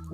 So,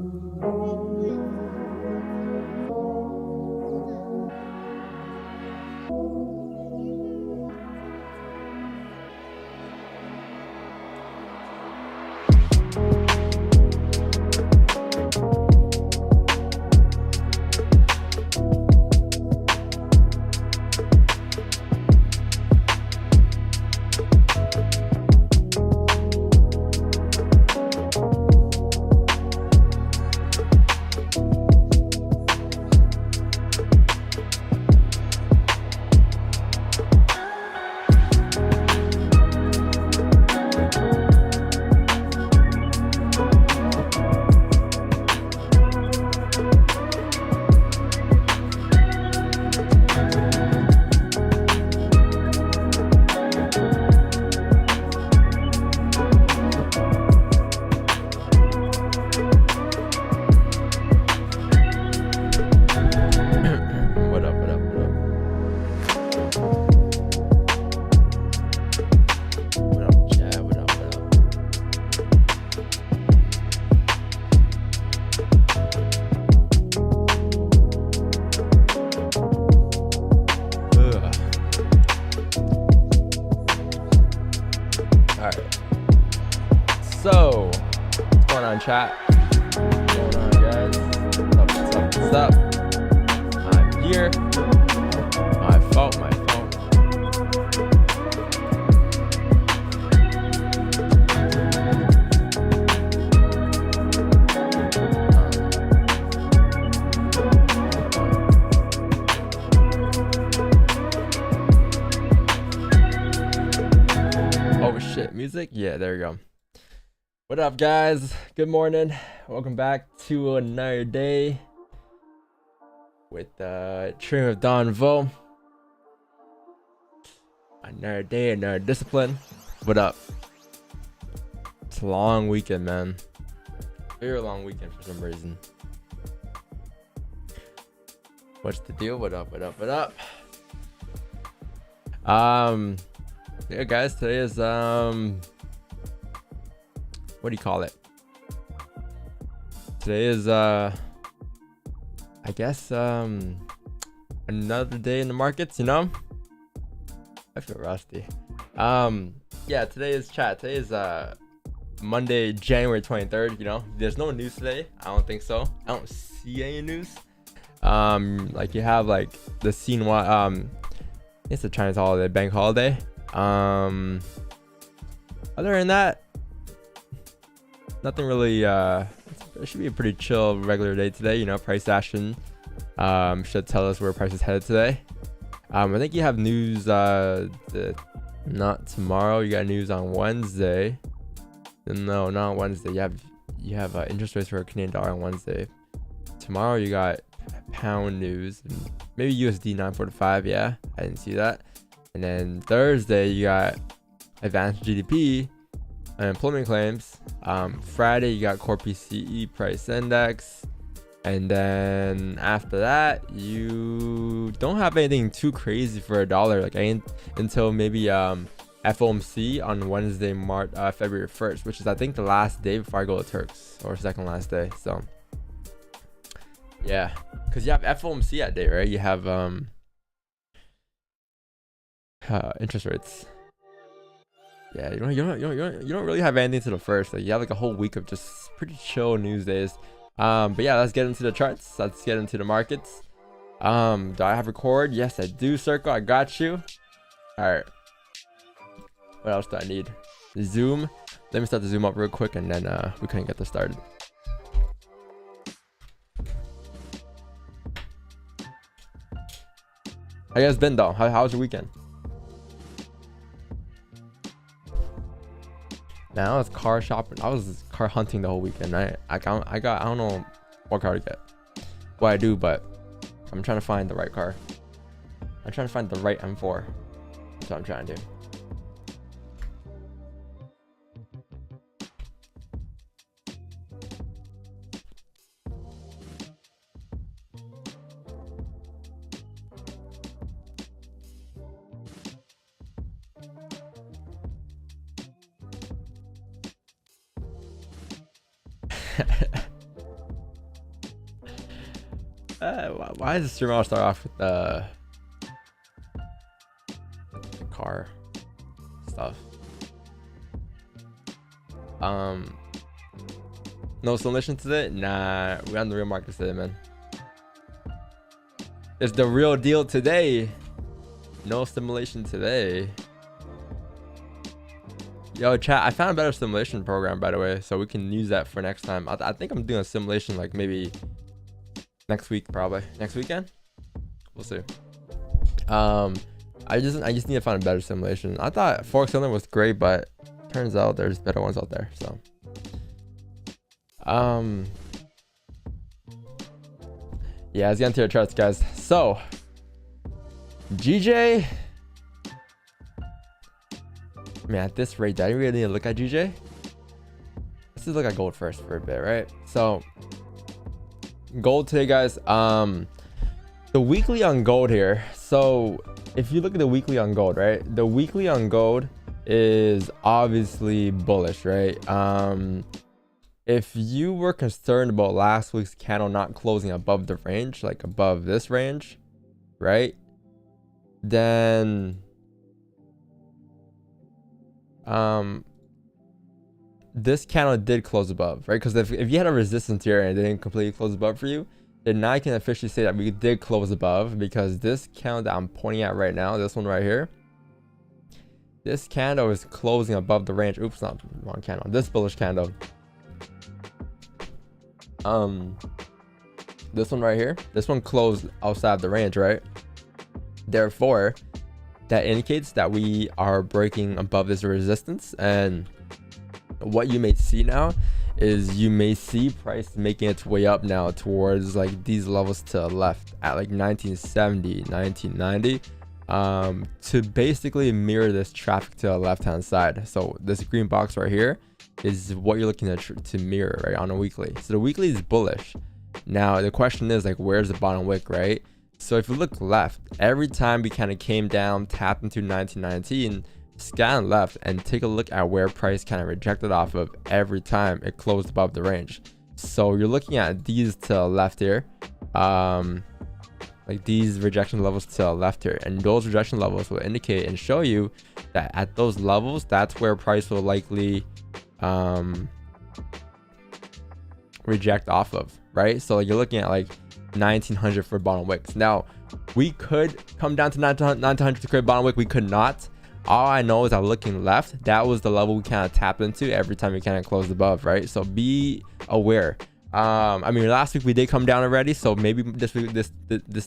what's going on, chat? What's going on, guys? What's up? I'm here. My fault. Oh shit, music? Yeah, there we go. What up, guys? Good morning. Welcome back to another day with Stream of Don Vo. Another day, another discipline. What up? It's a long weekend, man. Very long weekend for some reason. What's the deal? What up? Yeah, guys, today is what do you call it? Today is I guess another day in the markets, you know? I feel rusty. Yeah, today is Monday, January 23rd, you know? There's no news today. I don't think so. I don't see any news. Like you have like the Xinhua, it's a Chinese holiday, bank holiday. Other than that, nothing really. It should be a pretty chill regular day today, you know. Price action should tell us where price is headed today. I think you have news not tomorrow. You got news on Wednesday. No, not on Wednesday. You have interest rates for a Canadian dollar on Wednesday. Tomorrow you got pound news, maybe USD 945. Yeah, I didn't see that. And then Thursday you got advanced GDP, unemployment claims. Friday you got core PCE price index, and then after that you don't have anything too crazy for a dollar, like until maybe FOMC on Wednesday, February 1st, which is I think the last day before I go to Turks, or second last day. So yeah, because you have FOMC that day, right? You have interest rates. Yeah, you don't really have anything to the first. Like you have like a whole week of just pretty chill news days. But yeah, let's get into the charts. Let's get into the markets. Do I have record? Yes, I do. Circle, I got you. All right. What else do I need? Zoom. Let me start the zoom up real quick, and then we can get this started. How you guys been though? How was your weekend? Now I was car shopping. I was car hunting the whole weekend. I don't know what car to get. What I do, but I'm trying to find the right car. I'm trying to find the right M4. That's what I'm trying to do. Why does the stream always start off with the car stuff? No simulation today? Nah, we're on the real market today, man. It's the real deal today. No simulation today. Yo, chat, I found a better simulation program, by the way, so we can use that for next time. I think I'm doing a simulation like maybe next week, probably next weekend. We'll see. I just need to find a better simulation. I thought FOREX Cylinder was great, but turns out there's better ones out there. So yeah, let's get into your charts, guys. So GJ, man, at this rate, I really need to look at GJ. Let's just look at gold first for a bit, right? So gold today, guys. The weekly on gold here. So if you look at the weekly on gold, right? The weekly on gold is obviously bullish, right? If you were concerned about last week's candle not closing above the range, like above this range, right? Then this candle did close above, right? Because if you had a resistance here and it didn't completely close above for you, then now I can officially say that we did close above, because this candle that I'm pointing at right now, this one right here, this candle is closing above the range. Oops, not wrong candle. This bullish candle. This one right here, this one closed outside the range, right? Therefore, that indicates that we are breaking above this resistance. And what you may see now is you may see price making its way up now towards like these levels to the left at like 1970, 1990, to basically mirror this traffic to the left hand side. So this green box right here is what you're looking to mirror, right, on a weekly. So the weekly is bullish. Now the question is like, where's the bottom wick, right? So if you look left, every time we kind of came down, tapped into 1919, scan left and take a look at where price kind of rejected off of every time it closed above the range. So you're looking at these to the left here, like these rejection levels to the left here, and those rejection levels will indicate and show you that at those levels, that's where price will likely reject off of, right? So like you're looking at like 1900 for bottom wicks. Now we could come down to 1900 to create bottom wick. We could not. All I know is that looking left, that was the level we kind of tapped into every time we kind of closed above, right? So be aware. I mean, last week we did come down already, so maybe this week this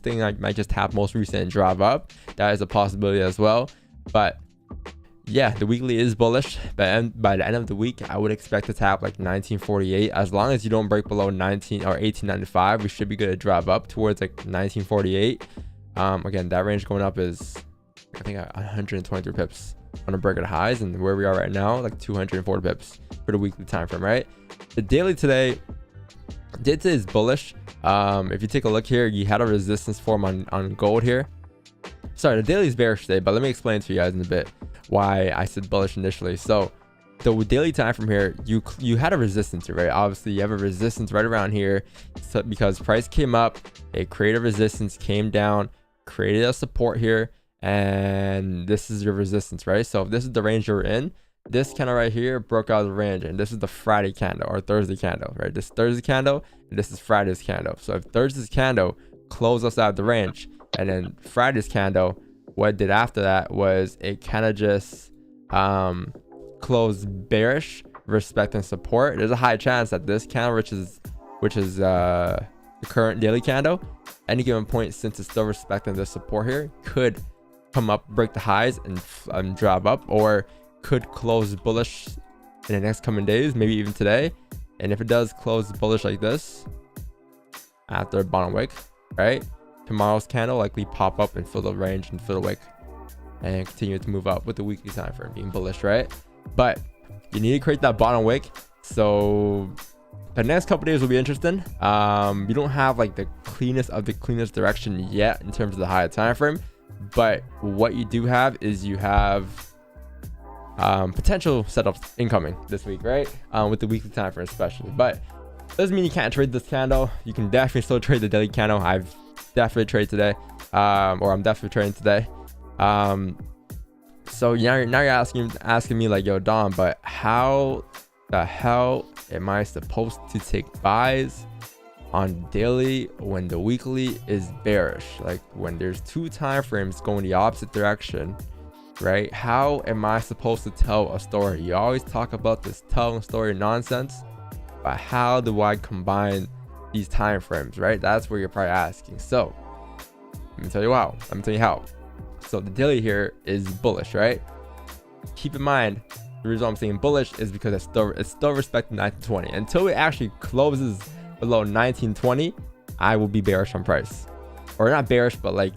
thing might just tap most recent and drive up. That is a possibility as well. But yeah, the weekly is bullish. But by the end of the week, I would expect to tap like 1948. As long as you don't break below 1895, we should be good to drive up towards like 1948. Again, that range going up is, I think, 123 pips on a break at highs, and where we are right now, like 240 pips for the weekly time frame, right? The daily today is bullish. If you take a look here, you had a resistance form on gold here. Sorry, the daily is bearish today, but let me explain to you guys in a bit why I said bullish initially. So the daily time from here, you had a resistance here, right? Obviously you have a resistance right around here, so because price came up, it created resistance, came down, created a support here, and this is your resistance, right? So if this is the range you're in, this candle right here broke out of the range, and this is the Friday candle or Thursday candle, right? This Thursday candle, and this is Friday's candle. So if Thursday's candle closed us out of the range, and then Friday's candle, what it did after that was it kind of just closed bearish, respecting support. There's a high chance that this candle, which is the current daily candle, any given point, since it's still respecting the support here, could come up, break the highs, and drop up, or could close bullish in the next coming days, maybe even today. And if it does close bullish like this after a bottom wick, right, tomorrow's candle likely pop up and fill the range and fill the wick and continue to move up with the weekly time frame being bullish, right? But you need to create that bottom wick. So the next couple days will be interesting. You don't have like the cleanest of the cleanest direction yet in terms of the higher time frame, but what you do have is you have potential setups incoming this week, right? With the weekly time frame especially. But Doesn't mean you can't trade this candle. You can definitely still trade the daily candle. I've definitely traded today, or I'm definitely trading today. So now you're asking me like, yo, Dom, but how the hell am I supposed to take buys on daily when the weekly is bearish? Like when there's two time frames going the opposite direction, right? How am I supposed to tell a story? You always talk about this telling story nonsense, but how do I combine these time frames, right? That's where you're probably asking. So let me tell you how. So the daily here is bullish, right? Keep in mind, the reason I'm saying bullish is because it's still respecting 1920. Until it actually closes below 1920, I will be bearish on price. Or not bearish, but like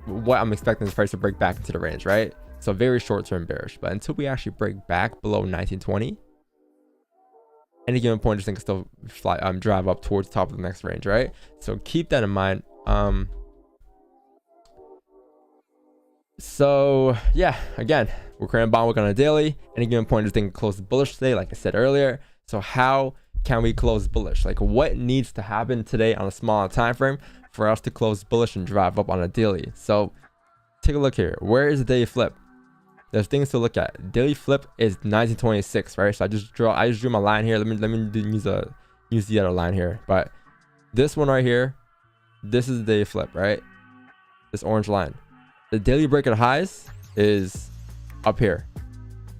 what I'm expecting this price to break back into the range, right? So very short-term bearish. But until we actually break back below 1920, any given point, this thing can still drive up towards the top of the next range, right? So keep that in mind. So yeah, again, we're creating bond wick on a daily. Any given point, this thing can close bullish today, like I said earlier. So how can we close bullish? Like what needs to happen today on a smaller time frame for us to close bullish and drive up on a daily? So take a look here. Where is the daily flip? There's things to look at. Daily flip is 1926, right? So I just drew my line here. Let me use the other line here. But this one right here, this is the daily flip, right? This orange line. The daily break of highs is up here.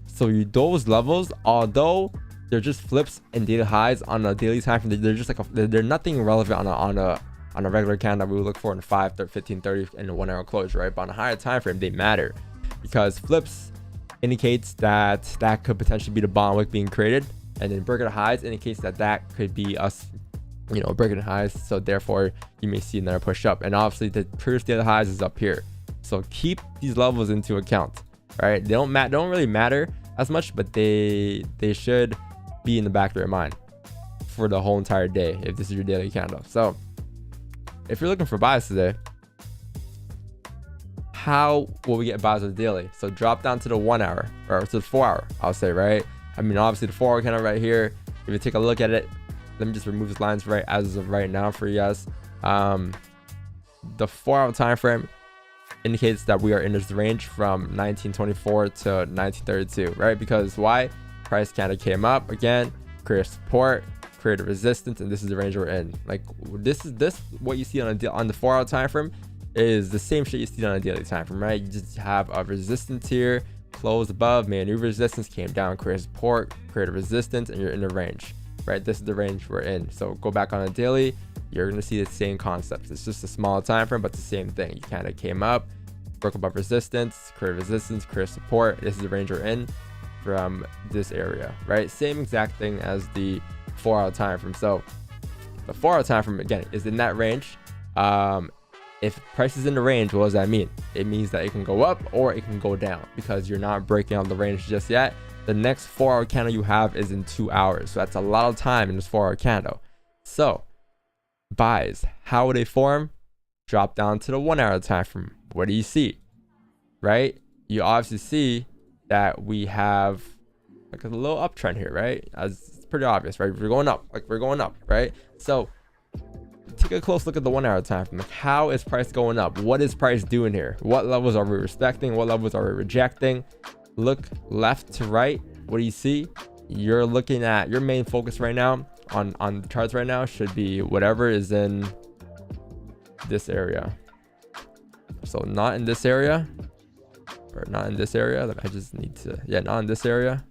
So those levels, although they're just flips and daily highs on a daily time frame, they're just like they're nothing relevant on a regular candle that we would look for in 5, 15, 30, and a 1 hour closure, right? But on a higher time frame, they matter. Because flips indicates that could potentially be the bond wick being created, and then break of highs indicates that could be us, breaking highs. So therefore, you may see another push up, and obviously the previous daily highs is up here. So keep these levels into account, right? They don't really matter as much, but they should be in the back of your mind for the whole entire day if this is your daily candle. So if you're looking for buys today, how will we get buys on the daily? So drop down to the 1 hour or to the 4 hour, I'll say, right? I mean, obviously the 4 hour candle right here, if you take a look at it, let me just remove these lines right as of right now for you guys. The 4 hour time frame indicates that we are in this range from 1924 to 1932, right? Because why? Price kind of came up again, created support, created resistance, and this is the range we're in. Like this what you see on the 4 hour time frame is the same shit you see on a daily time frame, right? You just have a resistance here, closed above, made a new resistance, came down, created support, created resistance, and you're in the range, right? This is the range we're in. So go back on a daily, you're gonna see the same concepts. It's just a smaller time frame, but the same thing. You kind of came up, broke above resistance, created resistance, created support. This is the range we're in from this area, right? Same exact thing as the 4 hour time frame. So the 4 hour time frame again is in that range. If price is in the range, what does that mean? It means that it can go up or it can go down because you're not breaking out the range just yet. The next 4 hour candle you have is in 2 hours. So that's a lot of time in this 4 hour candle. So buys, how would they form? Drop down to the 1 hour time frame. What do you see? Right? You obviously see that we have like a little uptrend here, right? As it's pretty obvious, right? We're going up, right? So take a close look at the 1 hour time frame. Like, how is price going up? What is price doing here? What levels are we respecting? What levels are we rejecting? Look left to right. What do you see? You're looking at your main focus right now on the charts right now should be whatever is in this area. So not in this area, or not in this area. Like I just need to, not in this area,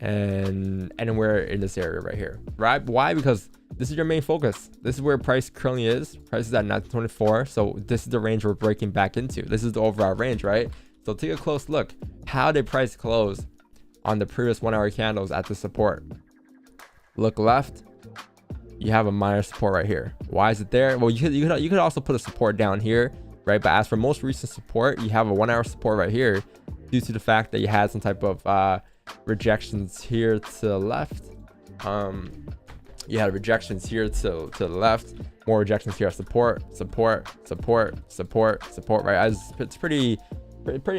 and anywhere in this area right here, right? Why? Because this is your main focus. This is where price currently is. Price is at 1924. So this is the range we're breaking back into. This is the overall range, right? So take a close look. How did price close on the previous 1 hour candles at the support? Look left. You have a minor support right here. Why is it there? Well, you could also put a support down here, right? But as for most recent support, you have a 1 hour support right here due to the fact that you had some type of rejections here to the left. You had rejections here to the left, more rejections here, support, right? It's pretty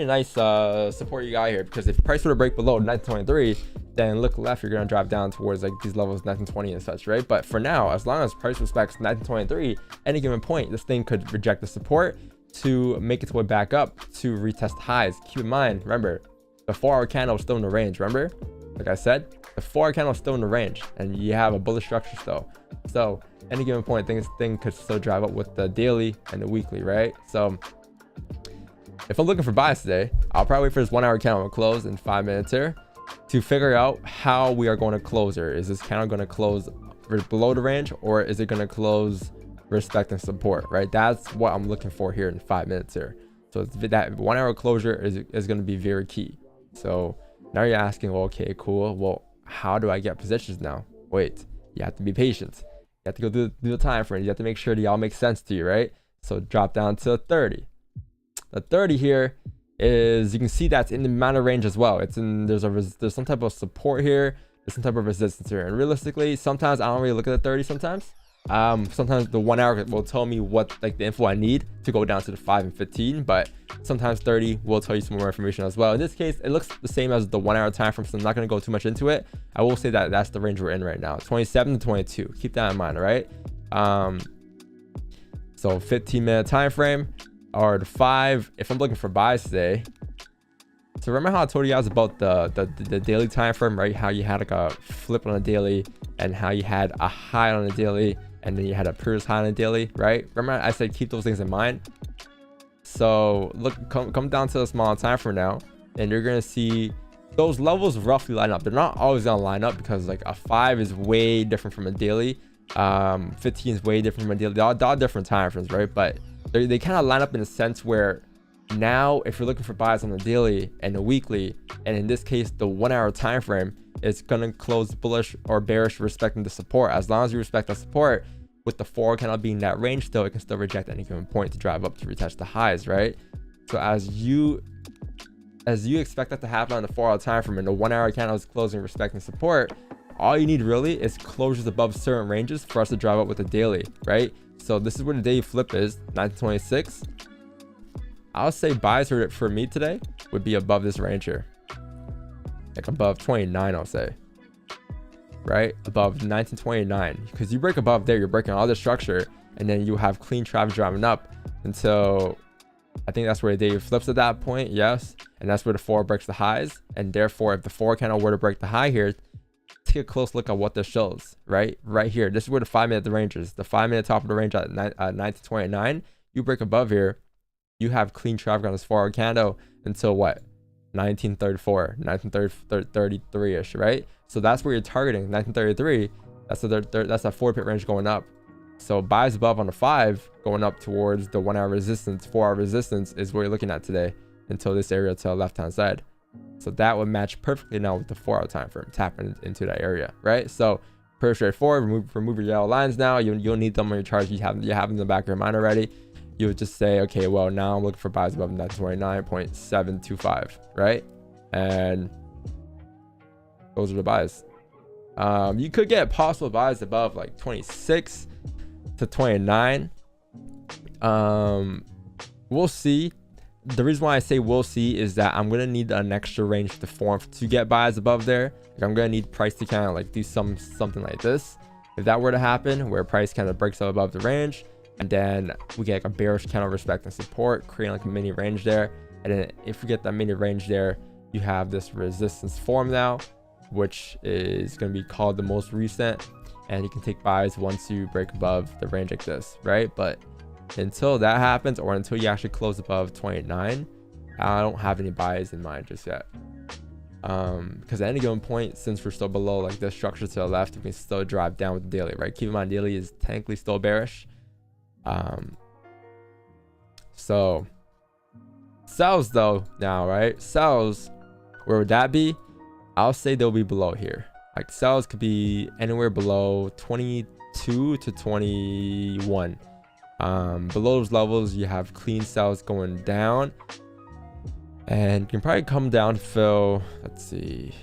nice support you got here, because if price were to break below 1923, then look left, you're going to drop down towards like these levels 1920 and such, right? But for now, as long as price respects 1923, any given point, this thing could reject the support to make its way back up to retest highs. Keep in mind, remember, the 4-hour candle is still in the range. Remember, like I said, the 4-hour candle is still in the range, and you have a bullish structure still. So any given point, this thing could still drive up with the daily and the weekly, right? So if I'm looking for buys today, I'll probably wait for this 1-hour candle to close in 5 minutes here to figure out how we are going to close here. Is this candle going to close below the range, or is it going to close respecting support, right? That's what I'm looking for here in 5 minutes here. So that 1-hour closure is going to be very key. So now you're asking, well, okay, cool. Well, how do I get positions now? Wait, you have to be patient. You have to go do the time frame. You have to make sure they all make sense to you, right? So drop down to 30. The 30 here is, you can see that's in the amount range as well. It's in, there's some type of support here. There's some type of resistance here. And realistically, sometimes I don't really look at the 30 sometimes. Sometimes the 1 hour will tell me what like the info I need to go down to the 5 and 15, but sometimes 30 will tell you some more information as well. In this case, it looks the same as the 1 hour time frame, so I'm not going to go too much into it. I will say that that's the range we're in right now, 27 to 22. Keep that in mind, all right? So 15-minute time frame or the 5. If I'm looking for buys today, so remember how I told you guys about the daily time frame, right? How you had like a flip on a daily, and how you had a high on a daily, and then you had a previous high on a daily, right? Remember I said keep those things in mind. So look, come down to the small time frame now, and you're gonna see those levels roughly line up. They're not always gonna line up, because like a 5 is way different from a daily, 15 is way different from a daily. They're all different time frames, right? But they kind of line up in a sense where now if you're looking for buys on the daily and the weekly, and in this case the 1 hour time frame, it's gonna close bullish or bearish respecting the support. As long as you respect the support, with the 4 candle being that range still, it can still reject any given point to drive up to retest the highs, right? So as you expect that to happen on the 4 hour time frame, and the 1 hour candle is closing respecting support, all you need really is closures above certain ranges for us to drive up with the daily, right? So this is where the daily flip is, 1926. I'll say buys for me today would be above this range here, like above 29, I'll say, right? Above 1929, because you break above there, you're breaking all the structure, and then you have clean traffic driving up until I think that's where the daily flips at that point. Yes, and that's where the 4 breaks the highs, and therefore if the 4 candle were to break the high here, take a close look at what this shows, right here. This is where the 5 minute range is. The 5 minute top of the range at 1929. You break above here, you have clean traffic on this 4 hour candle until what, 1934, 1933 ish, right? So that's where you're targeting, 1933. That's a 4 pip range going up. So buys above on the 5 going up towards the 1 hour resistance, 4 hour resistance is what you're looking at today until this area to the left hand side. So that would match perfectly now with the 4 hour time frame, tapping into that area, right? So pretty straightforward. Remove your yellow lines now. You don't need them on your charts. You have them in the back of your mind already. You would just say, okay, well, now I'm looking for buys above 29.725, right? And those are the buys. You could get possible buys above like 26 to 29. We'll see. The reason why I say we'll see is that I'm gonna need an extra range to form to get buys above there. Like I'm gonna need price to kind of like do something like this. If that were to happen, where price kind of breaks up above the range, and then we get like a bearish candle respecting support, creating like a mini range there. And then if we get that mini range there, you have this resistance form now, which is going to be called the most recent, and you can take buys once you break above the range like this, right? But until that happens, or until you actually close above 29, I don't have any buys in mind just yet. Because at any given point, since we're still below like this structure to the left, we can still drive down with the daily, right? Keep in mind, daily is technically still bearish. So sells though now, right? Sells, where would that be? I'll say they'll be below here. Like sells could be anywhere below 22 to 21. Below those levels, you have clean sells going down, and you can probably come down to fill. Let's see.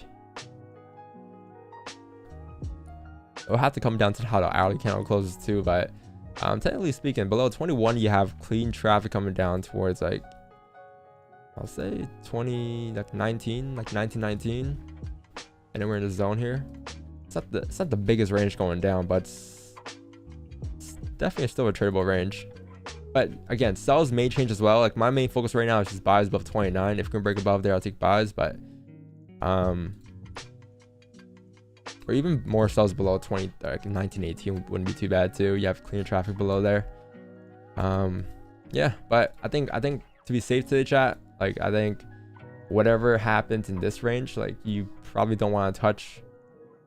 It'll have to come down to how the hourly candle closes too, but technically speaking, below 21, you have clean traffic coming down towards like, I'll say 20, like 19, like 1919. and then we're in the zone here. It's not the biggest range going down, but it's definitely still a tradable range. But again, sells may change as well. Like my main focus right now is just buys above 29. If we can break above there, I'll take buys. But or even more sells below 20, like 1918 wouldn't be too bad too. You have cleaner traffic below there. Yeah, but I think to be safe today, chat, like I think whatever happens in this range, like you probably don't want to touch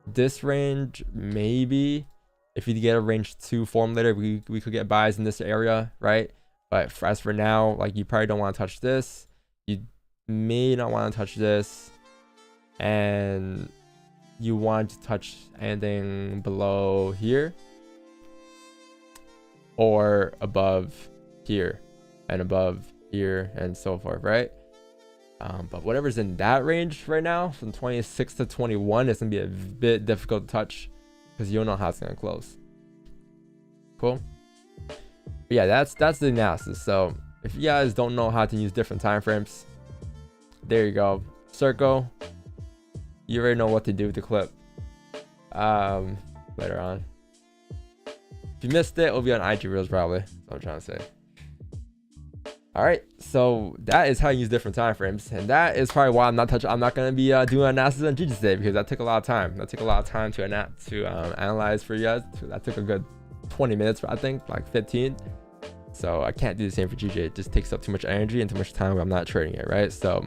this range. Maybe if you get a range 2 form later, we could get buys in this area, right? But as for now, like you probably don't want to touch this. You may not want to touch this, and you want to touch anything below here or above here and above here and so forth, right? But whatever's in that range right now, from 26 to 21, it's gonna be a bit difficult to touch because you don't know how it's gonna close. Cool. But yeah, that's the analysis. So if you guys don't know how to use different time frames, there you go. Circle. You already know what to do with the clip. Later on. If you missed it, it'll be on IG Reels probably. That's what I'm trying to say. All right, so that is how you use different time frames, and that is probably why I'm not gonna be doing analysis on GG today, because that took a lot of time. To analyze for you guys. That took a good 20 minutes, I think, like 15. So I can't do the same for GJ. It just takes up too much energy and too much time when I'm not trading it, right? So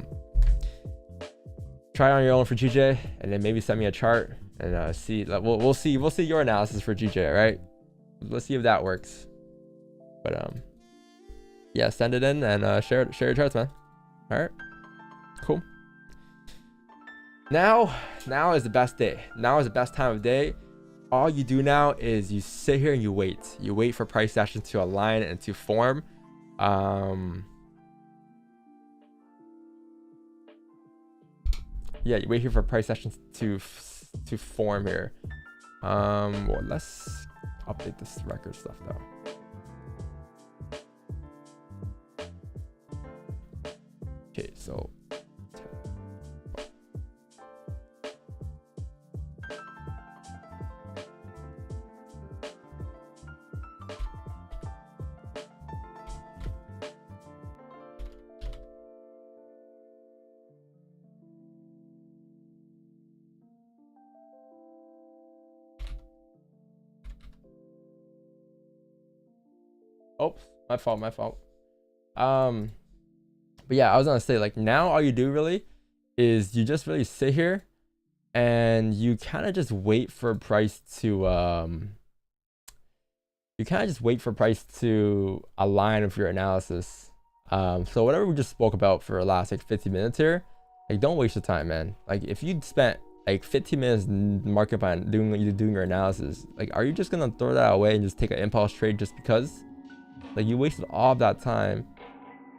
try it on your own for GJ, and then maybe send me a chart and see. Like, we'll see your analysis for GJ, right? Let's see if that works. But yeah, send it in and share your charts, man. All right, cool. Now is the best day. Now is the best time of day. All you do now is you sit here and you wait. You wait for price action to align and to form. Yeah, you wait here for price actions to form here. Well, let's update this record stuff though. Okay, so oops, my fault. But yeah, I was gonna say, like, now all you do really is you just really sit here and you kind of just wait for price to align with your analysis. So whatever we just spoke about for the last like 50 minutes here, like, don't waste your time, man. Like, if you spent like 15 minutes market plan doing your analysis, like, are you just gonna throw that away and just take an impulse trade just because? Like, you wasted all of that time,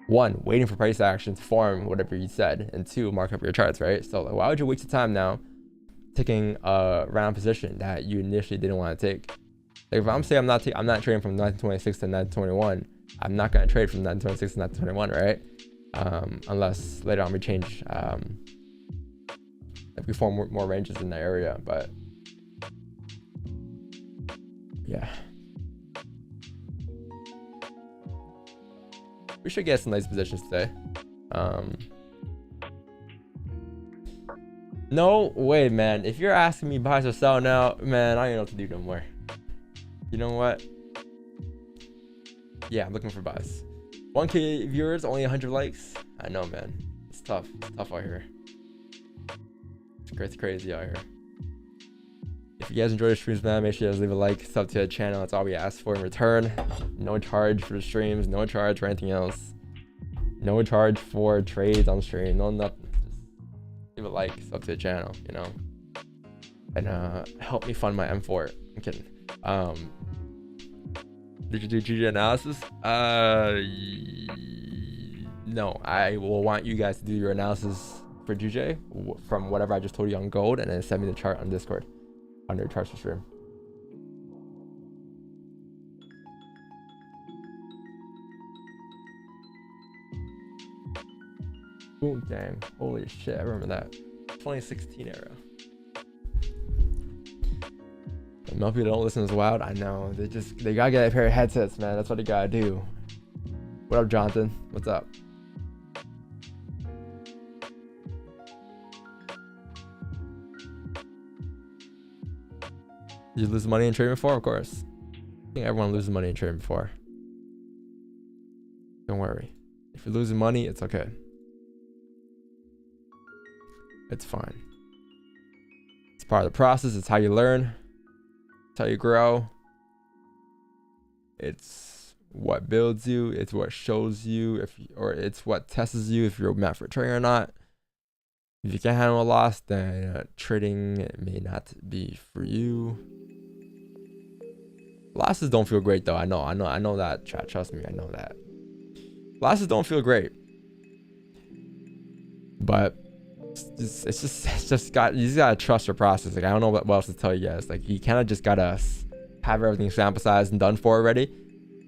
one, waiting for price action to form whatever you said, and two, mark up your charts, right? So, like, why would you waste your time now taking a round position that you initially didn't want to take? Like, if I'm saying I'm not trading from 1926 to 1921, I'm not gonna trade from 1926 to 1921, right? Unless later on we change, like we form more ranges in the area. But yeah, we should get some nice positions today. No way, man. If you're asking me buy or sell now, man, I don't even know what to do no more. You know what? Yeah, I'm looking for buys. 1K viewers, only 100 likes. I know, man. It's tough. It's tough out here. It's crazy out here. If you guys enjoy the streams, man, make sure you guys leave a like, sub to the channel. That's all we ask for in return. No charge for the streams, no charge for anything else. No charge for trades on stream, no nothing. Just leave a like, sub to the channel, you know. And help me fund my M4. I'm kidding. Did you do GG analysis? No, I will want you guys to do your analysis for GJ from whatever I just told you on gold, and then send me the chart on Discord under charts for stream. Boom, gang. Holy shit, I remember that. 2016 era. Most people don't listen as loud. I know. They gotta get a pair of headsets, man. That's what they gotta do. What up, Jonathan? What's up? Did you lose money in trading before? Of course. I think everyone loses money in trading before. Don't worry. If you're losing money, it's okay. It's fine. It's part of the process. It's how you learn. It's how you grow. It's what builds you. It's what shows you or it's what tests you if you're meant for trading or not. If you can't handle a loss, then trading may not be for you. Losses don't feel great though. I know that, chat. Trust me, I know that. Losses don't feel great. But you just gotta trust your process. Like, I don't know what else to tell you guys. Like, you kind of just gotta have everything sample sized and done for already.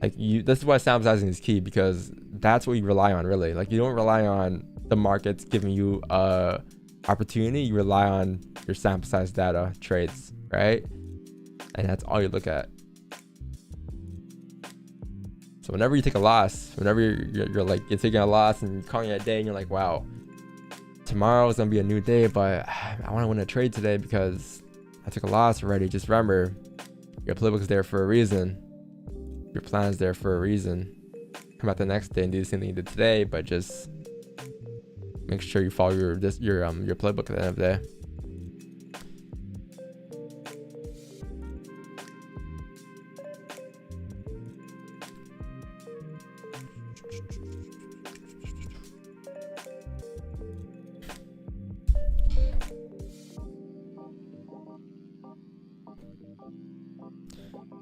Like, this is why sample sizing is key, because that's what you rely on, really. Like, you don't rely on the markets giving you a opportunity. You rely on your sample size data trades, right? And that's all you look at. So whenever you take a loss, whenever you're taking a loss and you're calling it a day and you're like, wow, tomorrow is gonna be a new day, but I want to win a trade today because I took a loss already. Just remember, your playbook is there for a reason. Your plan is there for a reason. Come out the next day and do the same thing you did today, but just make sure you follow your playbook at the end of the day.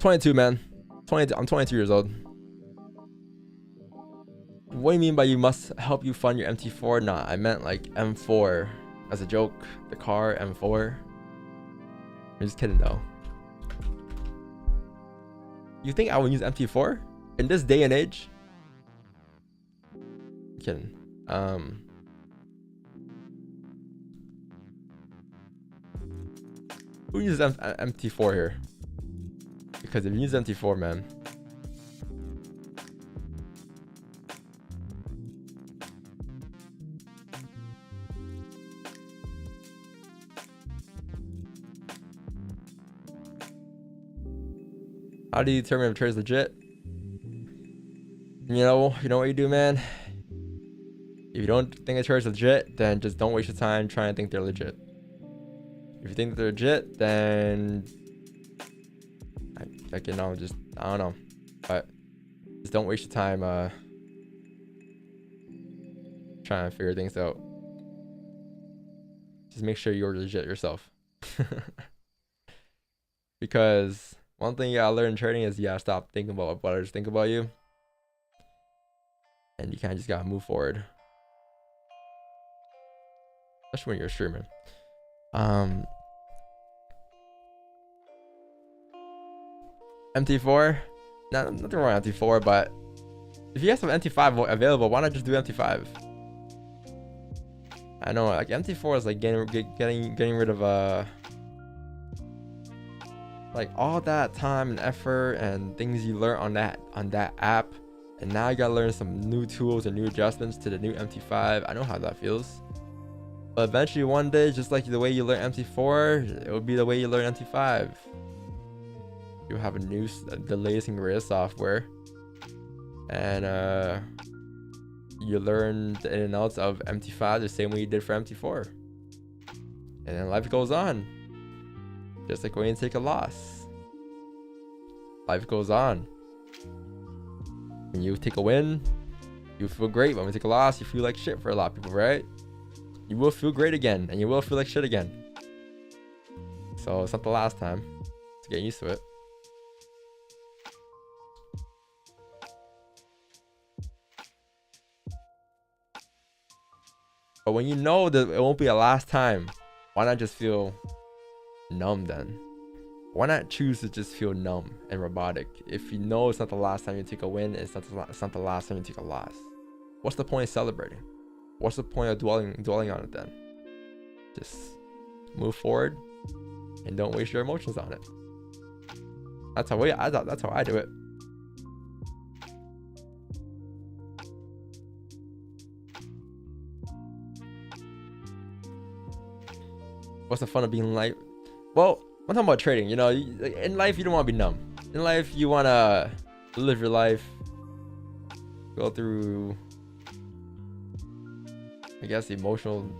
I'm 22 years old. What do you mean by you must help you fund your MT4? Nah, I meant like M4 as a joke. The car M4. I'm just kidding though. You think I would use MT4 in this day and age? I'm kidding. Who uses MT4 here? Because if you use MT4, man, how do you determine if a trade is legit? You know what you do, man. If you don't think a trade is legit, then just don't waste your time trying to think they're legit. If you think they're legit, then I don't know, but just don't waste your time trying to figure things out. Just make sure you're legit yourself. Because one thing you gotta learn in trading is you gotta stop thinking about what others think about you, and you kind of just gotta move forward, especially when you're streaming. MT4, nothing wrong with MT4, but if you have some MT5 available, why not just do MT5? I know, like, MT4 is like getting rid of like all that time and effort and things you learn on that app, and now you gotta learn some new tools and new adjustments to the new MT5. I know how that feels, but eventually one day, just like the way you learn MT4, it will be the way you learn MT5. You have the latest and greatest software, and you learn the ins and outs of MT5 the same way you did for MT4, and then life goes on. Just like when you take a loss, life goes on. When you take a win, you feel great. When we take a loss, you feel like shit for a lot of people, right? You will feel great again, and you will feel like shit again. So it's not the last time. Just get used to it. But when you know that it won't be a last time, why not just feel numb then? Why not choose to just feel numb and robotic? If you know it's not the last time you take a win, it's not the last time you take a loss. What's the point of celebrating? What's the point of dwelling on it then? Just move forward and don't waste your emotions on it. That's how that's how I do it. What's the fun of being light? Well, I'm talking about trading. You know, in life you don't want to be numb. In life you want to live your life, go through, I guess, emotions.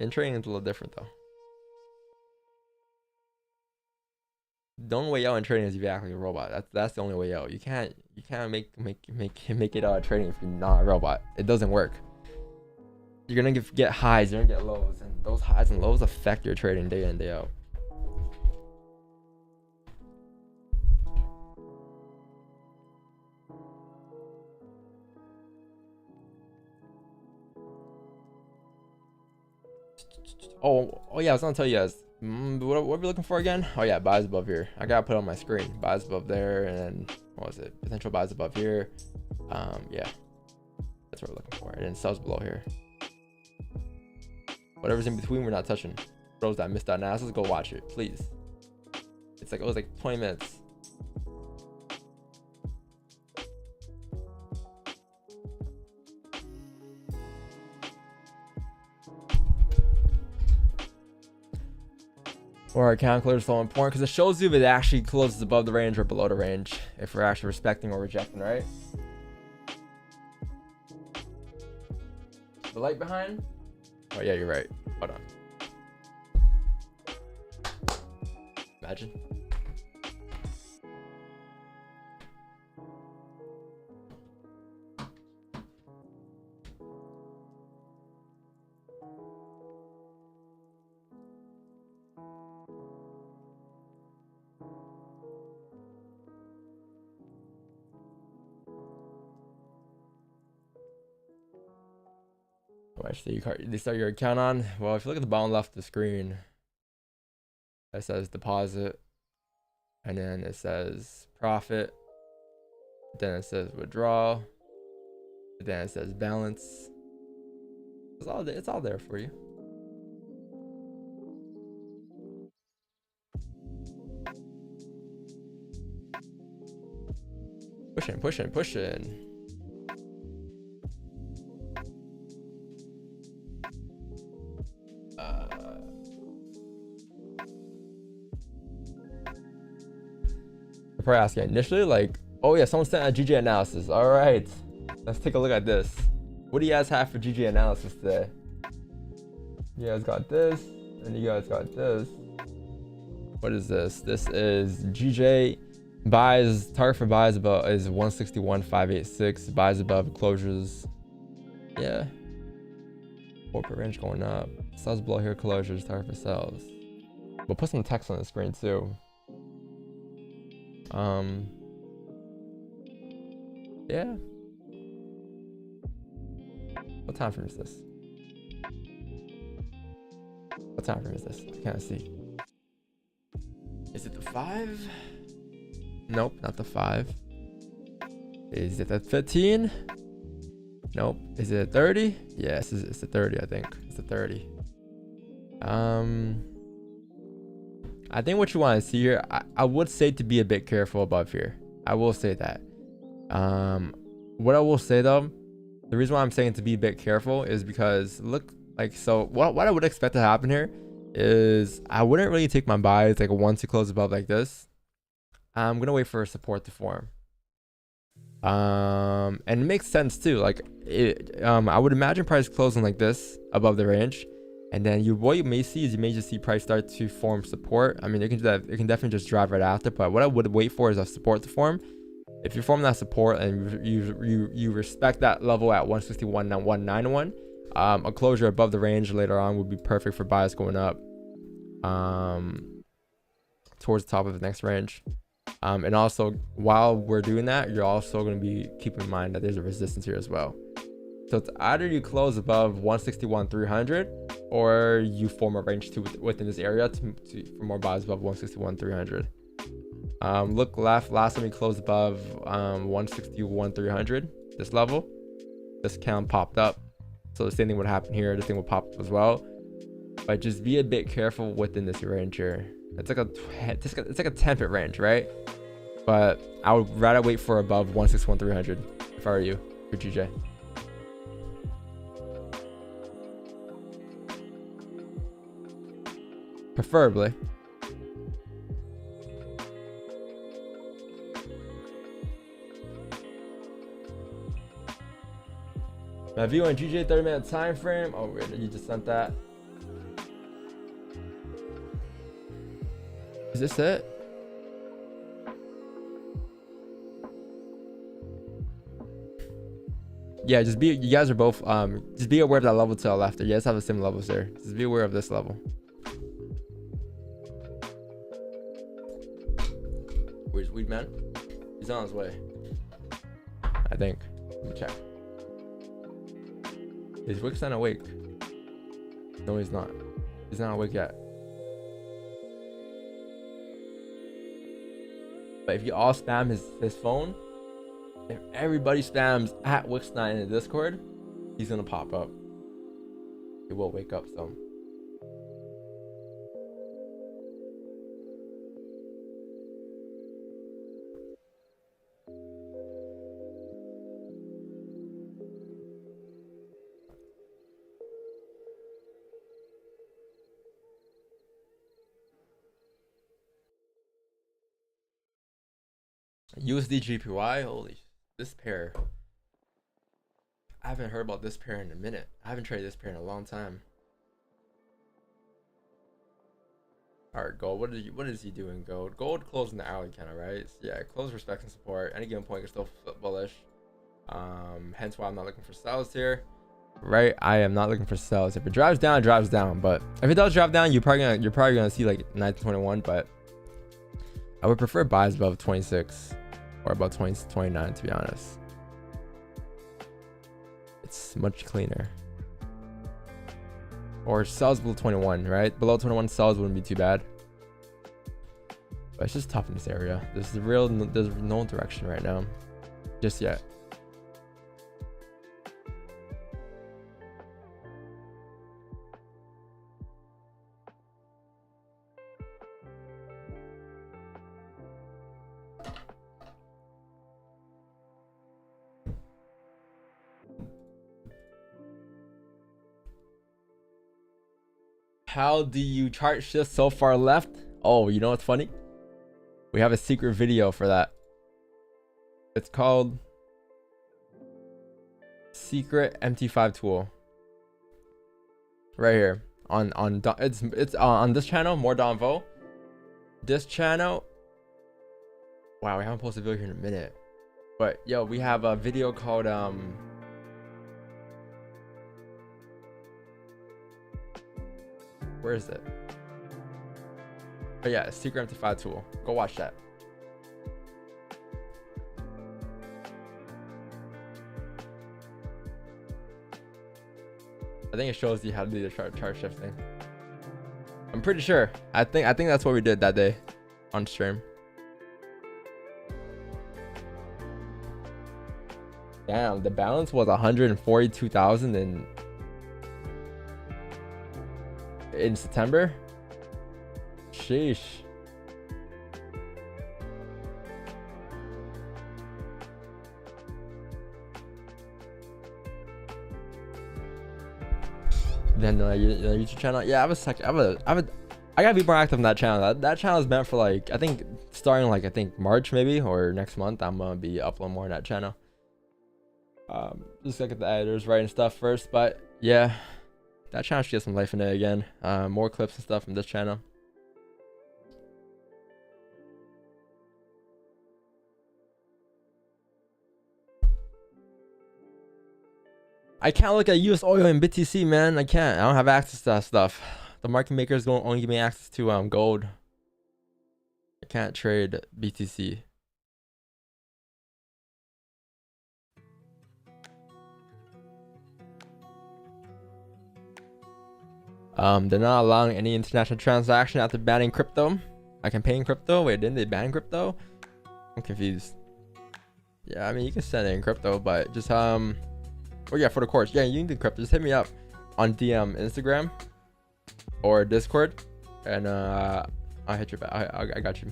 In trading it's a little different though. The only way out in trading is if you act like a robot. That's the only way out. You can't make it out of trading if you're not a robot. It doesn't work. You're gonna get highs, you're gonna get lows, and those highs and lows affect your trading day in, day out. Oh yeah, I was gonna tell you guys. What are we looking for again? Oh yeah, buys above here. I gotta put it on my screen. Buys above there, and then what was it? Potential buys above here. Yeah, that's what we're looking for. And then sells below here. Whatever's in between, we're not touching. For those that missed that analysis, go watch it, please. It was like 20 minutes. Or our calculator is so important because it shows you if it actually closes above the range or below the range, if we're actually respecting or rejecting, right? The light behind? Oh yeah, you're right. Hold on. Imagine. They start your account on. Well, if you look at the bottom left of the screen, it says deposit, and then it says profit, then it says withdrawal, then it says balance. It's all there for you. Pushing. You're probably asking initially, like, oh yeah, someone sent a GJ analysis. All right, let's take a look at this. What do you guys have for GJ analysis today? You guys got this, and you guys got this. What is this? This is GJ buys. Target for buys above is 161.586. Buys above closures. Yeah. Corporate range going up. Sells below here, closures. Target for sells. We'll put some text on the screen too. Yeah. What time frame is this? What time frame is this? I can't see. Is it the 5? Nope, not the 5. Is it the 15? Nope. Is it 30? Yes, it's the 30, I think. It's the 30. I think what you want to see here, I would say to be a bit careful above here. I will say that. What I will say though, the reason why I'm saying to be a bit careful is because look, like, so what I would expect to happen here is I wouldn't really take my buys like once you close above like this. I'm gonna wait for support to form. And it makes sense too. Like I would imagine price closing like this above the range, and then what you may see is you may just see price start to form support. I mean, it can do that. It can definitely just drive right after. But what I would wait for is a support to form. If you form that support and you respect that level at 161.191, a closure above the range later on would be perfect for buys going up towards the top of the next range. And also, while we're doing that, you're also going to be keeping in mind that there's a resistance here as well. So it's either you close above 161.300 or you form a range within this area for more buys above 161.300. Look left, last time we closed above 161.300, this level, this count popped up. So the same thing would happen here. This thing will pop up as well. But just be a bit careful within this range here. It's like a 10-pip range, right? But I would rather wait for above 161,300 if I were you for GJ. Preferably. My view on GJ 30-minute time frame. Oh wait, you just sent that. Is this it? Yeah, just be, you guys are both just be aware of that level to the left. You guys have the same levels there. Just be aware of this level. Where's Weed Man? He's on his way, I think. Let me check. Is Wickstein awake? No, he's not. He's not awake yet. But if you all spam his phone, if everybody spams at Wickstein in the Discord, he's gonna pop up. He will wake up, so. USD GPY, holy, this pair. I haven't heard about this pair in a minute. I haven't traded this pair in a long time. All right, gold. What is he doing? Gold closed in the alley, kind of, right? Yeah, close, respect, and support. Any given point can still flip bullish. Hence why I'm not looking for sells here. Right, I am not looking for sells. If it drives down, it drives down. But if it does drop down, you're probably gonna see like 1921. But I would prefer buys above 26 or above 29, to be honest. It's much cleaner. Or sells below 21, right? Below 21 sells wouldn't be too bad. But it's just tough in this area. There's no direction right now, just yet. How do you chart shift so far left? Oh, you know what's funny? We have a secret video for that. It's called Secret MT5 Tool. Right here on it's on this channel, more Donvo. This channel. Wow, we haven't posted a video here in a minute. But yo, we have a video called where is it? Oh yeah, Secret MT5 Tool. Go watch that. I think it shows you how to do the chart shifting. I'm pretty sure. I think that's what we did that day on stream. Damn, the balance was 142,000 in September. Sheesh. Then your YouTube channel, yeah, I gotta be more active on that channel. That channel is meant for like, I think starting like March maybe or next month. I'm gonna be uploading more on that channel. Just look at the editors writing stuff first, but yeah, that channel should get some life in it again. More clips and stuff from this channel. I can't look at US oil and BTC, man. I can't. I don't have access to that stuff. The market makers don't only give me access to gold. I can't trade BTC. They're not allowing any international transaction after banning crypto. I can pay in crypto. Wait, didn't they ban crypto? I'm confused. Yeah, I mean you can send it in crypto, but just oh yeah, for the course. Yeah, you can do crypto. Just hit me up on DM Instagram or Discord, and I'll hit your back. I got you.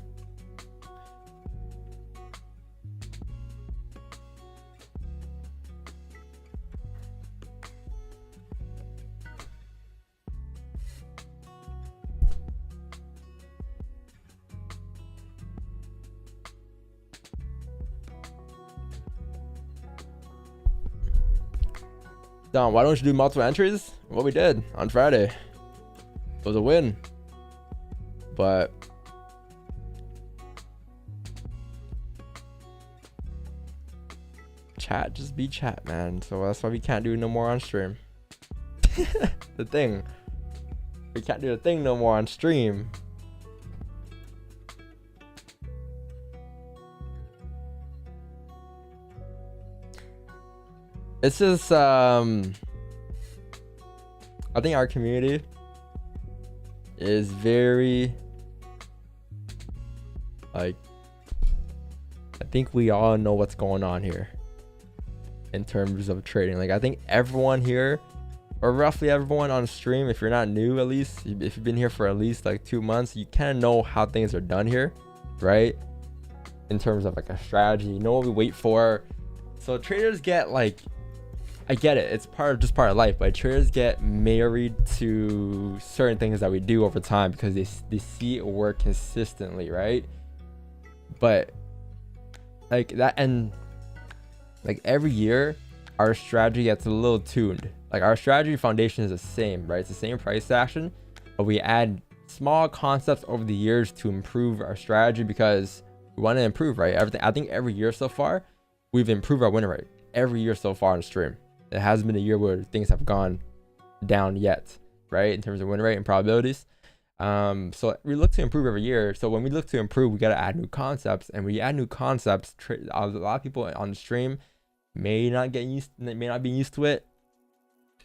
Don, why don't you do multiple entries? What we did on Friday. It was a win. But chat, just be chat, man. So that's why we can't do no more on stream. The thing. We can't do the thing no more on stream. It's just I think our community is very like, I think we all know what's going on here in terms of trading. Like I think everyone here, or roughly everyone on stream, if you're not new, at least if you've been here for at least like 2 months, you kind of know how things are done here, right? In terms of like a strategy, you know what we wait for. So traders get like, I get it, it's just part of life, but traders get married to certain things that we do over time because they see it work consistently, right? But like that, and like every year our strategy gets a little tuned. Like our strategy foundation is the same, right? It's the same price action, but we add small concepts over the years to improve our strategy because we want to improve, right? Everything. I think every year so far we've improved our win rate every year so far on stream. It hasn't been a year where things have gone down yet, right? In terms of win rate and probabilities. So we look to improve every year. So when we look to improve, we got to add new concepts, and when you add new concepts, a lot of people on the stream may not be used to it.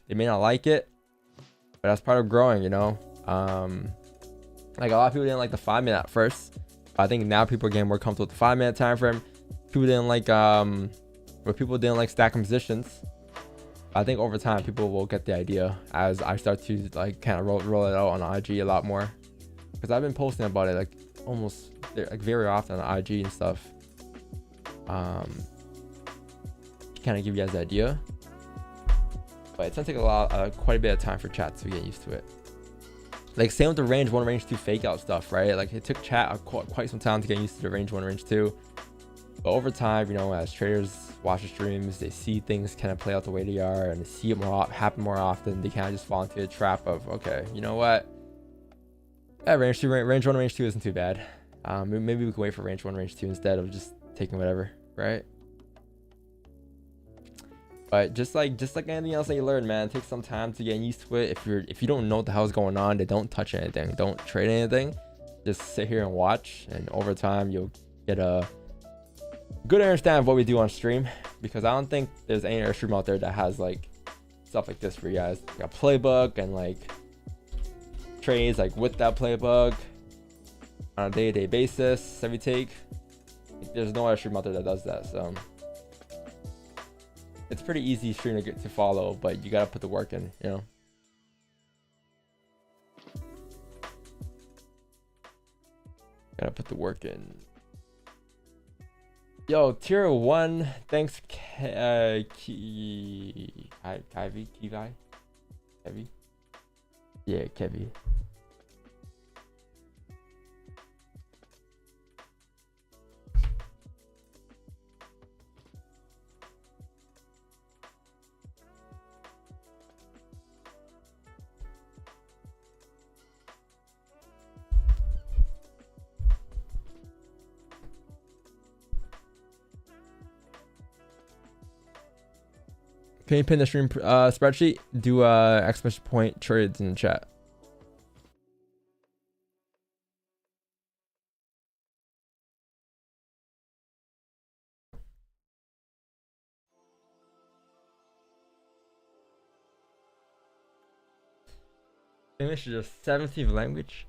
They may not like it, but that's part of growing, you know? Like a lot of people didn't like the 5 minute at first, but I think now people are getting more comfortable with the 5 minute time frame. People didn't like, people didn't like stacking positions. I think over time people will get the idea as I start to like kind of roll it out on IG a lot more, because I've been posting about it like almost like very often on IG and stuff. Kind of give you guys the idea, but it's gonna take quite a bit of time for chat to get used to it. Like same with the range 1, range 2 fake out stuff, right? Like it took chat quite some time to get used to the range 1, range 2. But over time, you know, as traders watch the streams, they see things kind of play out the way they are, and they see it happen more often. They kind of just fall into a trap of, okay, you know what? Yeah, range 1, range 2 isn't too bad. Maybe we can wait for range 1, range 2 instead of just taking whatever, right? But just like anything else that you learn, man, it takes some time to get used to it. If you don't know what the hell's going on, then don't touch anything, don't trade anything. Just sit here and watch, and over time you'll get a good understanding of what we do on stream, because I don't think there's any other stream out there that has like stuff like this for you guys, like a playbook and like trades like with that playbook on a day-to-day basis every take. Like, there's no other stream out there that does that, so it's pretty easy stream to get to follow, but you gotta put the work in, you know. Gotta put the work in. Yo, tier 1, thanks, Kevy? Yeah, Kevy. Can you pin the stream spreadsheet? Do exclamation point trades in the chat. English is a 17th language.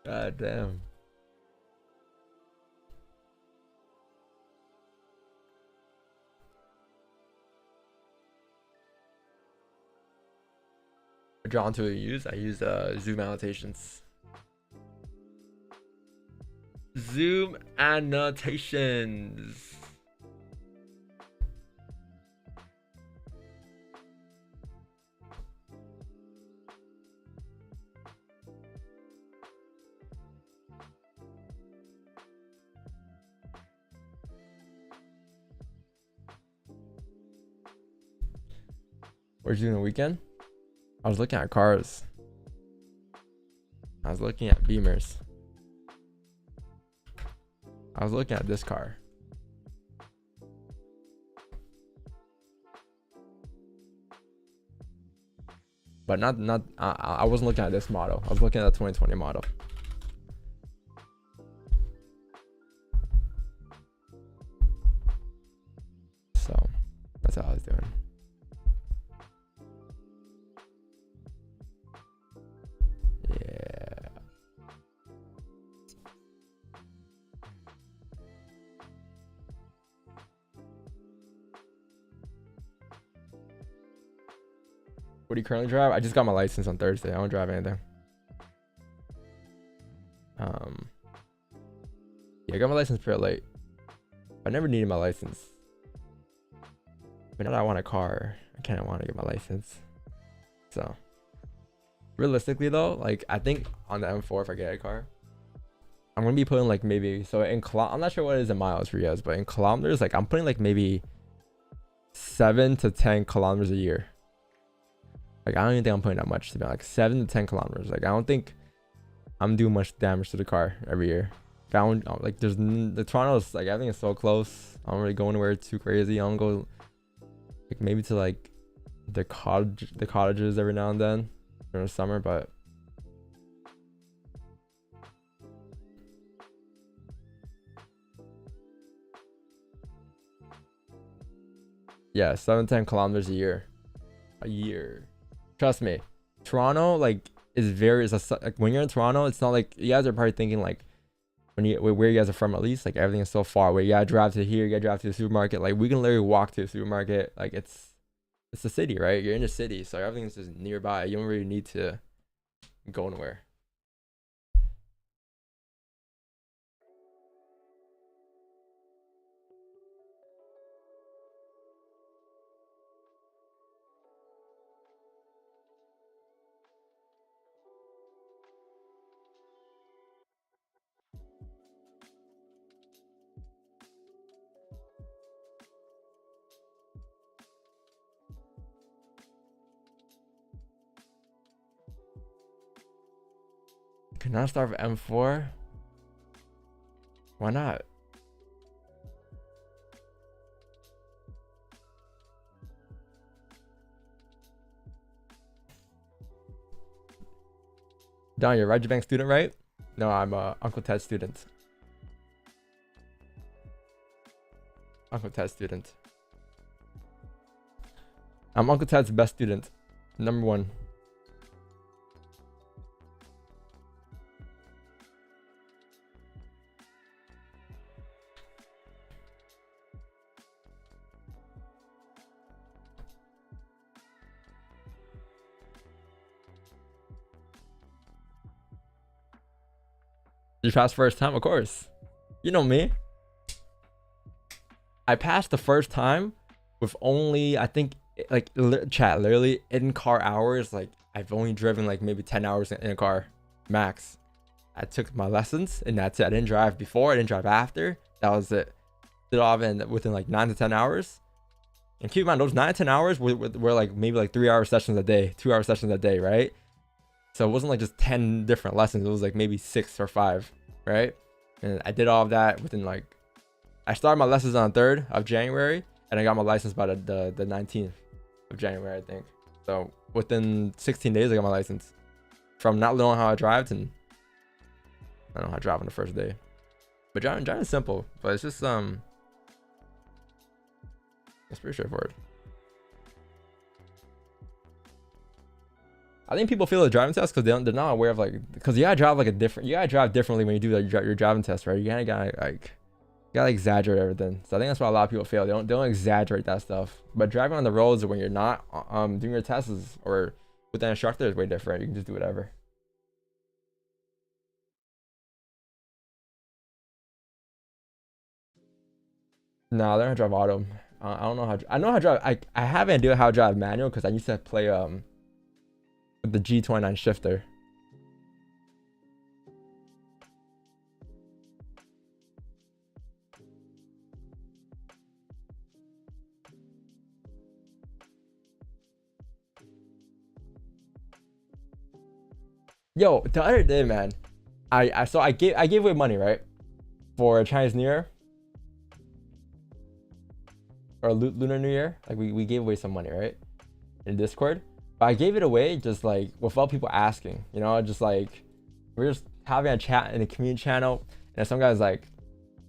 God damn. Drawn to use. I use zoom annotations. Zoom annotations. What did you do in the weekend? I was looking at cars. I was looking at Beamers. I was looking at this car. But I wasn't looking at this model. I was looking at the 2020 model. So that's how I was doing. Yeah. What do you currently drive? I just got my license on Thursday. I don't drive anything. Yeah, I got my license pretty late. I never needed my license. But now that I want a car, I kind of want to get my license. So realistically though, like I think on the M4, if I get a car, I'm gonna be putting like maybe, so in I'm not sure what it is in miles for you guys, but in kilometers, like I'm putting like maybe 7 to 10 kilometers a year. Like I don't even think I'm putting that much, to be honest. Like 7 to 10 kilometers. Like I don't think I'm doing much damage to the car every year. Like, I don't, like there's the Toronto's like everything is so close. I don't really go anywhere too crazy. I don't go like maybe to like the cottages every now and then during the summer, but yeah, 7-10 kilometers a year. Trust me, Toronto like is very like when you're in Toronto, it's not like you guys are probably thinking like when you where you guys are from, at least like everything is so far away. You gotta drive to here, you gotta drive to the supermarket. Like we can literally walk to the supermarket. Like it's the city, right? You're in the city, so everything's just nearby. You don't really need to go anywhere. Can I start with M4? Why not? Don, you're a Roger Bank student, right? No, I'm a Uncle Ted student. Uncle Ted student. I'm Uncle Ted's best student. Number 1. Did you pass first time? Of course. You know me. I passed the first time with only, I think, like chat, literally in car hours. Like I've only driven like maybe 10 hours in a car max. I took my lessons and that's it. I didn't drive before, I didn't drive after. That was it. Did all of it within like 9 to 10 hours. And keep in mind, those 9 to 10 hours were like maybe like 3-hour sessions a day, 2-hour sessions a day, right? So it wasn't like just 10 different lessons. It was like maybe 6 or 5, right? And I did all of that within like, I started my lessons on the 3rd of January and I got my license by the 19th of January, I think. So within 16 days, I got my license. From not knowing how I drive to I don't know how to drive on the first day. But driving is simple, but it's just it's pretty straightforward. I think people fail the driving test because they're not aware of like, because you gotta drive like you gotta drive differently when you do like your driving test, right? You gotta exaggerate everything. So I think that's why a lot of people fail. They don't exaggerate that stuff. But driving on the roads when you're not doing your tests or with an instructor is way different. You can just do whatever. Nah, I learned how to drive auto. I don't know how. I know how to drive. I have an idea how to drive manual because I used to play with the G29 shifter. Yo, the other day, man, I gave away money, right, for Chinese New Year or Lunar New Year. Like we gave away some money, right, in Discord. But I gave it away just like without people asking, you know, just like we're just having a chat in the community channel, and some guy's like,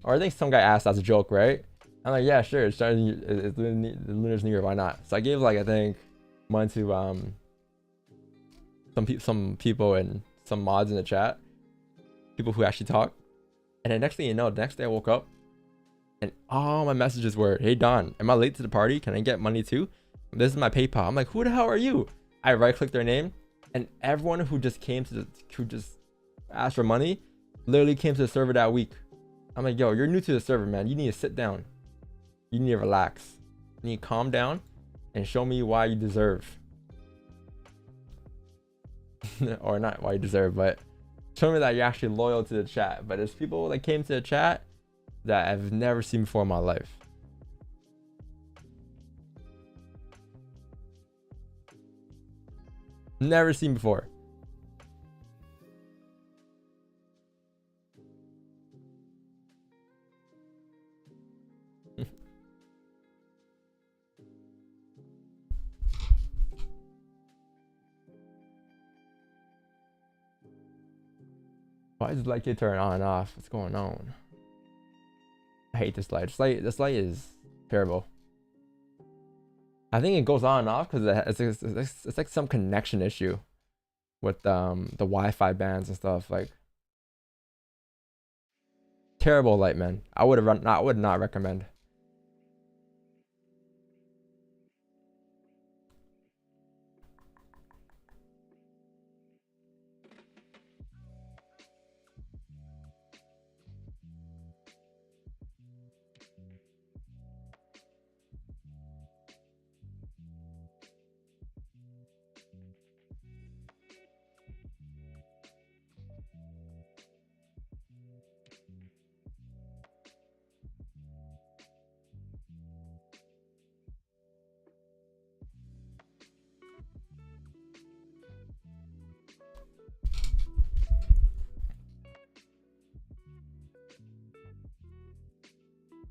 or I think some guy asked as a joke, right? I'm like, yeah, sure, it's Lunar's New Year, why not? So I gave like I think money to some people and some mods in the chat, people who actually talk. And then next thing you know, the next day I woke up and all my messages were, hey Don, am I late to the party? Can I get money too? This is my PayPal. I'm like, who the hell are you? I right click their name, and everyone who just asked for money literally came to the server that week. I'm like, yo, you're new to the server, man. You need to sit down. You need to relax. You need to calm down and show me why you deserve. Or not why you deserve, but show me that you're actually loyal to the chat. But there's people that came to the chat that I've never seen before in my life. Never seen before. Why does the light get turned on and off? What's going on? I hate this light. This light is terrible. I think it goes on and off because it's like some connection issue with the Wi-Fi bands and stuff. Like terrible light, man. I would not recommend.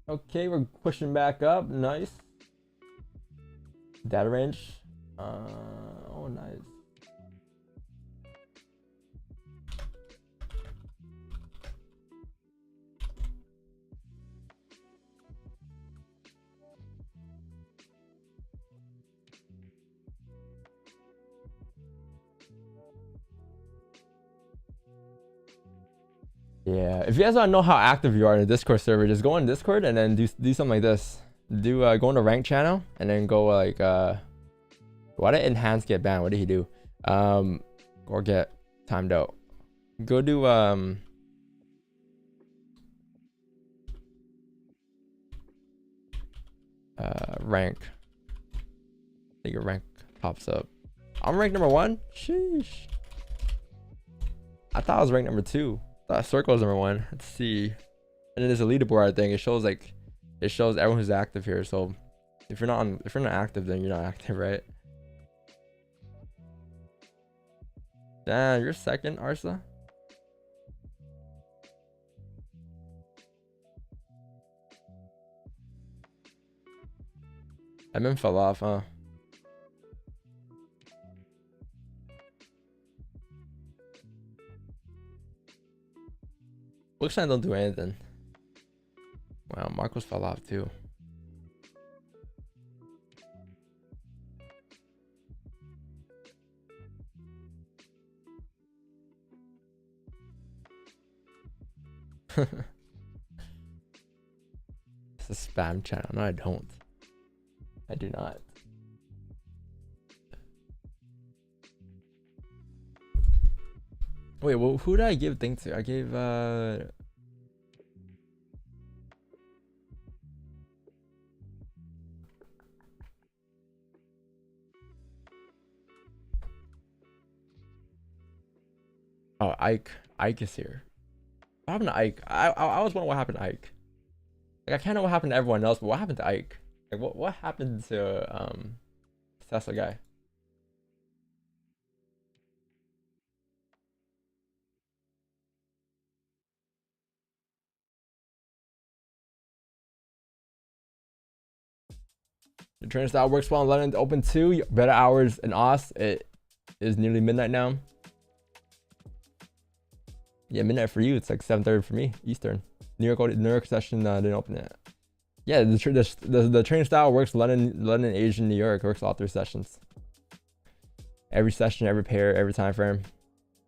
Okay, we're pushing back up. Nice. Data range. Oh, nice. Yeah, if you guys want to know how active you are in the Discord server, just go on Discord and then do something like this. Go on the rank channel and then go like why did Enhance get banned? What did he do? Or get timed out. Go do rank. I think your rank pops up. I'm ranked number 1. Sheesh. I thought I was ranked number 2. Circle is number 1. Let's see. And then there's a leaderboard. I think it shows everyone who's active here. So if you're not active, then you're not active, right? Damn, you're second, Arsa. Admin fell off, huh? Looks like I don't do anything. Wow, Marcos fell off too. It's a spam channel. No, I don't. I do not. Wait, well, who did I give thing to? I gave Oh, Ike is here. What happened to Ike? I was wondering what happened to Ike. Like I can't know what happened to everyone else, but what happened to Ike? Like what happened to Tesla guy? The train style works well in London. Open 2, better hours in Oz. It is nearly midnight now. Yeah, midnight for you. It's like 7:30 for me, Eastern. New York session didn't open yet. Yeah, the train style works London, Asian, New York. It works all 3 sessions. Every session, every pair, every time frame.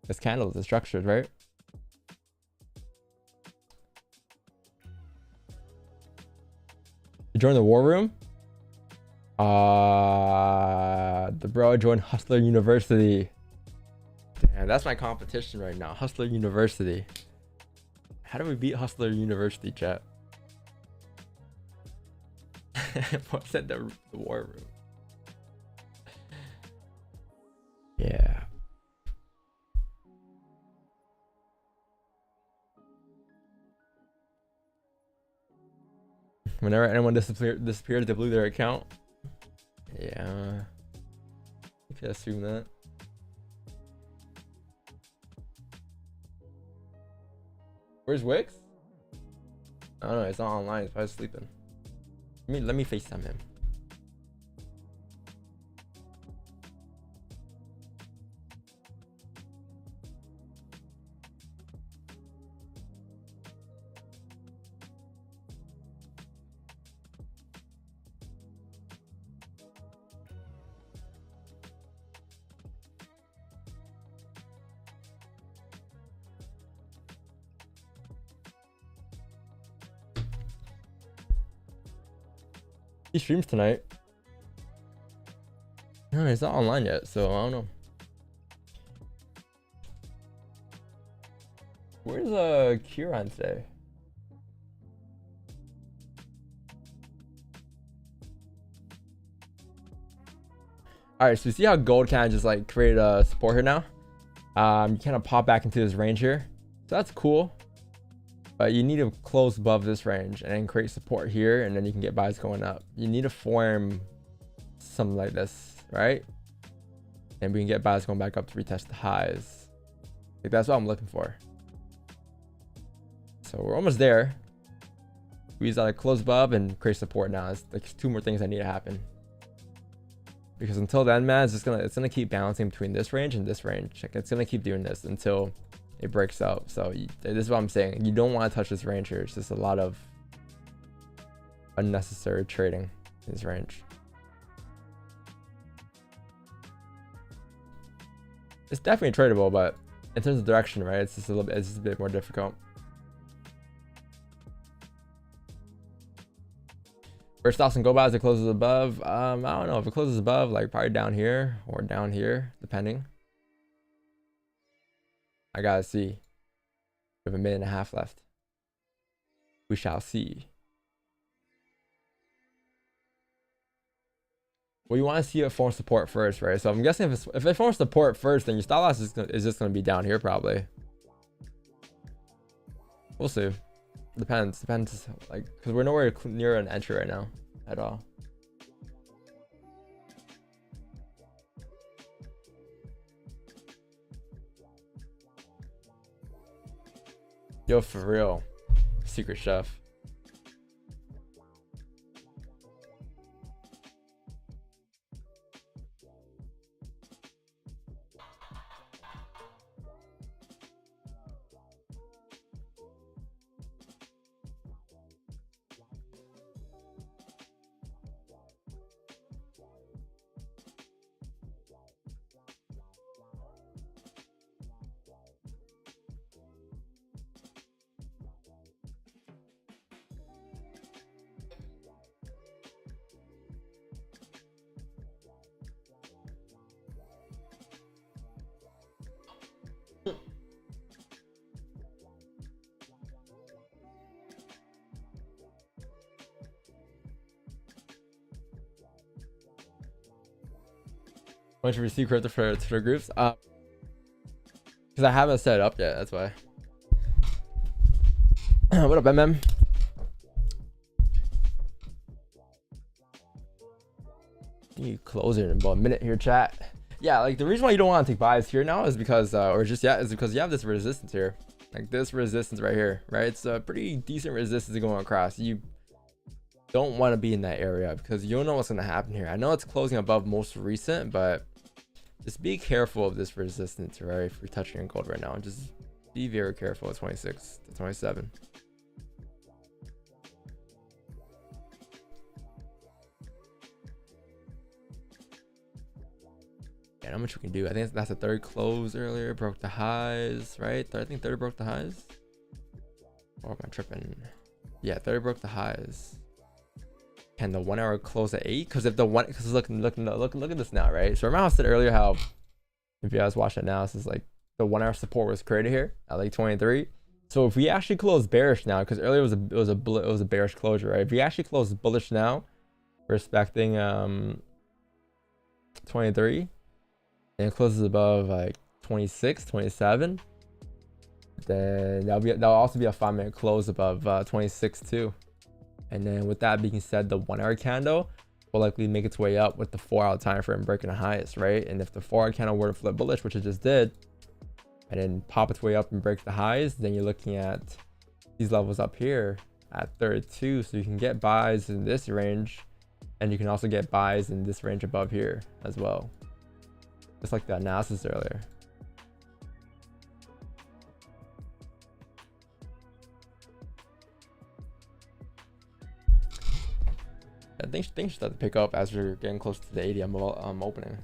It's candles, it's structured, right? You join the war room? The bro joined Hustler University. Damn, that's my competition right now. Hustler University. How do we beat Hustler University, chat? What's at the war room? Yeah. Whenever anyone disappeared, they blew their account. Yeah. You could assume that. Where's Wix? I don't know. It's not online. He's probably sleeping. Let me FaceTime him. He streams tonight. No, he's not online yet, so I don't know. Where's Kieran today? All right, so you see how gold kind of just like created a support here now? You kind of pop back into this range here, so that's cool. But you need to close above this range and then create support here, and then you can get buys going up. You need to form something like this, right? And we can get buys going back up to retest the highs. Like that's what I'm looking for. So we're almost there. We just gotta close above and create support now. It's like 2 more things that need to happen. Because until then, man, it's gonna keep balancing between this range and this range. Like it's gonna keep doing this until it breaks out. So this is what I'm saying. You don't want to touch this range here. It's just a lot of unnecessary trading in this range. It's definitely tradable, but in terms of direction, right? It's just a bit more difficult. First stops and go buys, it closes above. I don't know if it closes above, like probably down here or down here, depending. I gotta see. We have a minute and a half left. We shall see. Well, you want to see it form support first, right? So I'm guessing if it forms support first, then your stop loss is just going to be down here probably. We'll see. Depends, like, because we're nowhere near an entry right now at all. Yo, for real, secret chef. Once you receive crypto for Twitter groups, because because I haven't set it up yet. That's why. What up, MM? You close it in about a minute here, chat. Yeah, like the reason why you don't want to take buys here now is because, is because you have this resistance here, like this resistance right here, right? It's a pretty decent resistance going across. You don't want to be in that area because you don't know what's going to happen here. I know it's closing above most recent, but just be careful of this resistance, right? If you're touching in gold right now, just be very careful at 26 to 27. And how much we can do? I think that's the third close earlier. Broke the highs, right? I think third broke the highs. Or am I tripping? Yeah, third broke the highs. Can the 1 hour close at 8? Because if the one, because look at this now, right? So remember how I said earlier how, if you guys watch the analysis, like the 1 hour support was created here at like 23. So if we actually close bearish now, because earlier it was a bearish closure, right? If we actually close bullish now, respecting 23, and it closes above like 26, 27, then that'll also be a 5-minute close above 26 too. And then with that being said, the 1 hour candle will likely make its way up with the 4 hour time frame breaking the highest, right? And if the 4 hour candle were to flip bullish, which it just did, and then pop its way up and break the highs, then you're looking at these levels up here at 32. So you can get buys in this range, and you can also get buys in this range above here as well, just like the analysis earlier. I think things start to pick up as we're getting close to the 80 I'm opening.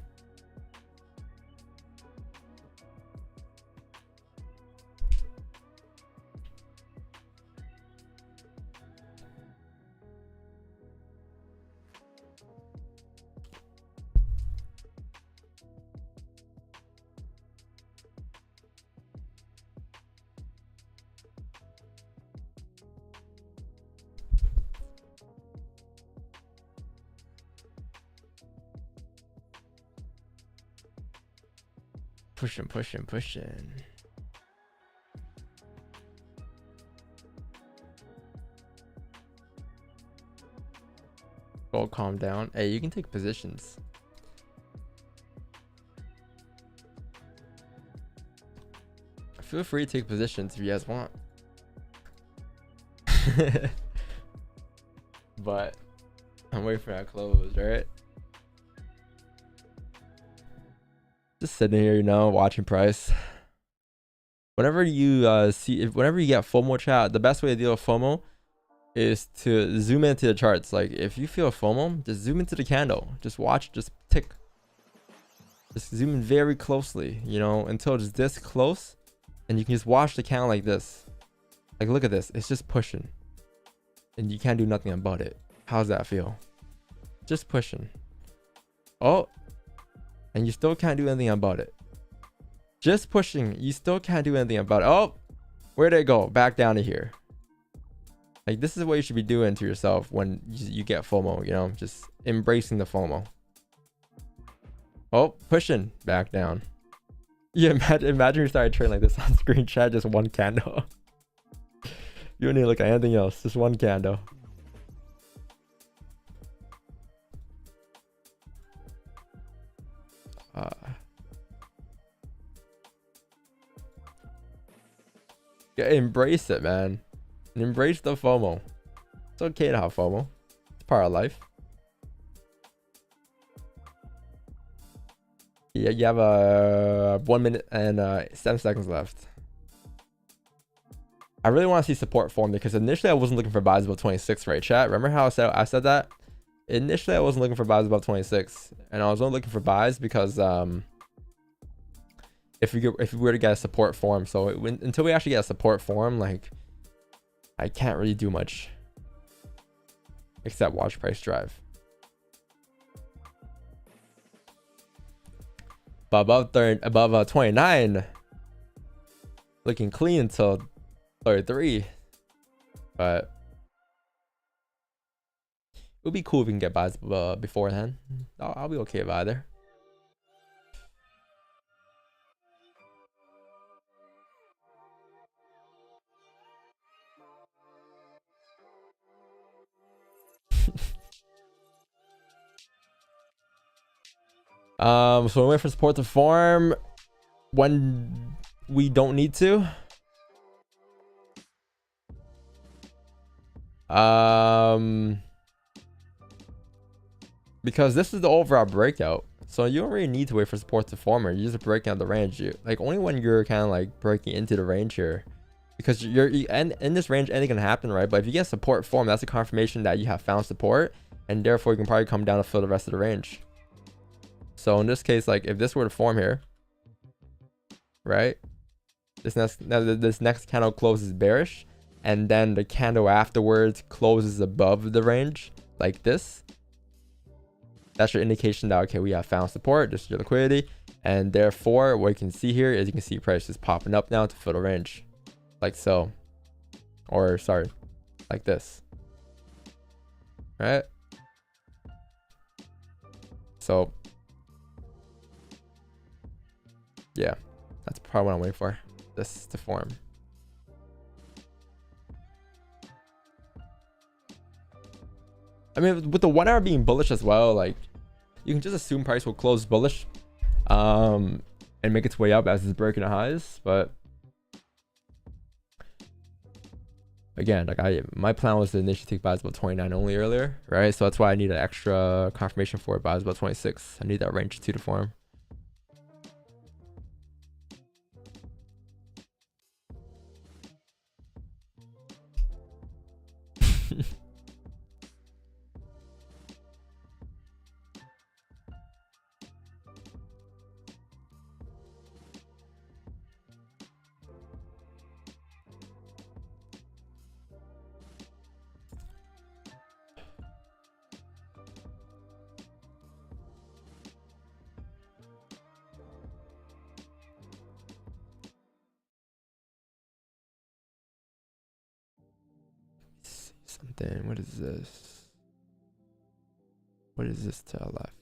Pushing. Go calm down. Hey, you can take positions. Feel free to take positions if you guys want. But I'm waiting for that close, right? Just sitting here, you know, watching price. Whenever you whenever you get FOMO, chat, the best way to deal with FOMO is to zoom into the charts. Like if you feel FOMO, just zoom into the candle. Just watch, just tick. Just zoom in very closely, you know, until it's this close, and you can just watch the candle like this. Like look at this, it's just pushing, and you can't do nothing about it. How's that feel? Just pushing. Oh. And you still can't do anything about it. Just pushing, you still can't do anything about it. Oh, where'd it go? Back down to here. Like this is what you should be doing to yourself when you get FOMO, you know, just embracing the FOMO. Oh, pushing back down. Yeah, imagine you started trading like this on screen, chat, just one candle. You don't need to look at anything else, just one candle. Yeah, embrace it, man. And embrace the FOMO. It's okay to have FOMO. It's part of life. Yeah, you have 1 minute and 7 seconds left. I really want to see support form because initially I wasn't looking for buys above 26, right, chat? Remember how I said that? Initially I wasn't looking for buys above 26, and I was only looking for buys because if we were to get a support form. So until we actually get a support form, like I can't really do much except watch price drive. But above 29, looking clean until 33. But it would be cool if we can get buys before then. I'll be okay with either. So we wait for support to form when we don't need to. Because this is the overall breakout, so you don't really need to wait for support to form, or you're just breaking out the range. Like only when you're kind of like breaking into the range here, because and in this range anything can happen, right? But if you get support form, that's a confirmation that you have found support, and therefore you can probably come down to fill the rest of the range. So in this case, like if this were to form here, right, this next candle closes bearish, and then the candle afterwards closes above the range like this, that's your indication that, okay, we have found support. This is your liquidity. And therefore, what you can see here is you can see prices popping up now to fill the range. Like so. Or, sorry, like this. Right? So, yeah, that's probably what I'm waiting for. This to form. I mean, with the 1 hour being bullish as well, like, you can just assume price will close bullish and make its way up as it's breaking the highs. But again, like my plan was to initially take buys about 29 only earlier, right? So that's why I need an extra confirmation for buys about 26. I need that range 2 to form. Something. What is this? What is this to our left?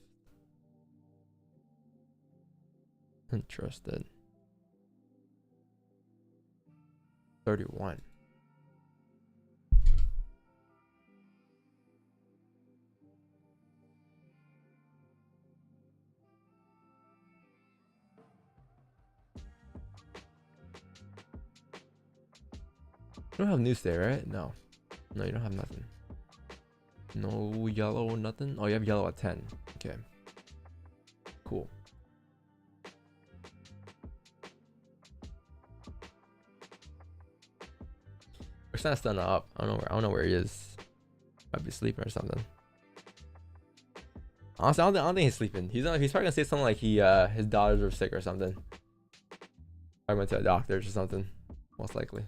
Interested. 31. You don't have news there, right? No. No, you don't have nothing. No yellow, nothing? Oh, you have yellow at 10. Okay. Cool. It's not standing up. I don't know where he is. Might be sleeping or something. Honestly, I don't think he's sleeping. He's probably gonna say something like his daughters are sick or something. I went to a doctor's or something. Most likely.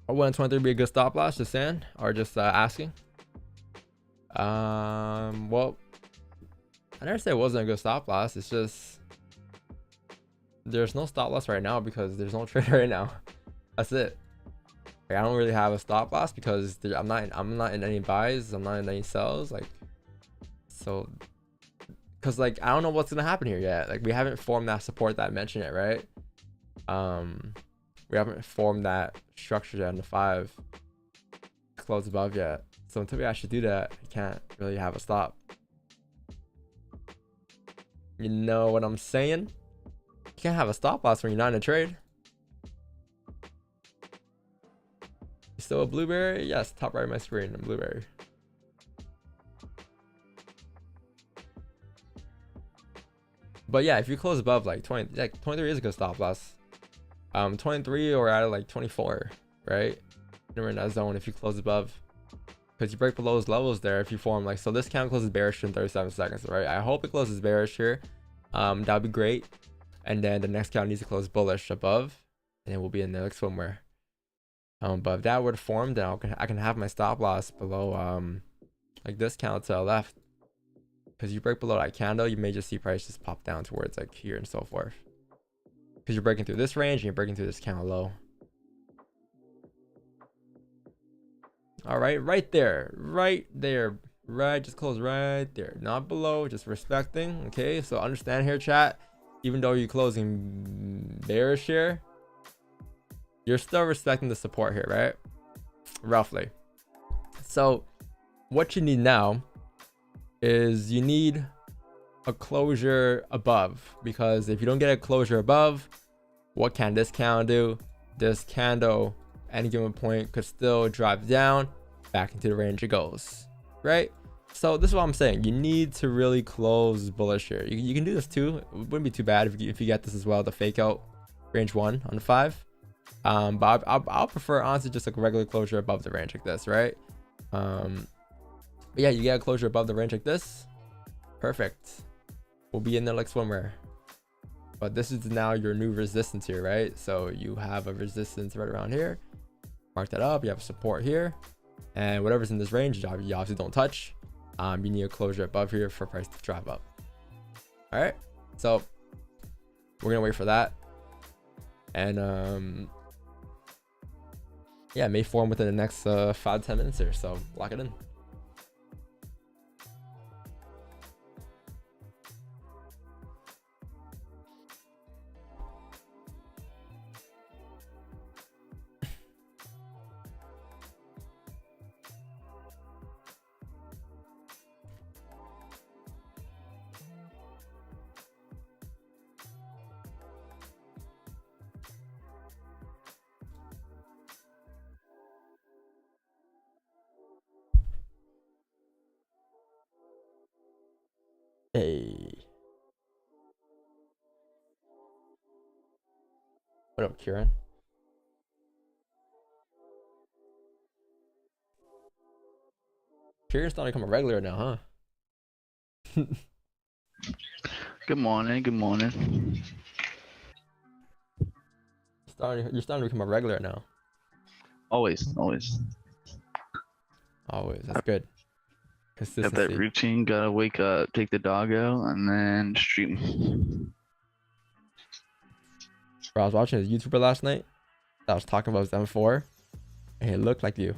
Wouldn't 23 be a good stop loss? Just saying, or just asking? Well, I never said it wasn't a good stop loss. It's just there's no stop loss right now because there's no trade right now. That's it. Like, I don't really have a stop loss because I'm not in any buys. I'm not in any sells. Like, so, cause like I don't know what's gonna happen here yet. Like we haven't formed that support that I mentioned it, right? We haven't formed that structure yet in the 5 close above yet. So until we actually do that, I can't really have a stop. You know what I'm saying? You can't have a stop loss when you're not in a trade. You still a Blueberry? Yes, top right of my screen, I'm Blueberry. But yeah, if you close above like 20, like 23 is a good stop loss. 23 or out of like 24, right? You're in that zone if you close above, because you break below those levels there. If you form like, so this candle closes bearish in 37 seconds, right? I hope it closes bearish here. That'd be great. And then the next candle needs to close bullish above, and it will be in the next swimwear. But if that were to form, then I can have my stop loss below like this candle to the left, because you break below that candle, you may just see price just pop down towards like here and so forth. Because you're breaking through this range and you're breaking through this candle low. All right, right there, right there, right. Just close right there, not below. Just respecting. Okay, so understand here, chat. Even though you're closing bearish here, you're still respecting the support here, right? Roughly. So what you need now is you need a closure above, because if you don't get a closure above, what can this candle do? This candle any given point could still drive down back into the range it goes, right? So this is what I'm saying. You need to really close bullish here. You can do this too. It wouldn't be too bad if you get this as well, the fake out range 1 on the 5. But I'll prefer honestly just like a regular closure above the range like this, right? But yeah, you get a closure above the range like this, perfect. We'll be in there like swimwear. But this is now your new resistance here, right? So you have a resistance right around here. Mark that up. You have support here, and whatever's in this range, you obviously don't touch. You need a closure above here for price to drive up. All right, so we're gonna wait for that, and yeah, it may form within the next 5-10 minutes here. So lock it in. Hey, what up, Kieran? Kieran's starting to become a regular now, huh? Good morning. Good morning. You're starting to become a regular now. Always. Always. That's good. Got Consistency. that routine. Gotta wake up, take the dog out, and then stream. Bro, I was watching a YouTuber last night that was talking about his M4, and it looked like you.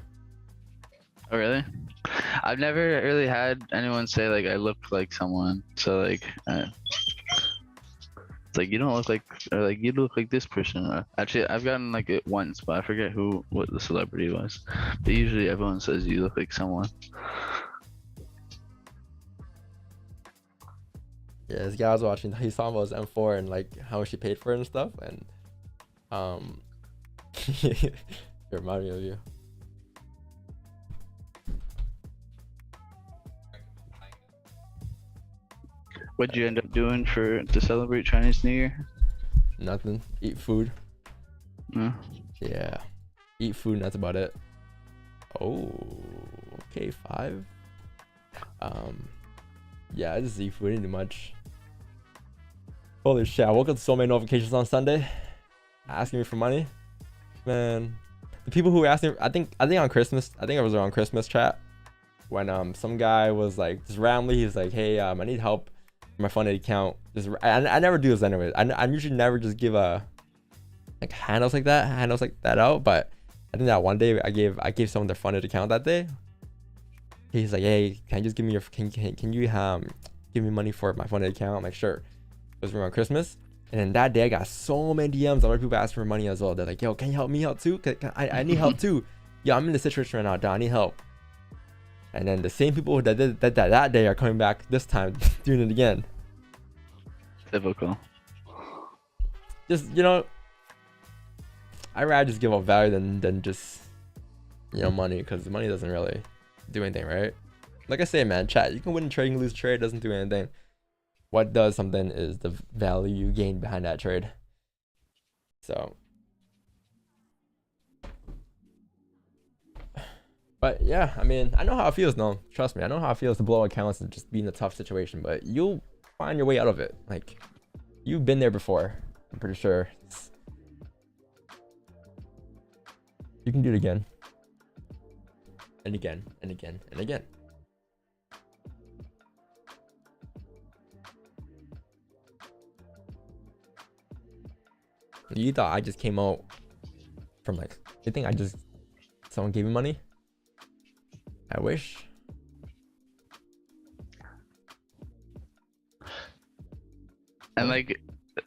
Oh really? I've never really had anyone say like I look like someone. So like, it's like you don't look like, or like you look like this person. Actually, I've gotten like it once, but I forget what the celebrity was. But usually everyone says you look like someone. Yeah, this guy I was watching, he's talking about his M4 and like how much he paid for it and stuff, and it reminded me of you. What'd you end up doing to celebrate Chinese New Year? Nothing. Eat food. No. Yeah, eat food and that's about it. Oh, okay, 5. Yeah, I just eat food, I didn't do much. Holy shit, I woke up to so many notifications on Sunday asking me for money. Man, the people who asked me, I think on Christmas, I think it was around Christmas chat, when some guy was like, just randomly, he's like, hey, I need help for my funded account. I never do this anyways. I usually never just give like handles like that out, but I think that one day I gave someone their funded account that day. He's like, hey, can you just give me can you give me money for my funded account? I'm like, sure. It was around Christmas, and then that day I got so many DMs. Other people asking for money as well. They're like, yo, can you help me out too? I need help too. Yeah, I'm in the situation right now, Don. I need help. And then the same people that did that day are coming back this time, doing it again. Typical. Just, I'd rather just give up value than just, money, because money doesn't really do anything, right? Like I say, man, chat, you can win trade, you can lose trade, it doesn't do anything. What does something is the value you gain behind that trade. So, but yeah, I mean, I know how it feels. No, trust me, I know how it feels to blow accounts and just be in a tough situation, but you'll find your way out of it. Like, you've been there before. I'm pretty sure you can do it again and again and again and again. You thought I just came out from like, you think someone gave me money? I wish. And like,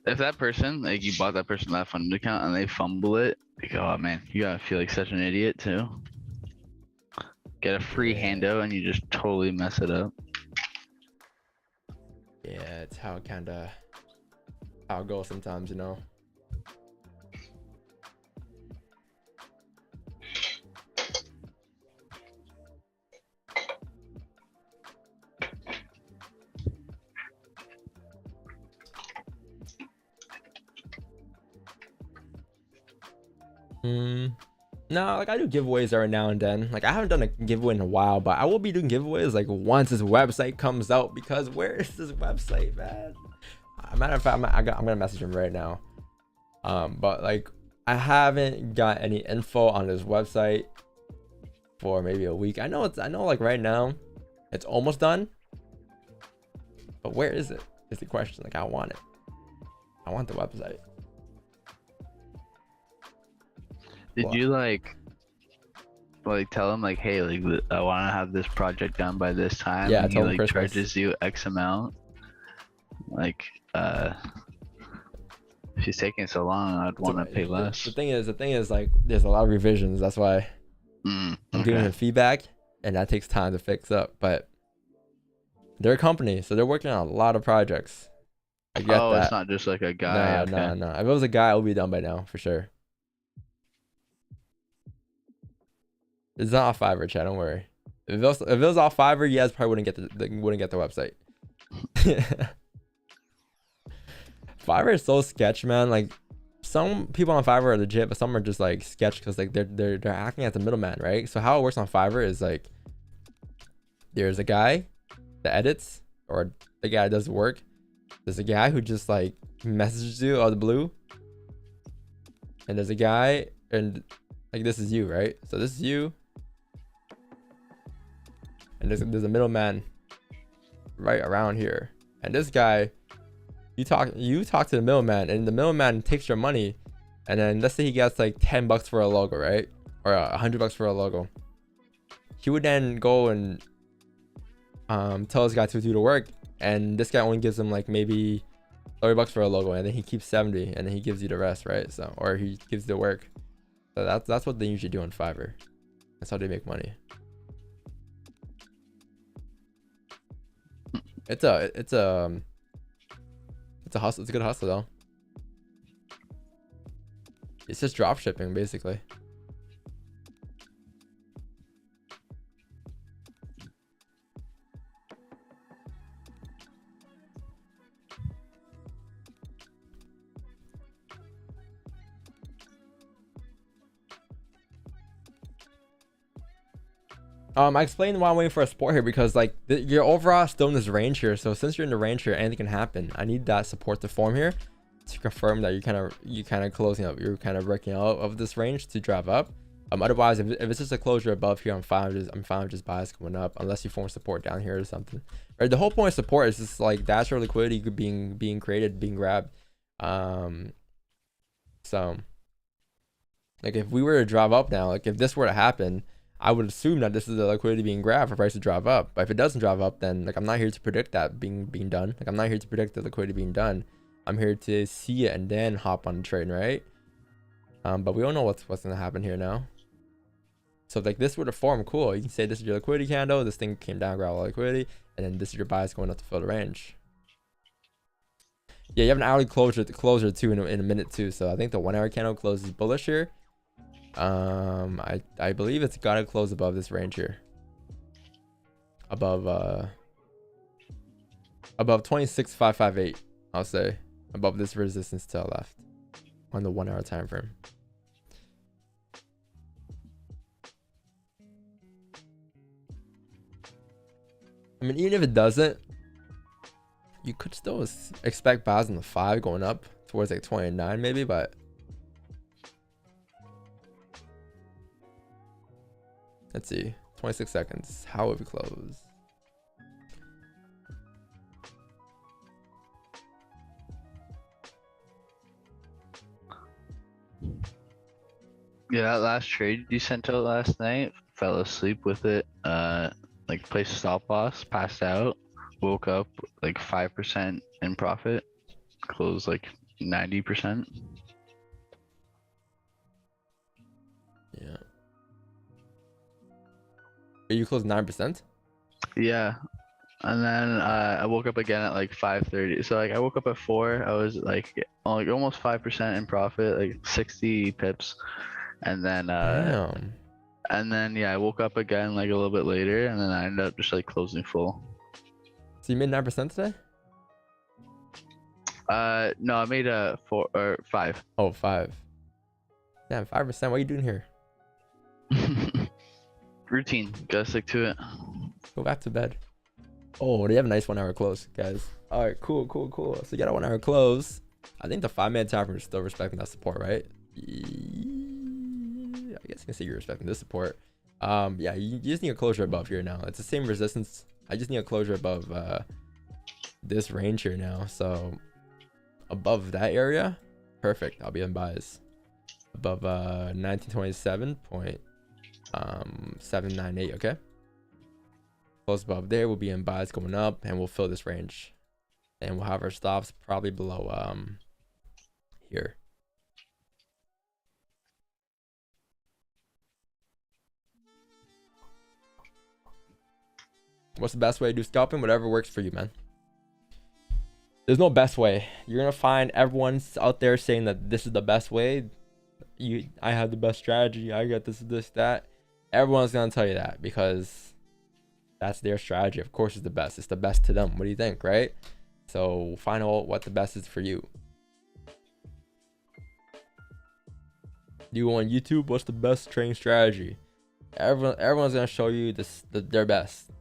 if that person, like you bought that person that funded account and they fumble it, like, oh man, you gotta feel like such an idiot too. Get a free handout and you just totally mess it up. Yeah, it's how it goes sometimes, you know. No, like I do giveaways every now and then. Like I haven't done a giveaway in a while, but I will be doing giveaways like once this website comes out, because where is this website, man? Matter of fact, I'm gonna message him right now. But like I haven't got any info on this website for maybe a week. I know like right now it's almost done, but where is it is the question. Like I want it. I want the website. Did you like tell him like, hey, like I want to have this project done by this time? Yeah, and tell he him like Christmas. charges you X amount. Like, if he's taking so long, I'd want to pay less. The thing is like there's a lot of revisions. That's why I'm giving him feedback, and that takes time to fix up. But they're a company, so they're working on a lot of projects. I get that. It's not just like a guy. No. If it was a guy, it would be done by now for sure. It's not off Fiverr, chat. Don't worry. If it was off Fiverr, you guys probably wouldn't get the website. Fiverr is so sketch, man. Like some people on Fiverr are legit, but some are just like sketch because like they're acting as a middleman, right? So how it works on Fiverr is like there's a guy that edits, or the guy that does the work. There's a guy who just like messages you out of the blue, and there's a guy, and like this is you, right? So this is you, and there's a middleman right around here, and this guy, you talk to the middleman, and the middleman takes your money, and then let's say he gets like $10 for a logo, right? Or $100 for a logo. He would then go and tell this guy to do the work, and this guy only gives him like maybe $30 for a logo, and then he keeps 70, and then he gives you the rest, right? So, or he gives the work. So that's what they usually do on Fiverr. That's how they make money. It's a hustle. It's a good hustle though. It's just drop shipping basically. I explained why I'm waiting for a support here, because like you're overall still in this range here. So since you're in the range here, anything can happen. I need that support to form here to confirm that you kind of closing up. You're kind of breaking out of this range to drive up. Otherwise, if it's just a closure above here, I'm fine with just bias going up, unless you form support down here or something. Right? The whole point of support is just like that's your liquidity being created, being grabbed. So like if we were to drive up now, like if this were to happen, I would assume that this is the liquidity being grabbed for price to drive up. But if it doesn't drive up, then like I'm not here to predict that being done. Like I'm not here to predict the liquidity being done. I'm here to see it and then hop on the trade, right? But we don't know what's gonna happen here now. So if like this were to form, cool. You can say this is your liquidity candle. This thing came down, grabbed all liquidity, and then this is your bias going up to fill the range. Yeah, you have an hourly closure too in a minute too. So I think the 1 hour candle closes bullish here. I believe it's gotta close above this range here, above 26,558. I'll say above this resistance to the left on the 1 hour time frame. I mean, even if it doesn't, you could still expect buys on the 5 going up towards like 29 maybe, but let's see, 26 seconds. How would we close? Yeah, that last trade you sent out last night, fell asleep with it. like placed a stop loss, passed out, woke up like 5% in profit, closed like 90%. Yeah. You closed 9%? Yeah. And then I woke up again at like 5:30. So like I woke up at 4. I was like almost 5% in profit, like 60 pips. And then Damn. yeah, I woke up again like a little bit later, and then I ended up just like closing full. So you made 9% today? No, I made a 4 or 5. Oh, 5. Damn, 5%. What are you doing here? Routine, gotta stick to it. Go back to bed. Oh, they have a nice 1 hour close, guys. All right, cool. So you got a 1 hour close. I think the 5-minute time frame is still respecting that support, right? Yeah, I guess you can say you're respecting this support. Yeah, you just need a closure above here now. It's the same resistance. I just need a closure above this range here now. So above that area, perfect. I'll be in buys. Above 1927.798. Okay. Close above there, we'll be in buys going up, and we'll fill this range, and we'll have our stops probably below here. What's the best way to do scalping? Whatever works for you, man. There's no best way. You're gonna find everyone's out there saying that this is the best way. I have the best strategy. I got this, that. Everyone's gonna tell you that because that's their strategy. Of course, it's the best. It's the best to them. What do you think, right? So find out what the best is for you. You on YouTube? What's the best trading strategy? Everyone's gonna show you their best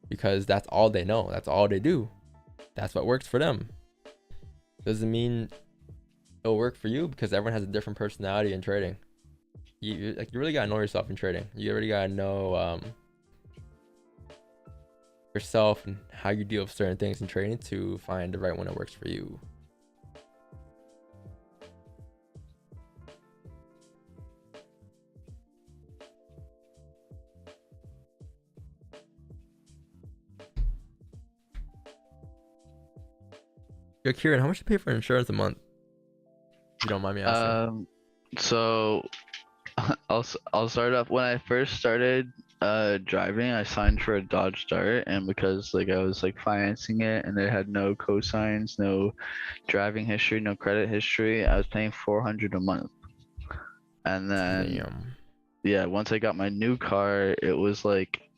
because that's all they know. That's all they do. That's what works for them. Doesn't mean it'll work for you because everyone has a different personality in trading. You really gotta know yourself in trading. You really gotta know yourself and how you deal with certain things in trading to find the right one that works for you. Yo, Kieran, how much do you pay for insurance a month? If you don't mind me asking. So I'll start off. When I first started driving, I signed for a Dodge Dart, and because like I was like financing it and it had no cosigns, no driving history, no credit history, I was paying $400 a month. And then Damn. yeah, once I got my new car, it was like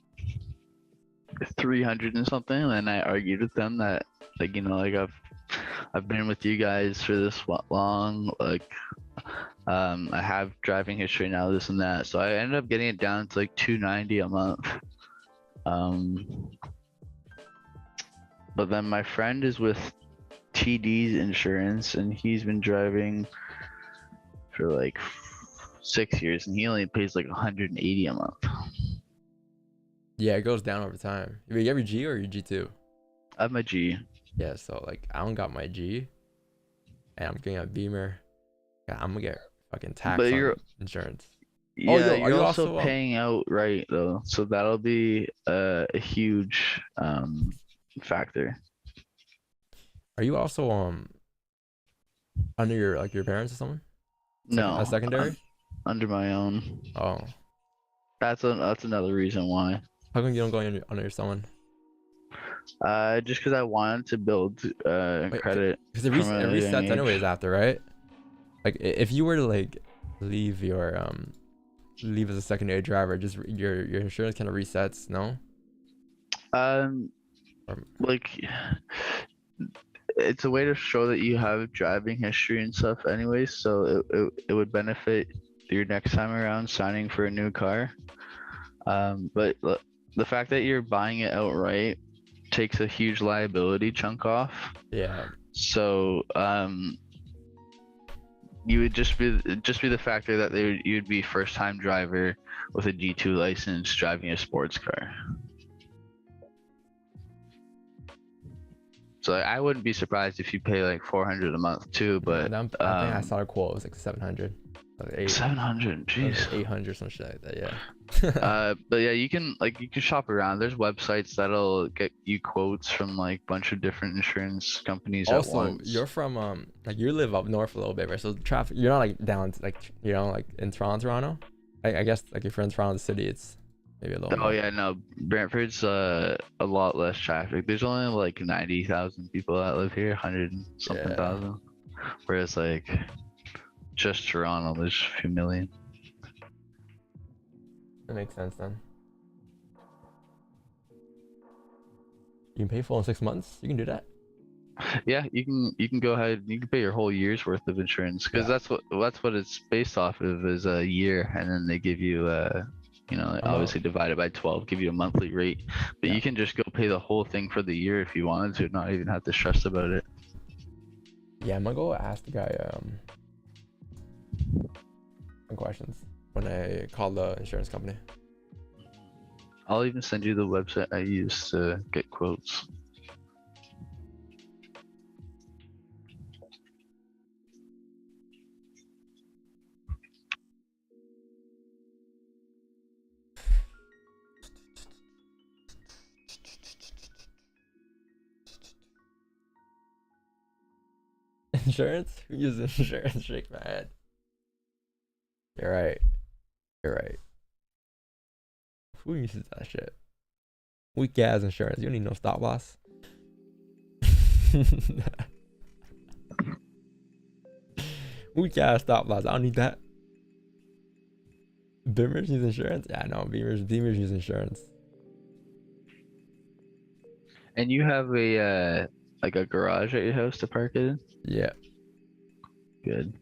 300 and something, and I argued with them that like, you know, like I've been with you guys for this long, like I have driving history now, this and that, so I ended up getting it down to like 290 a month. But then my friend is with TD's insurance, and he's been driving for like 6 years, and he only pays like 180 a month. Yeah, it goes down over time. You have your G or your G2? I have my G. Yeah, so like I don't got my G, and I'm getting a Beamer. Yeah, I'm gonna get fucking taxed on insurance. Yeah, yo, you're also paying outright though, so that'll be a huge factor. Are you also under your parents or someone? No, a secondary? Under my own. Oh, that's another reason why. how come you don't go under someone? Just because I wanted to build credit. Because it resets anyways after, right? Like if you were to like leave as a secondary driver, just your insurance kind of resets, no? Like it's a way to show that you have driving history and stuff anyways, so it would benefit your next time around signing for a new car. But the fact that you're buying it outright takes a huge liability chunk off. Yeah. So you would just be the factor that you'd be first time driver with a G2 license driving a sports car. So I wouldn't be surprised if you pay like 400 a month too, but I think I saw a quote, it was like 700. Like 700, jeez. 800, some shit like that. Yeah. But yeah, you can shop around. There's websites that'll get you quotes from like a bunch of different insurance companies at Also, once. you're from like you live up north a little bit, right? So traffic, you're not like down to, like, you know, like in Toronto. I guess like if you're in Toronto city, it's maybe a little Oh more. yeah, no, Brantford's a lot less traffic. There's only like 90,000 people that live here, 100 and something Yeah. thousand. Whereas like just Toronto, there's a few million. That makes sense then. You can pay full in 6 months. You can do that. Yeah, you can go ahead. You can pay your whole year's worth of insurance because Yeah. that's what it's based off of is a year, and then they give you you know, obviously divided by 12, give you a monthly rate. But Yeah. you can just go pay the whole thing for the year if you wanted to, not even have to stress about it. Yeah, I'm gonna go ask the guy some questions when I call the insurance company. I'll even send you the website I use to get quotes. Insurance? Who uses insurance? Shake my head. You're right. You're right. Who uses that shit? Weak ass insurance. You don't need no stop loss. Weak ass stop loss. I don't need that. Beamers use insurance? Yeah, no. Beamers use insurance. And you have a like a garage at your house to park it in? Yeah. Good.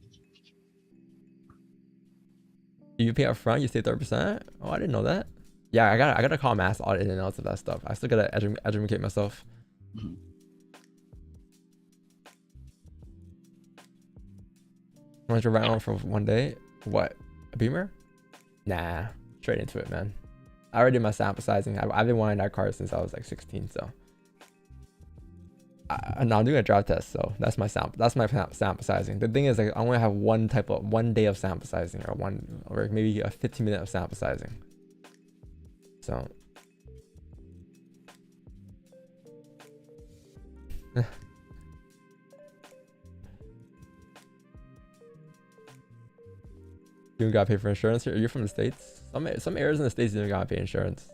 You pay up front, you save 30%? Oh, I didn't know that. Yeah, I gotta call mass audit in and out of that stuff. I still gotta educate myself. Mhm. Want to rent on for one day? What? A Beamer? Nah, straight into it, man. I already did my sample sizing. I've been wanting that car since I was like 16, so. No, I'm doing a drive test, so that's my sample. That's my sample sizing. The thing is, like, I only have one day of sample sizing, or maybe a 15-minute of sample sizing. So. You don't gotta pay for insurance here. You're from the States. Some areas in the States you don't gotta pay insurance.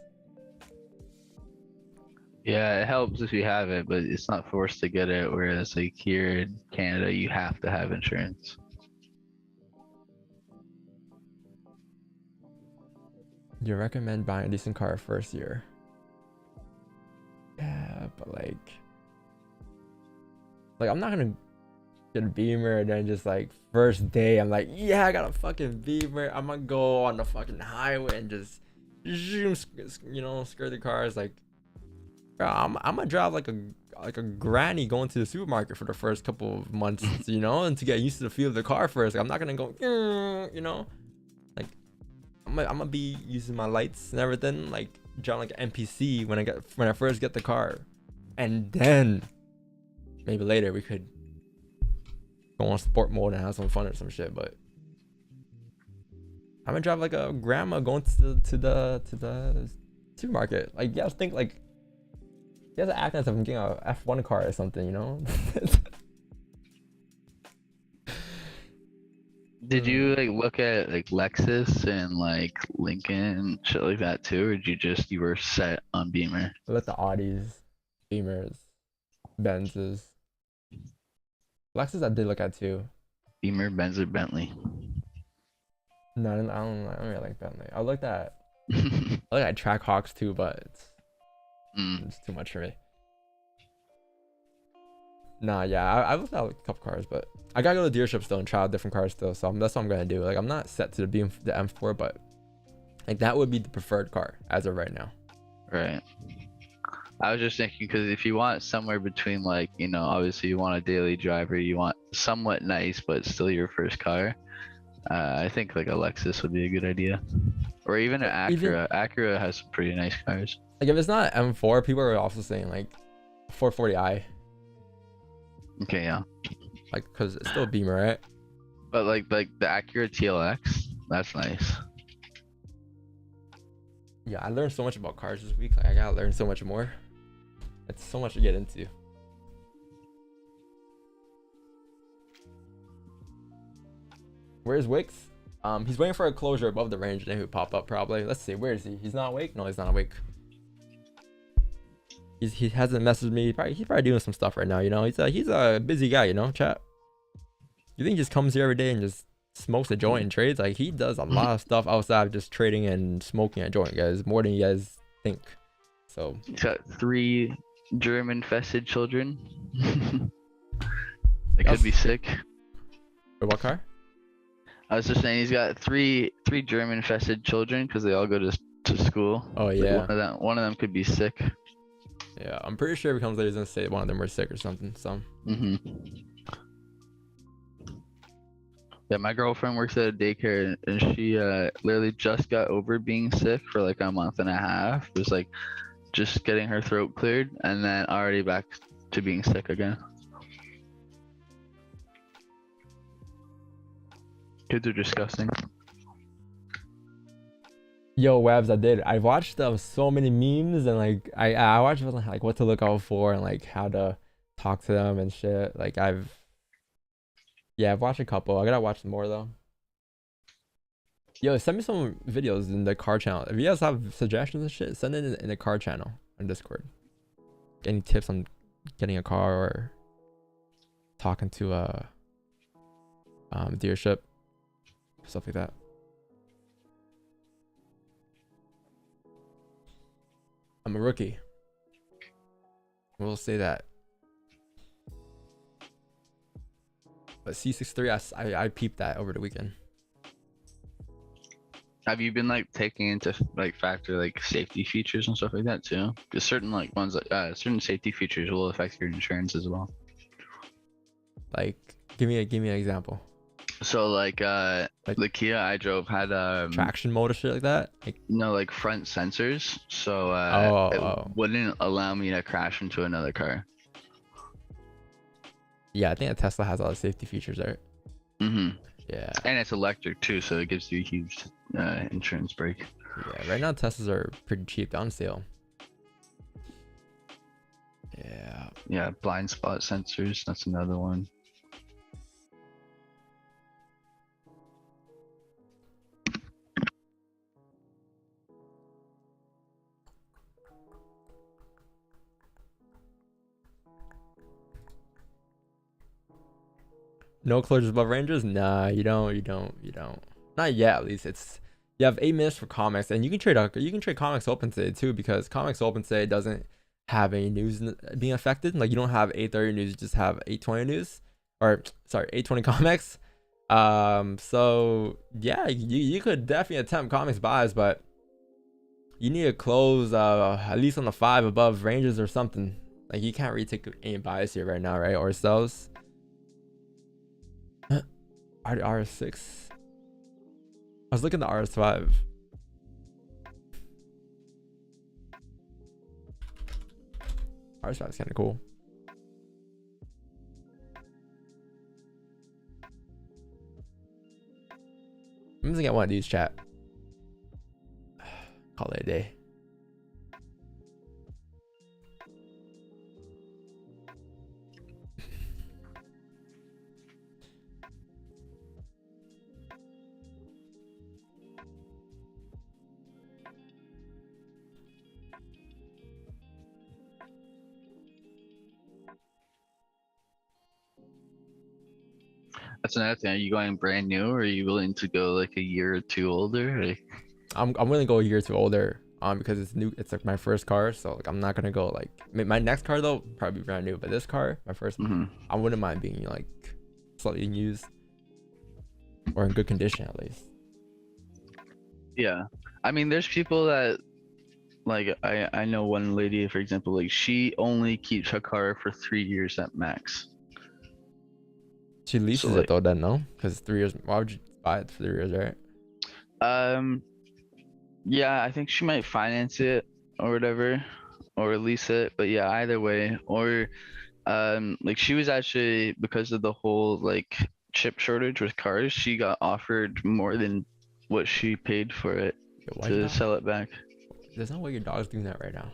Yeah, it helps if you have it, but it's not forced to get it. Whereas like here in Canada, you have to have insurance. Do you recommend buying a decent car first year? Yeah, but like I'm not gonna get a Beamer and then just like first day I'm like, yeah, I got a fucking Beamer. I'm gonna go on the fucking highway and just zoom, you know, skirt the cars. Like, bro, I'm gonna drive like a granny going to the supermarket for the first couple of months, you know, and to get used to the feel of the car first. Like, I'm not gonna go, you know, like I'm gonna be using my lights and everything, like driving like an NPC when I first get the car, and then maybe later we could go on sport mode and have some fun or some shit. But I'm gonna drive like a grandma going to the supermarket. Like, you guys think like you guys are acting as if I'm getting a F1 car or something, you know? Did you like look at like Lexus and like Lincoln and shit like that too, or did you were set on Beamer? I let the Audis, Beamers, Benzes, Lexus I did look at too. Beamer, Benz, or Bentley? No, I don't really like Bentley. I looked at Trackhawks too, but it's too much for me. Nah, yeah, I looked at a couple cars, but I gotta go to the dealership still and try out different cars still. So that's what I'm gonna do. Like, I'm not set to the M4, but like that would be the preferred car as of right now. Right. I was just thinking because if you want somewhere between like, you know, obviously you want a daily driver, you want somewhat nice but still your first car. I think like a Lexus would be a good idea, or even an Acura. Acura has some pretty nice cars. Like, if it's not M4, people are also saying like 440i. Okay, yeah. Like, cause it's still a Beamer, right? But like the Acura TLX, that's nice. Yeah, I learned so much about cars this week. Like, I gotta learn so much more. It's so much to get into. Where's Wicks? He's waiting for a closure above the range, and then he'll pop up probably. Let's see, where is he? He's not awake? No, he's not awake. He hasn't messaged me. He's probably doing some stuff right now, you know. He's a busy guy, you know, chat. You think he just comes here every day and just smokes a joint and trades? Like, he does a lot of stuff outside of just trading and smoking a joint, guys. More than you guys think. So He's got 3 germ-infested children. They could be sick. Wait, what car? I was just saying he's got three germ-infested children because they all go to school. Oh Like, yeah. one of them could be sick. Yeah, I'm pretty sure if he comes later, he's gonna say one of them were sick or something. So. Yeah, my girlfriend works at a daycare, and she literally just got over being sick for like a month and a half. It was like just getting her throat cleared, and then already back to being sick again. Kids are disgusting. Yo, Webs, I did. I watched so many memes and like I watched like what to look out for and like how to talk to them and shit. Like I've watched a couple. I gotta watch some more though. Yo, send me some videos in the car channel. If you guys have suggestions and shit, send it in the car channel on Discord. Any tips on getting a car or talking to a dealership, stuff like that. I'm a rookie. We'll say that. But C63, I peeped that over the weekend. Have you been like taking into like factor like safety features and stuff like that too? Because certain like ones like certain safety features will affect your insurance as well. Like, give me an example. So like the Kia I drove had Traction mode or shit like that. Like, no, like front sensors, so it wouldn't allow me to crash into another car. Yeah, I think a Tesla has all the safety features, right? Yeah. And it's electric too, so it gives you a huge insurance break. Yeah, right now Teslas are pretty cheap, on sale. Yeah. Yeah, blind spot sensors, that's another one. No closures above ranges? Nah, you don't. Not yet, at least. You have 8 minutes for comics, and you can trade comics open today too, because comics open today doesn't have any news being affected. Like, you don't have 8:30 news, you just have 8:20 news, or sorry, 8:20 comics. So yeah, you could definitely attempt comics buys, but you need to close at least on the 5 above ranges or something. Like, you can't really take any buys here right now, right? Or sells. RS6. I was looking at the RS5. RS5 is kind of cool. I'm gonna get one of these, chat. Call it a day. That's another thing. Are you going brand new, or are you willing to go like a year or two older? Like... I'm willing to go a year or two older, because it's new. It's like my first car, so like I'm not gonna go like my next car though, probably brand new. But this car, my first, I wouldn't mind being like slightly used or in good condition at least. Yeah, I mean, there's people that like I know one lady, for example, like she only keeps her car for 3 years at max. She leases it though, then no? Because 3 years. Why would you buy it for 3 years, right? Yeah, I think she might finance it or whatever, or lease it. But yeah, either way. Or like she was actually, because of the whole like chip shortage with cars, she got offered more than what she paid for it to sell it back. There's no way your dog's doing that right now.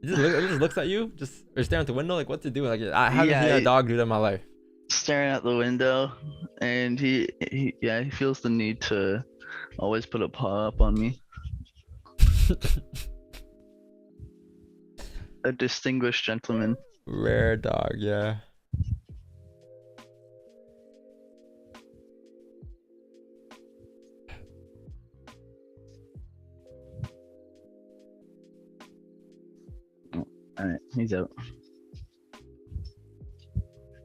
It just looks at you, just or staring out the window, like what's it doing? Like I haven't seen a dog do that in my life. Staring out the window, and he feels the need to always put a paw up on me. A distinguished gentleman. Rare dog, yeah. Alright, he's out.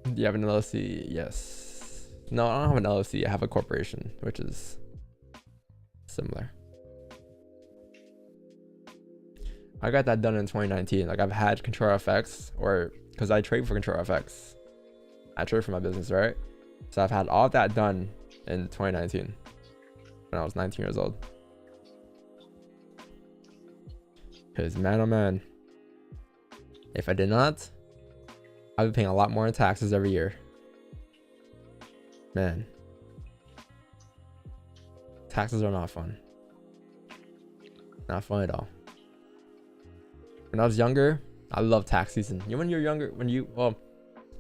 Do you have an LLC? Yes. No, I don't have an LLC. I have a corporation, which is similar. I got that done in 2019. Like I've had Control FX, or because I trade for Control FX. I trade for my business, right? So I've had all of that done in 2019 when I was 19 years old. Because man, oh man, if I did not, I'd be paying a lot more in taxes every year. Man, taxes are not fun. Not fun at all. When I was younger, I loved tax season. You know, when you're younger, well,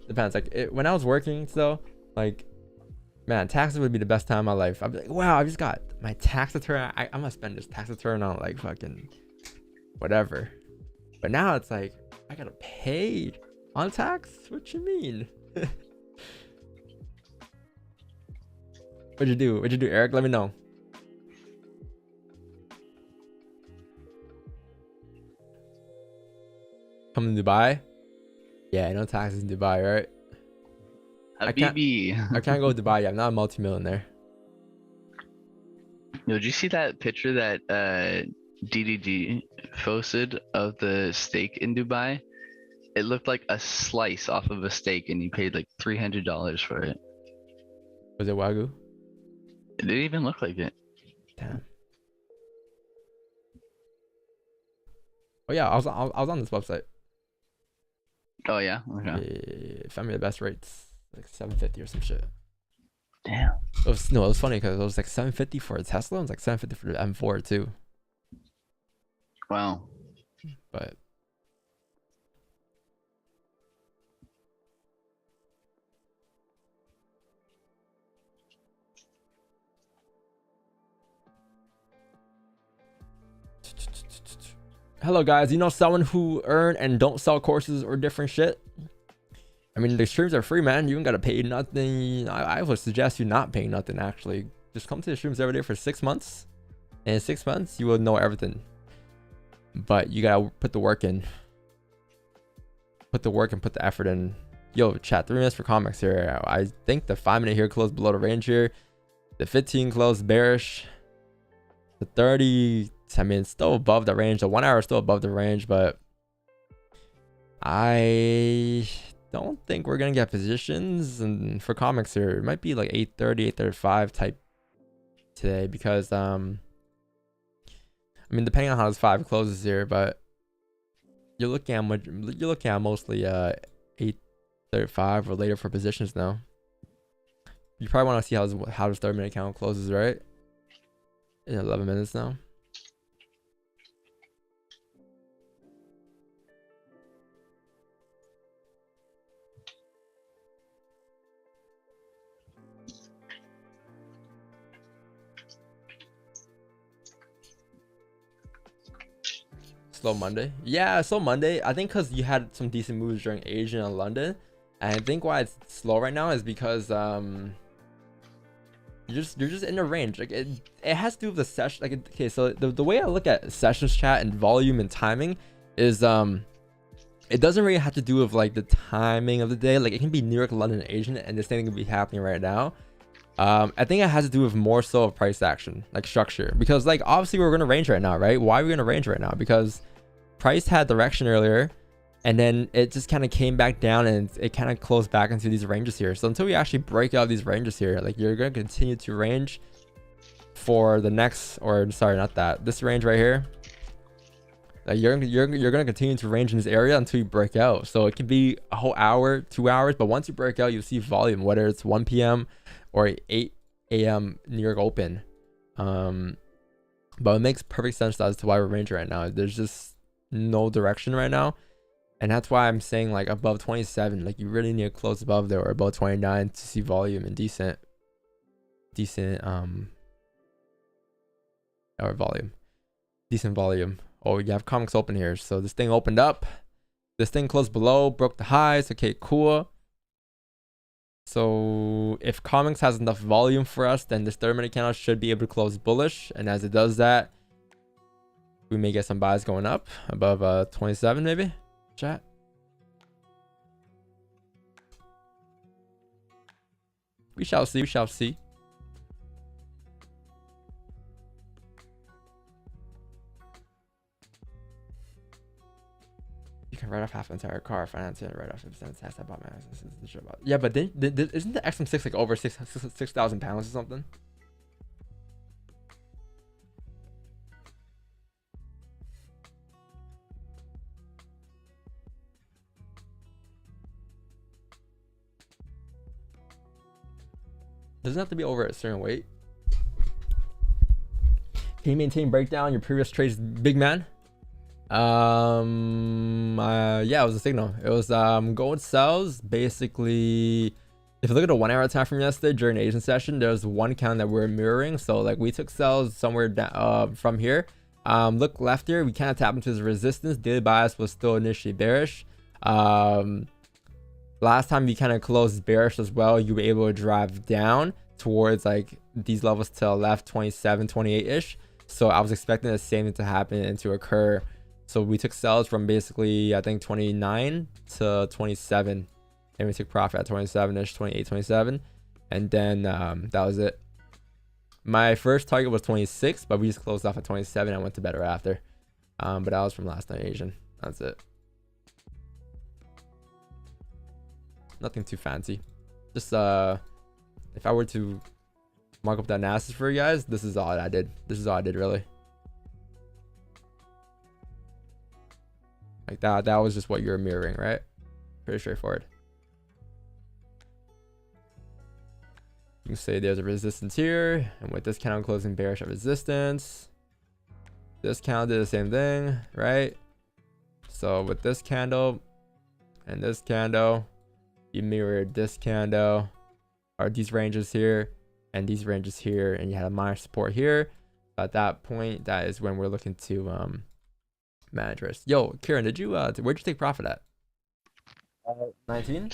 depends. Like when I was working still, like, man, taxes would be the best time of my life. I'd be like, wow, I just got my tax return. I'm gonna spend this tax return on like fucking whatever. But now it's like, I gotta pay on tax? What you mean? What'd you do? What'd you do, Eric? Let me know. Come to Dubai? Yeah, no taxes in Dubai, right? I can't go to Dubai yet. I'm not a multi-millionaire. Yo, did you see that picture that DDG posted of the steak in Dubai? It looked like a slice off of a steak, and he paid like $300 for it. Was it Wagyu? It didn't even look like it. Damn. Oh yeah, I was on this website. Oh yeah. Okay. Yeah, found me the best rates, like 750 or some shit. Damn. It was funny because it was like 750 for a Tesla. It was like 750 for the M4 too. Wow. But hello guys, you know someone who earn and don't sell courses or different shit? I mean, the streams are free, man. You don't gotta pay nothing. I would suggest you not paying nothing, actually. Just come to the streams every day for 6 months. And in 6 months, you will know everything. But you gotta put the work in. Put the work and put the effort in. Yo, chat, 3 minutes for comics here. I think the 5-minute here closed below the range here. The 15 closed bearish. The 30... I mean, it's still above the range. The 1 hour is still above the range, but I don't think we're gonna get positions. And for comics here, it might be like 8:30, 8:35 type today, because I mean, depending on how this 5 closes here, but you're looking at mostly 8:35 or later for positions now. You probably want to see how this 30-minute count closes, right? In 11 minutes now. Slow Monday. Yeah, slow Monday. I think because you had some decent moves during Asia and London, and I think why it's slow right now is because you're just in the range. Like it has to do with the session. Like okay, so the way I look at sessions chat and volume and timing is it doesn't really have to do with like the timing of the day. Like it can be New York, London, Asian, and this thing can be happening right now. I think it has to do with more so of price action, like structure, because like obviously we're gonna range right now, right? Why are we gonna range right now? Because price had direction earlier, and then it just kind of came back down, and it kind of closed back into these ranges here. So until we actually break out these ranges here, like you're gonna continue to range for the next, or sorry, not that, this range right here. Like you're gonna continue to range in this area until you break out. So it can be a whole hour, 2 hours, but once you break out, you'll see volume, whether it's 1 p.m. or 8 a.m. New York Open. But it makes perfect sense as to why we're ranging right now. There's just no direction right now, and that's why I'm saying like above 27. Like you really need to close above there or above 29 to see volume and decent or volume, decent volume. Oh, you have comics open here, so this thing opened up, this thing closed below, broke the highs. Okay, cool. So if comics has enough volume for us, then this 30-minute candle should be able to close bullish, and as it does that, we may get some buys going up above 27 maybe. Chat. We shall see. We shall see. You can write off half an entire car, finance it, write off 50% tax. I bought my house. Yeah, but then isn't the XM6 like over 6,000 pounds or something? Doesn't have to be over a certain weight. Can you maintain breakdown your previous trades, big man? Yeah, it was a signal. It was gold sells basically. If you look at the 1 hour time from yesterday during the Asian session, there's one count that we're mirroring. So like we took sells somewhere down from here. Look left here, we kind of tapped into the resistance. Daily bias was still initially bearish. Last time you kind of closed bearish as well, you were able to drive down towards like these levels to the left, 27, 28 ish. So I was expecting the same thing to happen and to occur. So we took sells from basically, I think 29 to 27, and we took profit at 27 ish, 28, 27, and then that was it. My first target was 26, but we just closed off at 27. I went to bed right after. But that was from last night Asian. That's it. Nothing too fancy. Just if I were to mark up the analysis for you guys, this is all I did. This is all I did really. Like that was just what you're mirroring, right? Pretty straightforward. You can say there's a resistance here, and with this candle closing bearish at resistance, this candle did the same thing, right? So with this candle and this candle, you mirrored this candle or these ranges here and these ranges here, and you had a minor support here. At that point, that is when we're looking to manage risk. Yo, Kieran, did you where'd you take profit at? 19?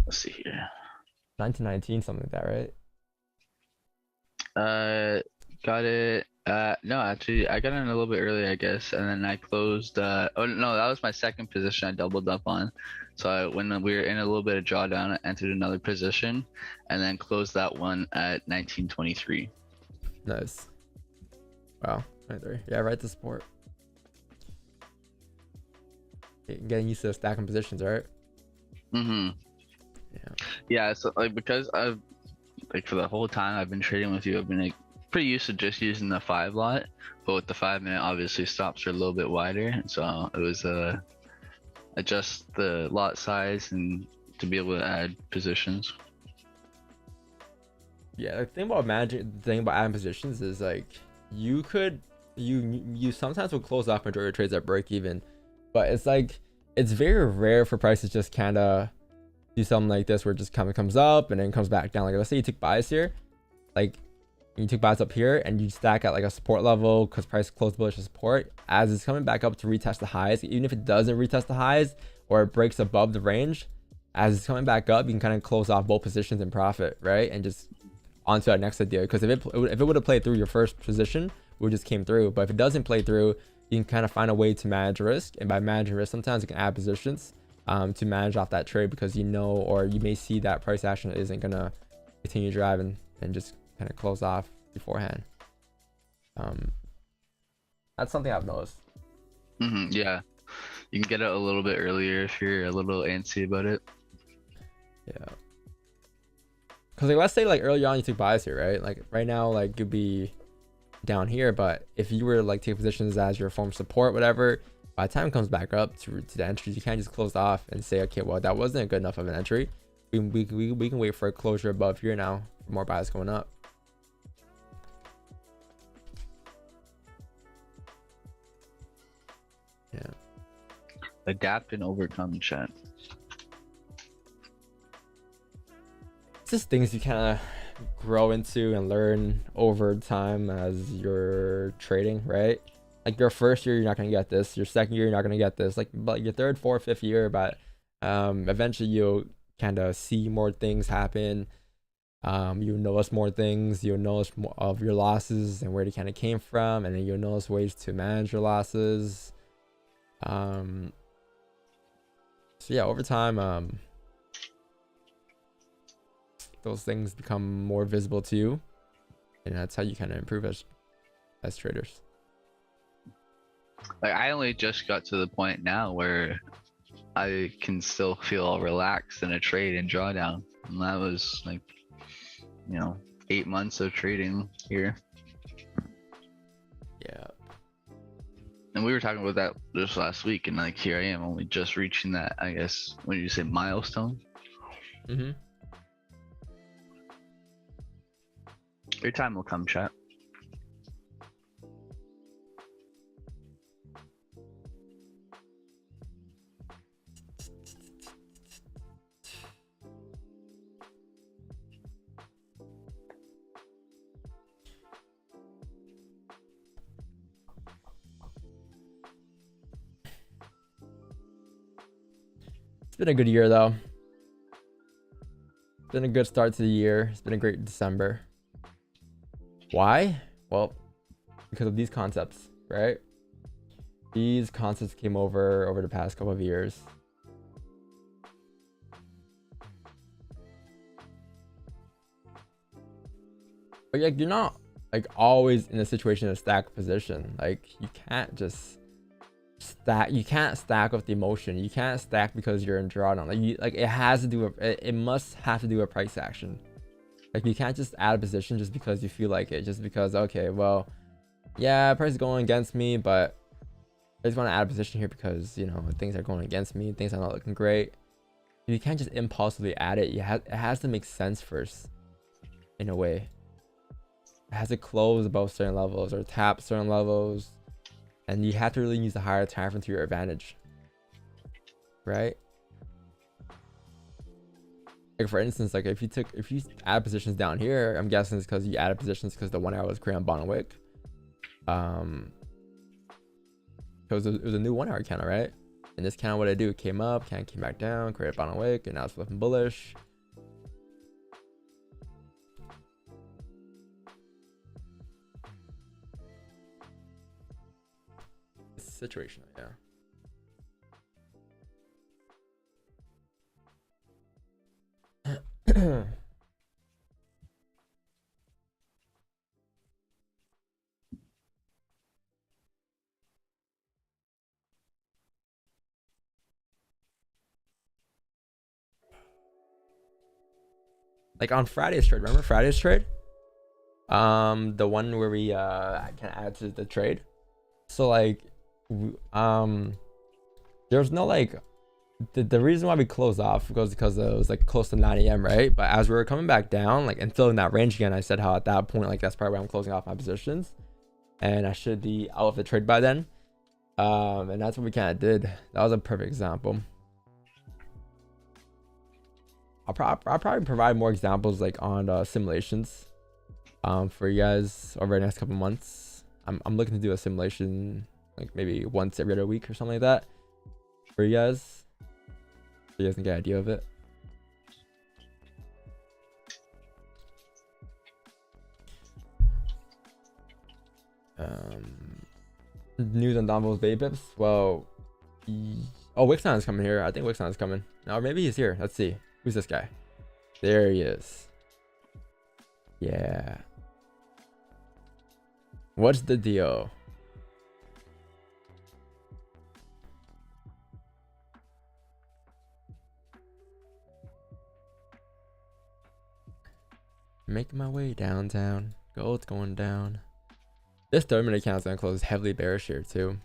Let's see here. 1919, something like that, right? Got it. No, actually, I got in a little bit early, I guess, and then I closed. Oh no, that was my second position. I doubled up on. So when we were in a little bit of drawdown, I entered another position, and then closed that one at 1923. Nice. Wow, 23. Yeah, right to support. Getting used to stacking positions, right? Mm-hmm. Yeah, so like because I've like for the whole time I've been trading with you, I've been like pretty used to just using the 5 lot, but with the 5 minute obviously stops are a little bit wider, so it was adjust the lot size and to be able to add positions. Yeah, the thing about adding positions is like you sometimes will close off majority of trades at break even, but it's like it's very rare for prices just kind of do something like this where it just kind of comes up and then comes back down. Like let's say you took buys here, like you took buys up here and you stack at like a support level because price closed bullish to support. As it's coming back up to retest the highs, even if it doesn't retest the highs or it breaks above the range, as it's coming back up, you can kind of close off both positions in profit, right? And just onto our next idea. Because if it would have played through your first position, we just came through. But if it doesn't play through, you can kind of find a way to manage risk. And by managing risk, sometimes you can add positions to manage off that trade because you know, or you may see that price action isn't gonna continue driving and just kind of close off beforehand. That's something I've noticed. Yeah, you can get it a little bit earlier if you're a little antsy about it. Yeah, because like let's say like early on you took buys here, right? Like right now, like you'd be down here, but if you were to like take positions as your form support, whatever, by the time it comes back up to the entries, you can't just close off and say, okay, well, that wasn't good enough of an entry. We can wait for a closure above here now for more buys going up. Yeah. Adapt and overcome, chat. It's just things you kind of grow into and learn over time as you're trading, right? Like your first year, you're not going to get this. Your second year, you're not going to get this. Like, but your third, fourth, fifth year, but eventually you'll kind of see more things happen. You'll notice more things. You'll notice more of your losses and where they kind of came from, and then you'll notice ways to manage your losses. So yeah, over time, those things become more visible to you, and that's how you kind of improve as traders. Like I only just got to the point now where I can still feel relaxed in a trade and drawdown, and that was like, 8 months of trading here. Yeah. And we were talking about that just last week, and like here I am only just reaching that, I guess, when you say milestone. Mm-hmm. Your time will come, chat. It's been a good year though. It's been a good start to the year. It's been a great December. Why? Well, because of these concepts, right? These concepts came over the past couple of years. But like, you're not like always in a situation of stack position. Like you can't just stack. You can't stack with the emotion. You can't stack because you're in drawdown. Like it has to do with it must have to do with price action. Like you can't just add a position just because you feel like it, just because, okay, well, yeah, price is going against me, but I just want to add a position here because, things are going against me, things are not looking great. You can't just impulsively add it. It has to make sense first, in a way. It has to close above certain levels or tap certain levels, and you have to really use the higher time frame to your advantage, right? Like for instance, like if you add positions down here, I'm guessing it's because you added positions because the 1 hour was created on bottom wick. Because it was a new 1 hour candle, right? And this candle, what I do, came up, came back down, created bottom wick, and now it's flipping bullish. Situation, yeah. Like on Friday's trade, remember Friday's trade? The one where we can add to the trade. So like, there's no like, the reason why we closed off was because it was like close to 9 a.m. right? But as we were coming back down, like, and filling that range again, I said how at that point, like, that's probably where I'm closing off my positions, and I should be out of the trade by then. And that's what we kind of did. That was a perfect example. I'll probably provide more examples like on simulations for you guys over the next couple months. I'm looking to do a simulation like maybe once every other week or something like that for you guys, so you guys can get an idea of it. News on Donald's baby pips. Well, oh, Wixon is coming here. I think Wixon is coming. Or maybe he's here. Let's see. Who's this guy? There he is. Yeah. What's the deal? Making my way downtown. Gold's going down. This 30-minute account is gonna close heavily bearish here too.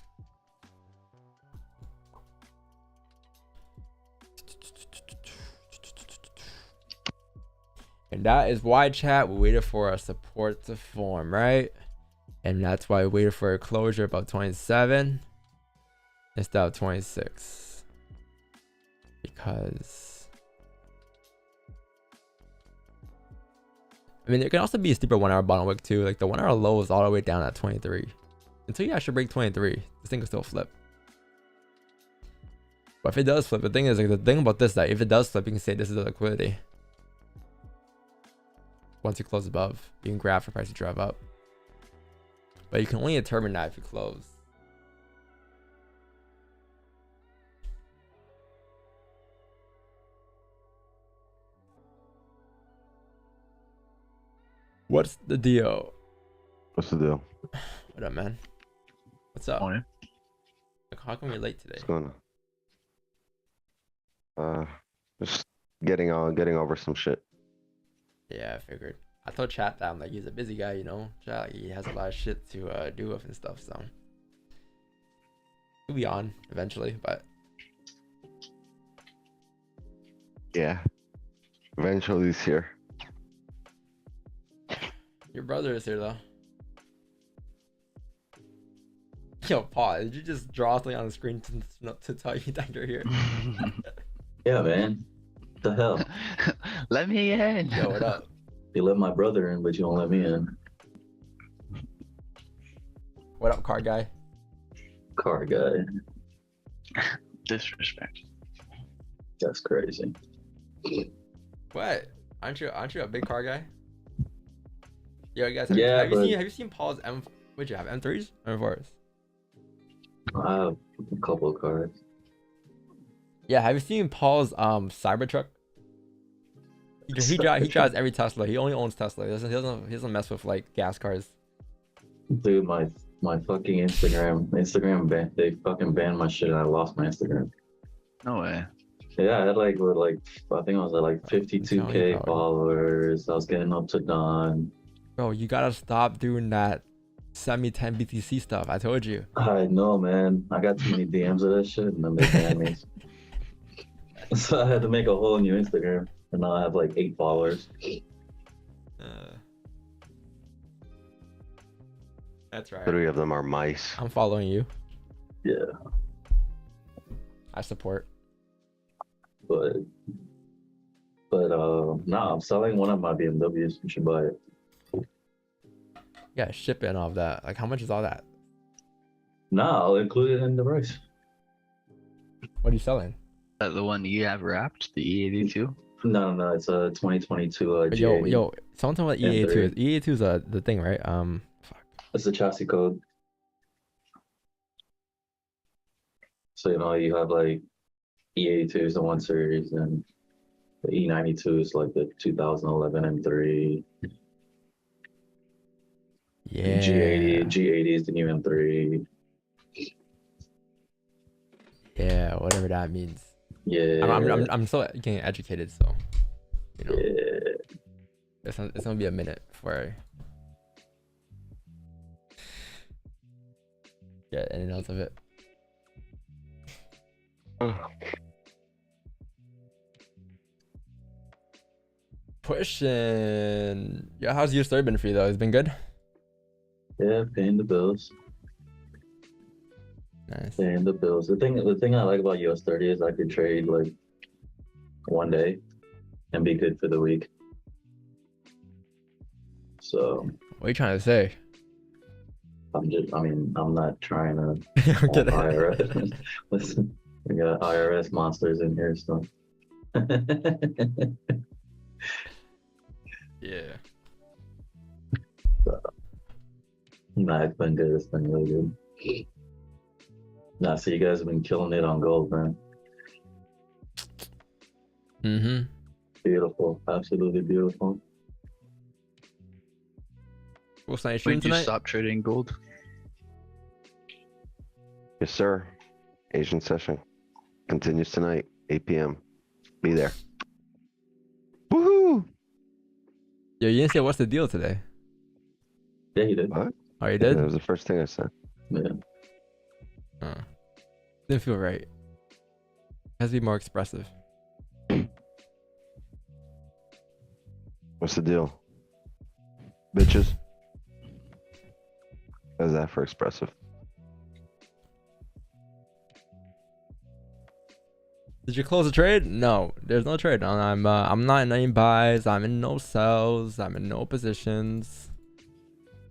And that is why, chat, we waited for a support to form, right? And that's why we waited for a closure above 27 instead of 26. Because I mean, there can also be a steeper 1 hour bottom wick too. Like the 1 hour low is all the way down at 23. Until you actually break 23, this thing will still flip. But if it does flip, the thing is, like, the thing about this, that if it does flip, you can say this is the liquidity. Once you close above, you can grab for price to drive up. But you can only determine that if you close. What's the deal? What's the deal? What up, man? What's up? Morning. Like, how come you're late today? What's going on? Just getting over some shit. Yeah, I figured. I told chat that I'm like, he's a busy guy, you know. Chat, like, he has a lot of shit to do with and stuff, so he'll be on eventually. But Yeah, eventually he's here. your brother is here though. Yo, Paul, did you just draw something on the screen to tell you that you're here? Yeah, man. What the hell? Let me in. Yo, what up? You let my brother in, but you don't let me in. What up, car guy? Car guy. Disrespect. That's crazy. What? Aren't you a big car guy? Yo, you guys, Yeah, have you seen Paul's M? What'd you have? M3s or M4s? I have a couple of cars. Yeah, have you seen Paul's Cybertruck? He drives every Tesla. He only owns Tesla. He doesn't mess with like gas cars. Dude, my fucking Instagram ban, they fucking banned my shit and I lost my Instagram. No way. Yeah, I had I think I was at like telling you, 52K bro. followers. I was getting up to dawn. Bro, you gotta stop doing that semi-10 BTC stuff. I told you. I know, man. I got too many DMs of that shit and then they banned me. So I had to make a whole new Instagram and now I have like 8 followers. That's right. 3 of them are mice. I'm following you. Yeah, I support. but nah, I'm selling one of my BMWs. You should buy it. Yeah, ship it and all of that. Like, how much is all that? Nah, I'll include it in the price. What are you selling? Is that the one you have wrapped? The E82? No, it's a 2022 But G80. yo, someone tell me what Yeah, EA2 is. EA2 is the thing, right? Fuck. It's the chassis code. So you have like E82 is the 1 series, and the E92 is like the 2011 M3. Yeah. G80 is the new M3. Yeah, whatever that means. Yeah. I'm still getting educated, so you know. Yeah. It's gonna be a minute before I get in and out of it. Pushing. Yeah, how's your story been for you though? It's been good. Yeah, paying the bills. Nice. Paying the bills. The thing I like about US30 is I could trade like one day and be good for the week. So What are you trying to say? I'm not trying to Get it. IRS. Listen, we got IRS monsters in here, so. Yeah. Nah, it's been good. It's been really good. Nah, so you guys have been killing it on gold, man. Mm-hmm. Beautiful. Absolutely beautiful. What's night When stream did you tonight? stop trading gold? Yes, sir. Asian session continues tonight, 8 p.m. Be there. Woohoo! Yo, you didn't say what's the deal today. Yeah, you did. What? Oh, you Yeah, did? that was the first thing I said. Yeah. Didn't feel right. Has to be more expressive. What's the deal? Bitches? How's that for expressive? Did you close the trade? No, there's no trade. I'm not in any buys. I'm in no sells. I'm in no positions.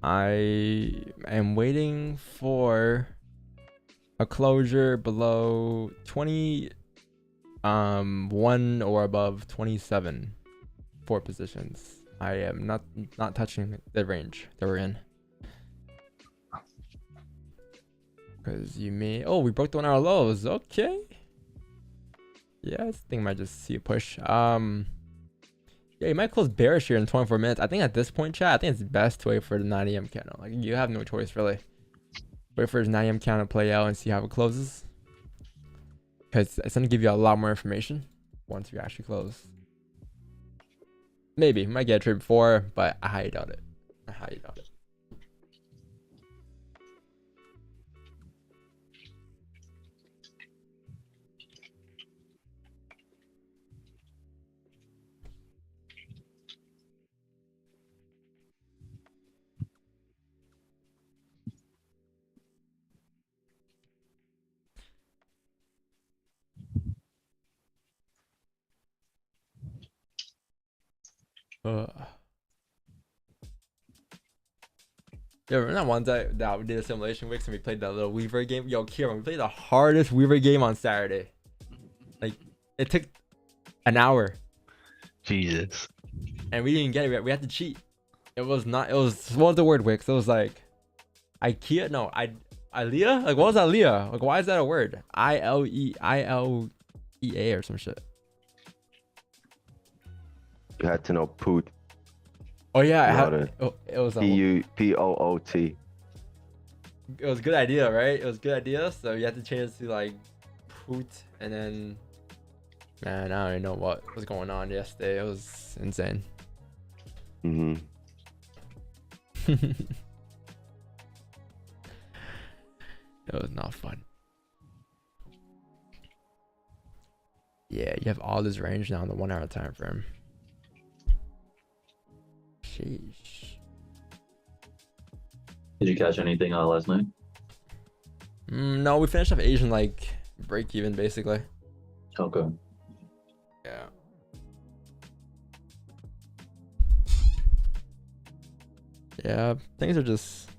I am waiting for a closure below 21 or above 27 for positions. I am not touching the range that we're in. Because you may... Oh, we broke the 1 hour lows. Okay. Yeah, I think I might just see a push. Yeah, you might close bearish here in 24 minutes. I think at this point, chat, I think it's best to wait for the 9 a.m. candle. Like, you have no choice, really. Wait for his 9 a.m. candle to play out and see how it closes. Because it's going to give you a lot more information once we actually close. Maybe. Might get a trade before, but I highly doubt it. I highly doubt it. Yeah, remember that one day that we did a simulation weeks and we played that little Weaver game? Yo, Kieran, we played the hardest Weaver game on Saturday. Like, it took an hour. Jesus. And we didn't get it. We had to cheat. It was not, it was, what was the word, Wix? It was like, IKEA? No, Ilea? Like, what was Ilea? Like, why is that a word? ILEA or some shit. You had to know poot. Oh, yeah. It was a P-U-P-O-O-T. It was a good idea, right? It was a good idea. So you had to change it to like poot, and then man, I don't even know what was going on yesterday. It was insane. Mm-hmm. It was not fun. Yeah, you have all this range now in the 1 hour time frame. Sheesh. Did you catch anything last night? No, we finished off Asian like break even basically. Okay. Yeah. Yeah, things are just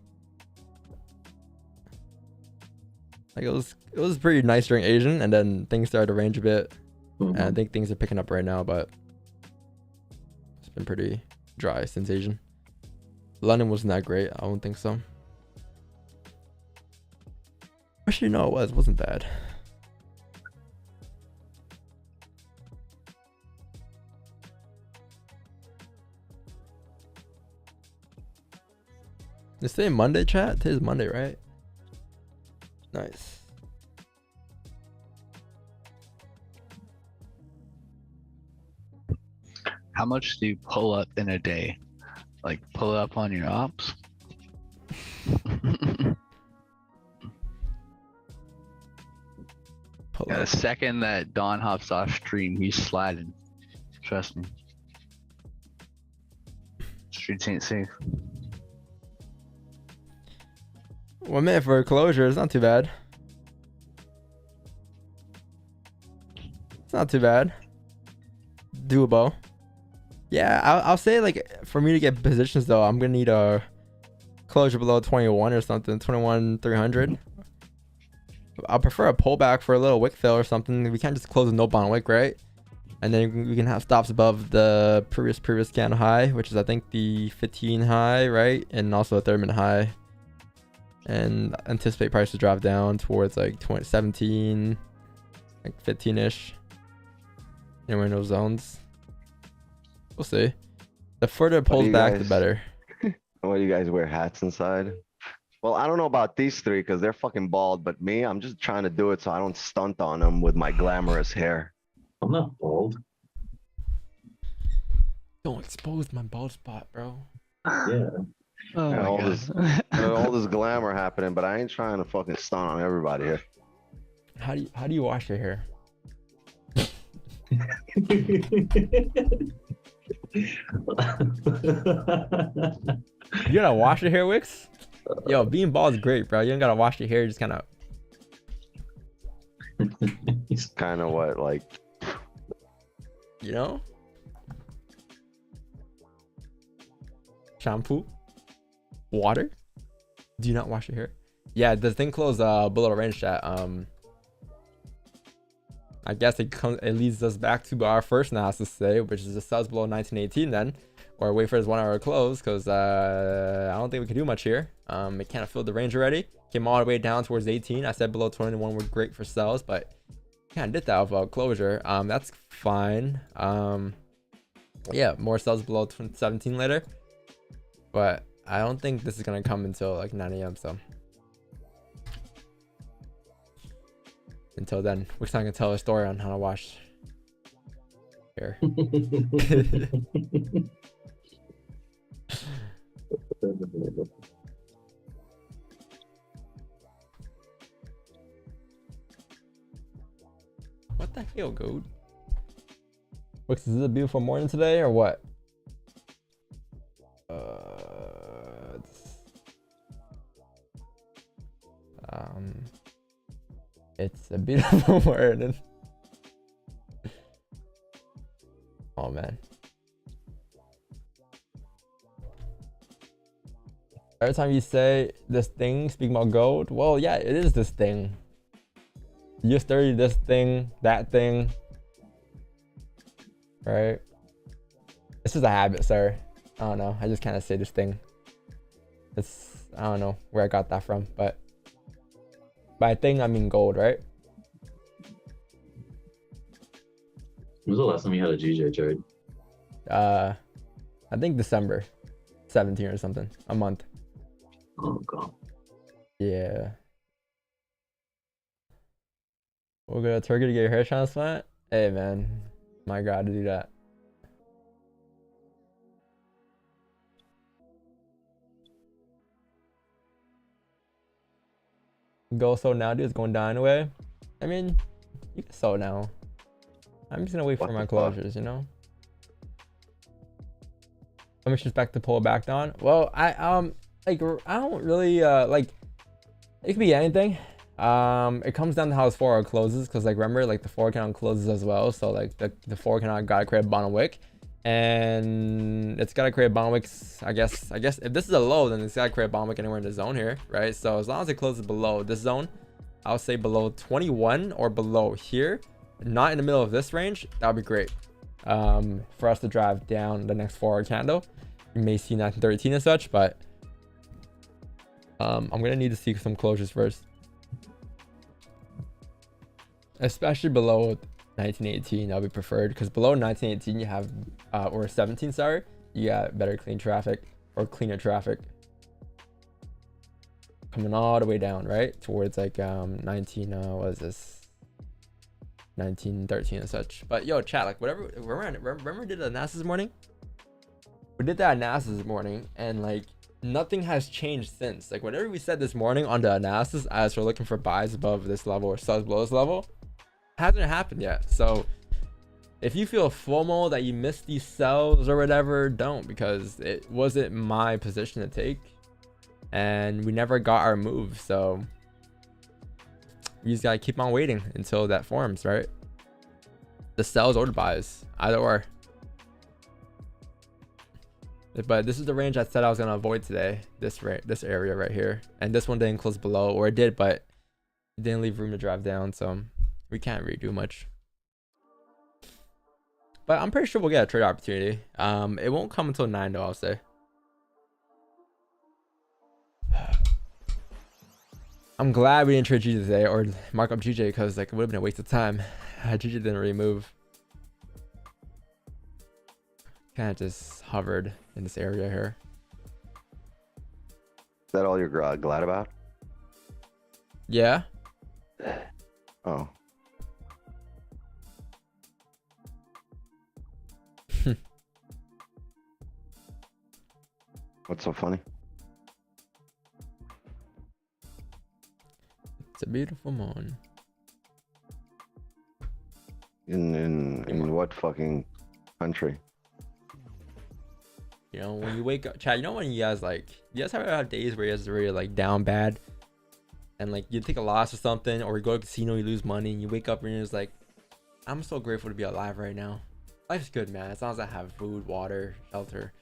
like it was pretty nice during Asian, and then things started to range a bit. Mhm. And I think things are picking up right now, but it's been pretty dry since Asian. London wasn't that great. I don't think so. Actually, no, it wasn't bad. It's today Monday, chat? Today's Monday, right? Nice. How much do you pull up in a day? Like pull up on your ops? Pull Yeah, the up. second that Don hops off stream, he's sliding. Trust me. Streets ain't safe. 1 minute for a closure. It's not too bad. It's not too bad. Doable. Yeah, I'll say like for me to get positions though, I'm gonna need a closure below 21 or something, 21,300. I'll prefer a pullback for a little wick fill or something. We can't just close a no bond wick, right? And then we can have stops above the previous candle high, which is I think the 15 high, right? And also a 3rd minute high. And anticipate price to drop down towards like 17, like 15-ish. Anywhere in those zones. We'll see. The further it pulls back, the better. What do you guys wear hats inside? Well, I don't know about these three because they're fucking bald, but me, I'm just trying to do it so I don't stunt on them with my glamorous hair. I'm not bald. Don't expose my bald spot, bro. Yeah. Oh And my all god. this, and all this glamour happening, but I ain't trying to fucking stun on everybody here. How do you wash your hair? You gotta wash your hair, Wix? Yo, being bald is great, bro. You don't gotta wash your hair, just kind of. It's kind of what, like, You know? Shampoo? Water? Do you not wash your hair? Yeah, the thing closed below range chat. I guess it leads us back to our first analysis today, which is the sells below 1918 then. Or wait for his 1 hour close, because I don't think we can do much here. It kind of filled the range already. Came all the way down towards 18. I said below 21 were great for sells, but kind of did that without closure. That's fine. Yeah, more sells below 17 later. But I don't think this is gonna come until like 9 a.m. So until then, we're not gonna tell a story on how to wash hair. What the hell, dude? Looks, is it a beautiful morning today or what? It's a beautiful morning. Oh man. Every time you say this thing, speaking about gold, well, yeah, it is this thing. You study this thing, that thing, right? This is a habit, sir. I don't know. I just kind of say this thing. I don't know where I got that from, but by thing I mean gold, right? When was the last time you had a GJ trade? I think December 17 or something, a month. Oh god. Yeah. We'll go to Turkey to get your hair transplant. Hey man, my god, to do that. Go so now, dude. It's going down anyway. I mean, you can sell now. I'm just gonna wait for my closures, you know. How much respect to pull it back down? Well, I don't really like. It could be anything. It comes down to how this forward closes, because like remember, like the forward count closes as well. So like the forward count gotta create a bottom wick, and it's gotta create a bottom wick. I guess if this is a low, then it's gotta create a bottom wick anywhere in the zone here, right? So as long as it closes below this zone, I'll say below 21 or below here, not in the middle of this range, that would be great. For us to drive down the next forward candle. You may see 1913 and such, but I'm gonna need to see some closures first, especially below 1918. That'll be preferred, because below 1918 you have or 17, sorry, you got better clean traffic, or cleaner traffic coming all the way down, right, towards like 1913 and such. But yo, chat, like whatever, remember we did the analysis this morning? We did that analysis this morning, and like nothing has changed since. Like whatever we said this morning on the analysis, as we're looking for buys above this level or sells below this level, hasn't happened yet. So if you feel FOMO that you missed these sells or whatever, don't, because it wasn't my position to take, and we never got our move. So you just gotta keep on waiting until that forms, right? The sells or the buys, either or. But this is the range I said I was gonna avoid today. This area right here, and this one didn't close below, or it did, but it didn't leave room to drive down, so we can't really do much. But I'm pretty sure we'll get a trade opportunity. It won't come until 9 though, I'll say. I'm glad we didn't trade GJ today or mark up GJ, because like it would have been a waste of time. GJ didn't really move. Kind of just hovered in this area here. is that all you're glad about? Yeah. Oh. What's so funny? beautiful morning. In what fucking country? You know, when you wake up, Chad, you know when you guys like, you guys ever have days where you guys are really like down bad, and like you take a loss or something, or you go to a casino, you lose money, and you wake up and you're just like, I'm so grateful to be alive right now. Life's good, man. As long as I have food, water, shelter.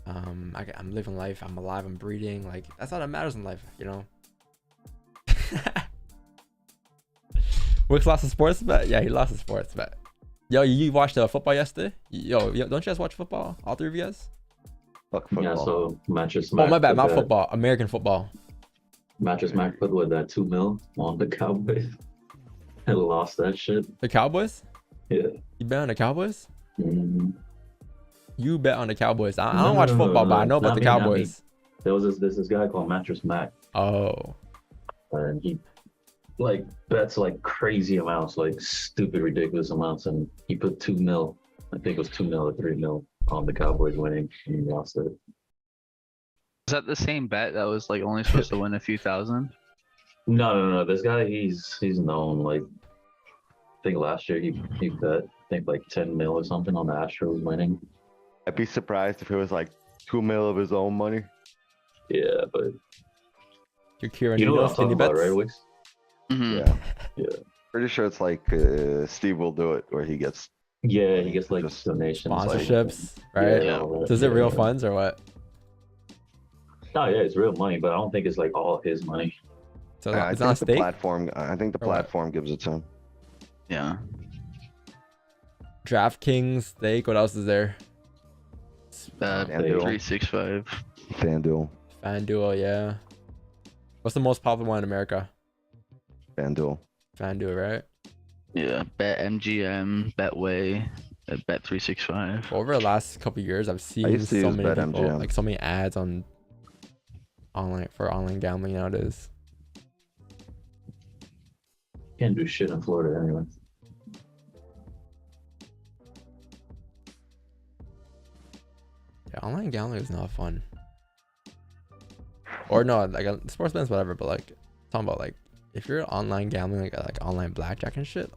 I'm living life. I'm alive. I'm breathing. Like that's all that matters in life, you know. Wicks lost a sports bet. Yeah, he lost a sports bet. Yo, you watched the football yesterday? Yo, don't you guys watch football? All three of you guys? Fuck football. Yeah, so Mattress Oh Mac. my bad, put not that- football. American football. Mattress Mac put with that 2 mil on the Cowboys. And lost that shit. The Cowboys? Yeah. You bet on the Cowboys? Mhm. You bet on the Cowboys. I No, don't watch no, no, football, no, but I know about not the me, not me. Cowboys. There was this guy called Mattress Mac, Oh, and he like bets like crazy amounts, like stupid, ridiculous amounts, and he put 2 mil. I think it was 2 mil or 3 mil on the Cowboys winning, and he lost it. Is that the same bet that was like only supposed to win a few thousand? No. This guy, he's known. Like, I think last year he bet, I think like 10 mil or something on the Astros winning. I'd be surprised if it was like 2 mil of his own money. Yeah, but you're Kieran. you know what I'm skinny talking about, bets? right, Wix? Mhm. Yeah. Yeah. Pretty sure it's like Steve will do it, where he gets. Yeah, he gets like Just donations, like- Sponsorships, right? Yeah, all that. So is it real Yeah. funds or what? No, yeah, it's real money, but I don't think it's like all his money. So I it's not a think the stake? platform. I think the Or what? platform gives it to him. Yeah. DraftKings, stake. What else is there? FanDuel. 365. FanDuel. FanDuel, yeah. What's the most popular one in America? FanDuel. FanDuel, right? Yeah. Bet MGM, Betway, Bet 365. Over the last couple of years, I've seen used to so use many people, BetMGM. like so many ads on online gambling nowadays. Can't do shit in Florida anyway. Yeah, online gambling is not fun. Or no, like sports betting's whatever, but like talking about like if you're online gambling, like online blackjack and shit,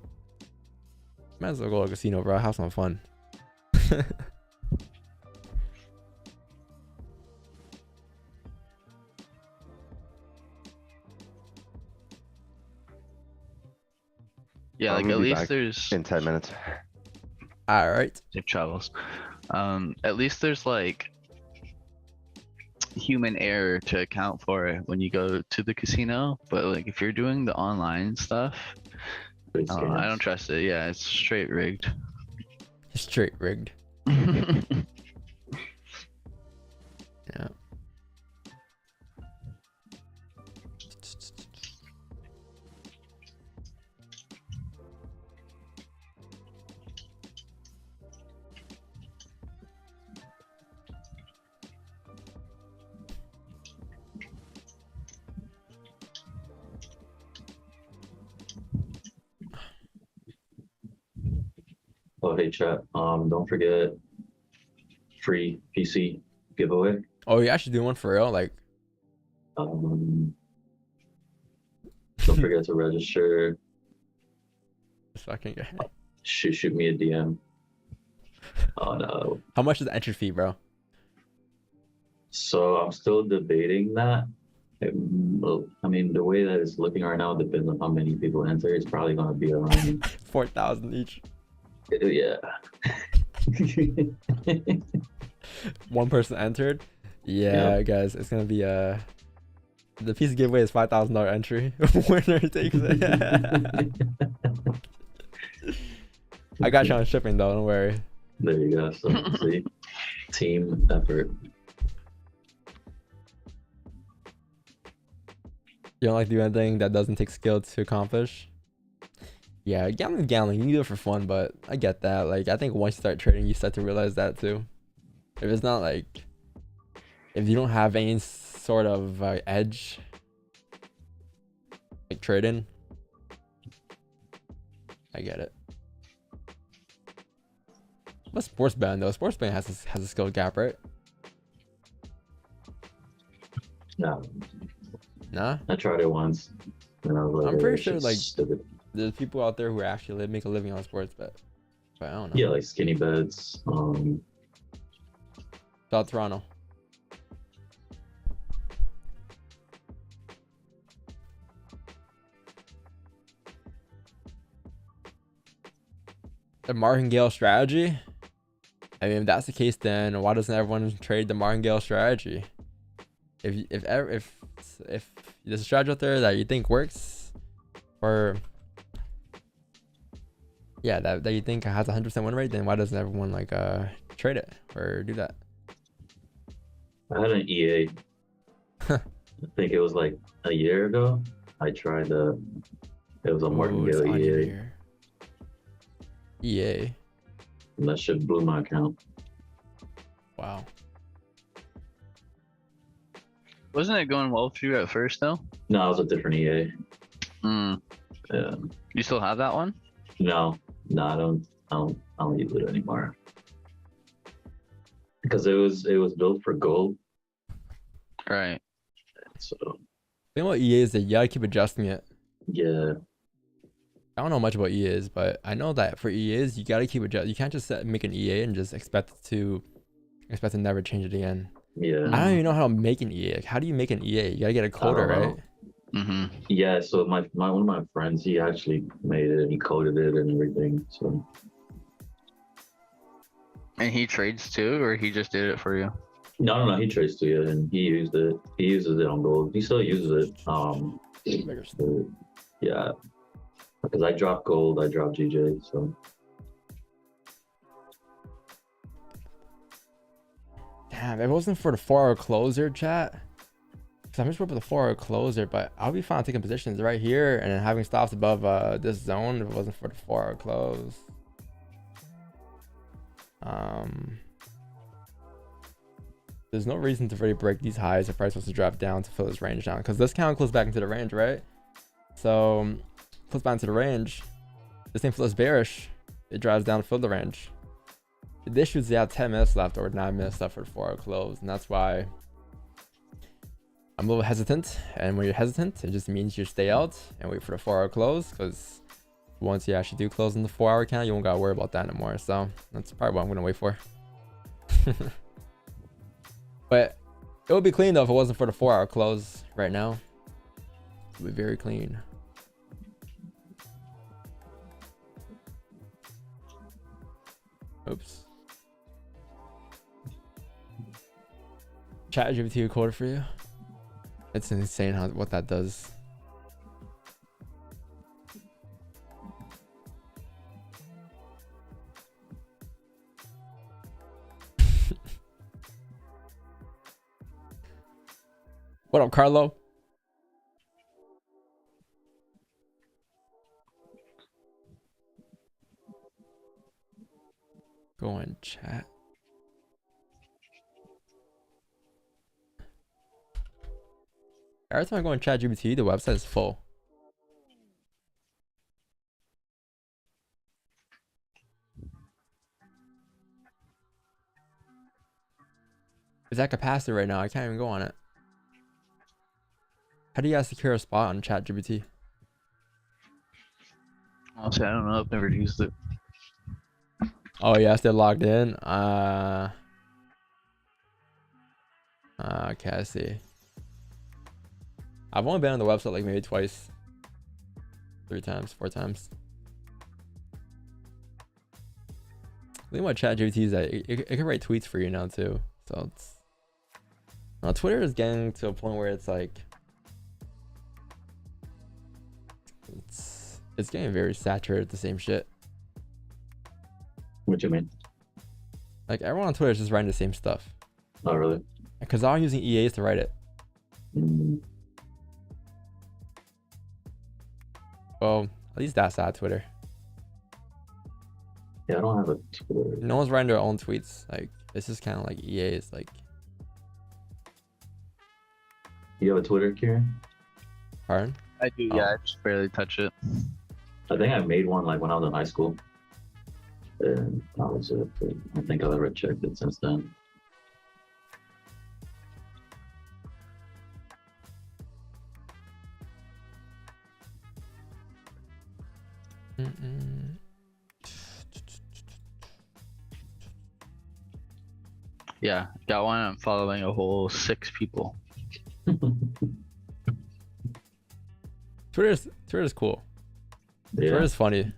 might as well go to a casino, bro. Have some fun. Yeah, I'm like gonna at be least back there's in 10 minutes. All right. safe travels. At least there's like human error to account for it when you go to the casino. But like if you're doing the online stuff, Great I scams. don't trust it. Yeah, it's straight rigged. Straight rigged. Yeah. Oh, hey chat. Don't forget free PC giveaway. Oh, you actually doing one for real? Like, Don't forget to register. this fucking guy. Shoot me a DM. Oh no. How much is the entry fee, bro? So I'm still debating that. Well, I mean, the way that it's looking right now depends on how many people enter. It's probably gonna be around. 4,000 each. Yeah. One person entered. Yeah, guys, it's gonna be the piece of giveaway is $5,000 entry. Winner takes it. I got you on shipping though. Don't worry. There you go. So see, team effort. You don't like to do anything that doesn't take skill to accomplish. Yeah, gambling. You do it for fun, but I get that. Like, I think once you start trading, you start to realize that too. If it's not like, if you don't have any sort of edge, like trading, I get it. But sports betting though, sports betting has a skill gap, right? No, Nah. I tried it once. And I was like, I'm "Hey, pretty that sure shit's like stupid." there's people out there who actually make a living on sports bet, but I don't know. Yeah, like skinny bets. South Toronto. The martingale strategy. I mean, if that's the case, then why doesn't everyone trade the martingale strategy? If there's a strategy out there that you think works, or yeah, that you think has 100% win rate, then why doesn't everyone like trade it or do that? I had an EA. I think it was like a year ago. I tried it was a martingale It's on EA, here. EA. and that shit blew my account. Wow. Wasn't it going well for you at first though? No, it was a different EA. Mm. Yeah. You still have that one? No, I don't use it anymore. Because it was built for gold. Right. So The thing about EA is that you gotta keep adjusting it. yeah. I don't know much about EAs, but I know that for EAs you gotta keep adjusting. You can't just make an EA and just expect to never change it again. Yeah. I don't even know how to make an EA. Like, how do you make an EA? You gotta get a coder, know. right? Mm-hmm. Yeah, so my one of my friends, he actually made it, he coded it and everything. So And he trades too, or he just did it for you? no, he traced to it and he used it. He uses it on gold. He still uses it. But, yeah. Because I dropped gold, I dropped GJ, so Damn, if it wasn't for the 4-hour closer, chat. Cause I'm just working with the 4-hour closer, but I'll be fine taking positions right here and then having stops above this zone if it wasn't for the 4-hour close. There's no reason to really break these highs if price was to drop down to fill this range down, because this count close back into the range, right? So close back into the range. This thing flows bearish. It drives down to fill the range. The issue is they have 10 minutes left or 9 minutes left for the 4-hour close, and that's why I'm a little hesitant. And when you're hesitant, it just means you stay out and wait for the 4-hour close, because once you actually do close in the 4-hour count, you won't gotta worry about that anymore. So that's probably what I'm gonna wait for. But it would be clean though if it wasn't for the 4-hour close right now. It would be very clean. Oops. ChatGPT code for you. It's insane what that does. What up, Carlo? Go in chat. Every time I go in ChatGPT, the website is full. It's at capacity right now. I can't even go on it. How do you guys secure a spot on ChatGPT? Honestly, I don't know. I've never used it. Oh yes, they're logged in. Okay, I see. I've only been on the website like maybe twice, 3 times, 4 times. The thing about ChatGPT is that it can write tweets for you now too. So it's Twitter is getting to a point where it's like it's getting very saturated with the same shit. what you mean? Like everyone on Twitter is just writing the same stuff. Oh really? Because they're all using EAs to write it. Mm. Well, at least that's at Twitter. Yeah, I don't have a Twitter. No one's writing their own tweets. Like it's just kind of like EAs. Like, You have a Twitter, Kieran? pardon? I do, yeah. I just barely touch it. I think I made one like when I was in high school. And that was it. But I think I've ever checked it since then. Yeah, got one. I'm following a whole 6 people. Twitter's cool. Yeah. Twitter's funny.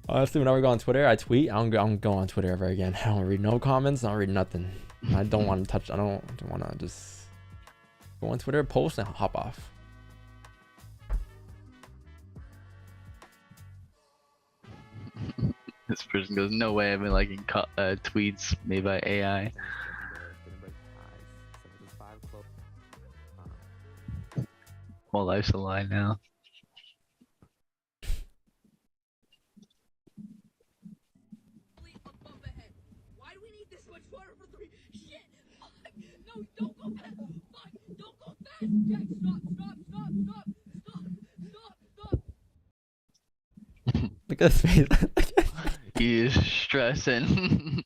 Honestly, whenever I go on Twitter, I tweet. I don't go on Twitter ever again. I don't read no comments. I don't read nothing. I don't want to touch. I don't want to just go on Twitter, post, and hop off. This person goes, no way I've been liking tweets made by AI. Whole life's a lie now. Why do we need this much water for 3? Shit! Fuck! No, don't go fast! Fuck! Don't go fast! Jack, stop! Look at his face. He's stressing.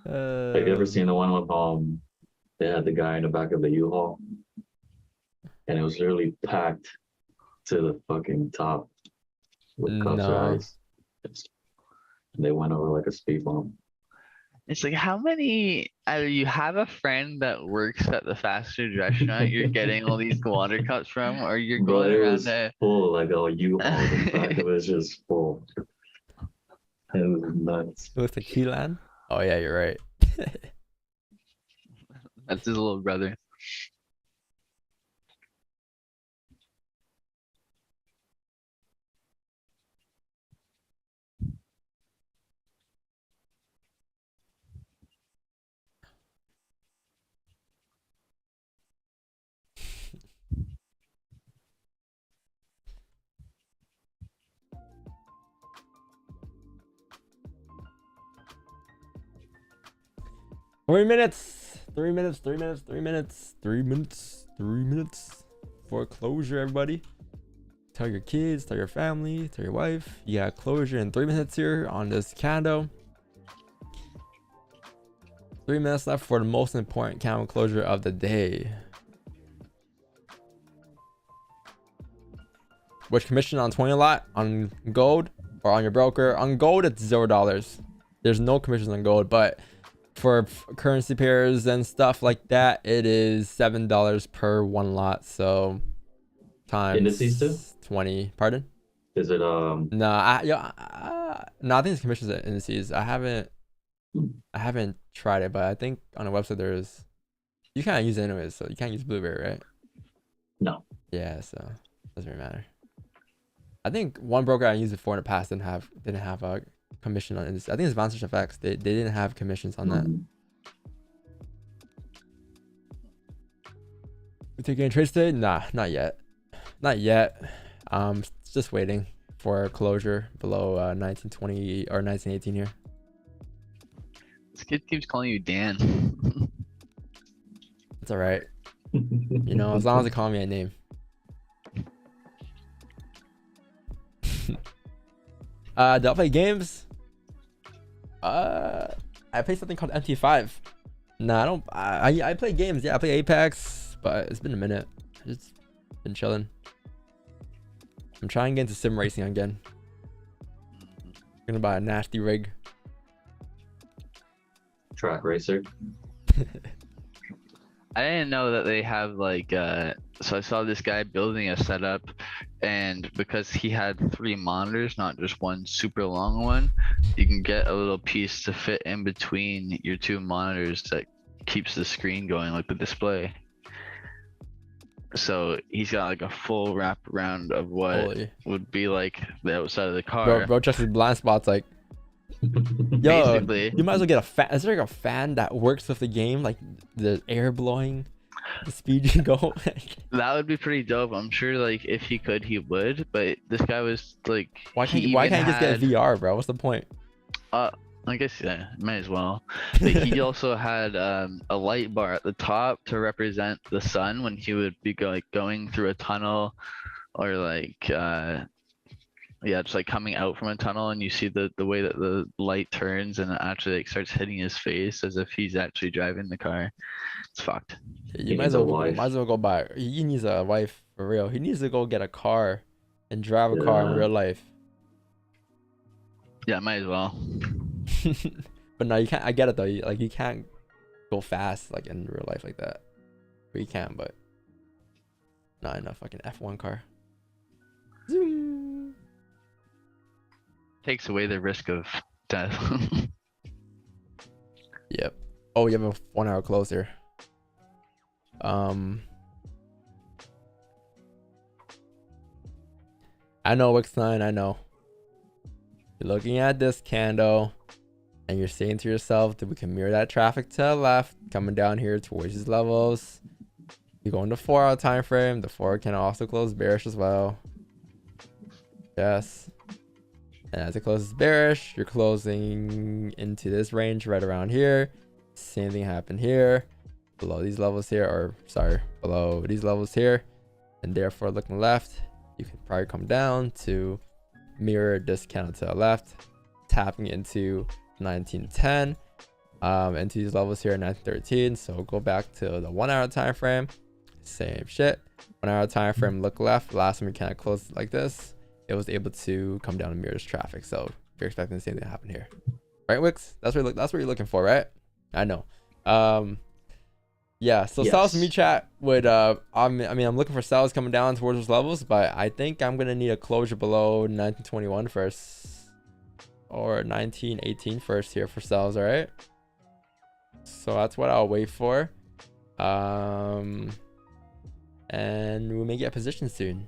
Like, you ever seen the one with they had the guy in the back of the U-Haul, and it was literally packed to the fucking top with cups of No. ice. And they went over like a speed bump. It's like, how many, either you have a friend that works at the fast food restaurant you're getting all these water cups from, or you're Bro, going it around was there. full, like a U-Haul. The back of it was just full. It was nuts. It looks like Keelan. Oh yeah, you're right. That's his little brother. Three minutes for closure, everybody. Tell your kids, tell your family, tell your wife. You got closure in 3 minutes here on this candle. 3 minutes left for the most important candle closure of the day. Which commission on 20 lot on gold or on your broker? On gold, it's $0. There's no commissions on gold, but for currency pairs and stuff like that, it is $7 per one lot. So times Indices too? 20. Pardon? Is it No, no, I think it's commissions at indices. I haven't tried it, but I think on the website there is. You can't use it anyways, so you can't use Blueberry, right? no? Yeah, so doesn't really matter. I think one broker I used before in the past didn't have a commission on indices. I think it's Vantage FX. They didn't have commissions on that. We taking any trades today? Nah, not yet. Just waiting for closure below 1920 or 1918 here. This kid keeps calling you Dan. It's all right. You know, as long as they call me a name. Do I play games? I play something called MT5. Nah, I don't. I play games. Yeah, I play Apex, but it's been a minute. I just been chilling. I'm trying to get into sim racing again. I'm gonna buy a nasty rig. Track racer. I didn't know that they have like so I saw this guy building a setup, and because he had 3 monitors, not just one super long one, you can get a little piece to fit in between your 2 monitors that keeps the screen going, like the display. So he's got like a full wrap around of what Holy. would be like the outside of the car. Bro checks his blind spots like, yo, Basically. you might as well get a fan. Is there like a fan that works with the game, like the air blowing, the speed you go? That would be pretty dope. I'm sure like if he could, he would. But this guy was like, Why can't you just get VR, bro? What's the point? I guess yeah, might as well. But he also had a light bar at the top to represent the sun when he would be going through a tunnel, or like Yeah, just like coming out from a tunnel and you see the way that the light turns and it actually like starts hitting his face as if he's actually driving the car. It's fucked. You He might needs as a well wife. go buy. He needs a wife for real. He needs to go get a car and drive a car in Yeah. real life. Yeah, might as well. But no, you can't. I get it though. You can't go fast like in real life like that. But you can, but not in a fucking F1 car. Zoom. Takes away the risk of death. Yep. Oh, you have a 1 hour closer. I know X9. I know. You're looking at this candle, and you're saying to yourself that we can mirror that traffic to the left, coming down here towards these levels. You go into 4 hour time frame. The 4 can also close bearish as well. Yes. And as it closes bearish, you're closing into this range right around here. Same thing happened here. Below these levels here, or sorry, below these levels here. And therefore, looking left, you can probably come down to mirror this candle to the left, tapping into 1910, into these levels here, 1913. So go back to the 1 hour time frame. Same shit. 1 hour time frame, look left. Last time we kind of closed like this, it was able to come down and mirror this traffic. So you're expecting the same thing to happen here, right, Wix? That's what you're looking for, right? I know. Yeah. So Yes. sales from me chat would I'm looking for sales coming down towards those levels, but I think I'm gonna need a closure below 1921 first, or 1918 first here for sales. All right. So that's what I'll wait for. And we may get positioned soon.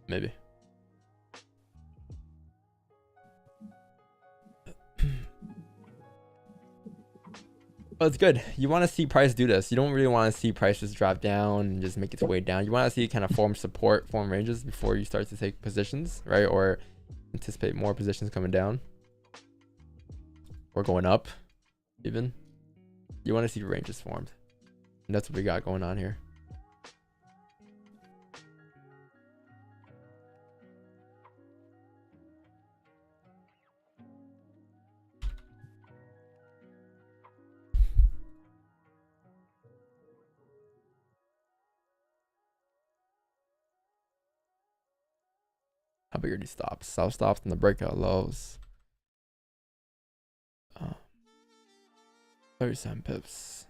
Maybe. But it's good. You want to see price do this. You don't really want to see prices drop down and just make its way down. You want to see it kind of form support, form ranges before you start to take positions, right? Or anticipate more positions coming down or going up even. You want to see ranges formed. And that's what we got going on here. How about your D stops? South stops and the breakout lows. 37 pips.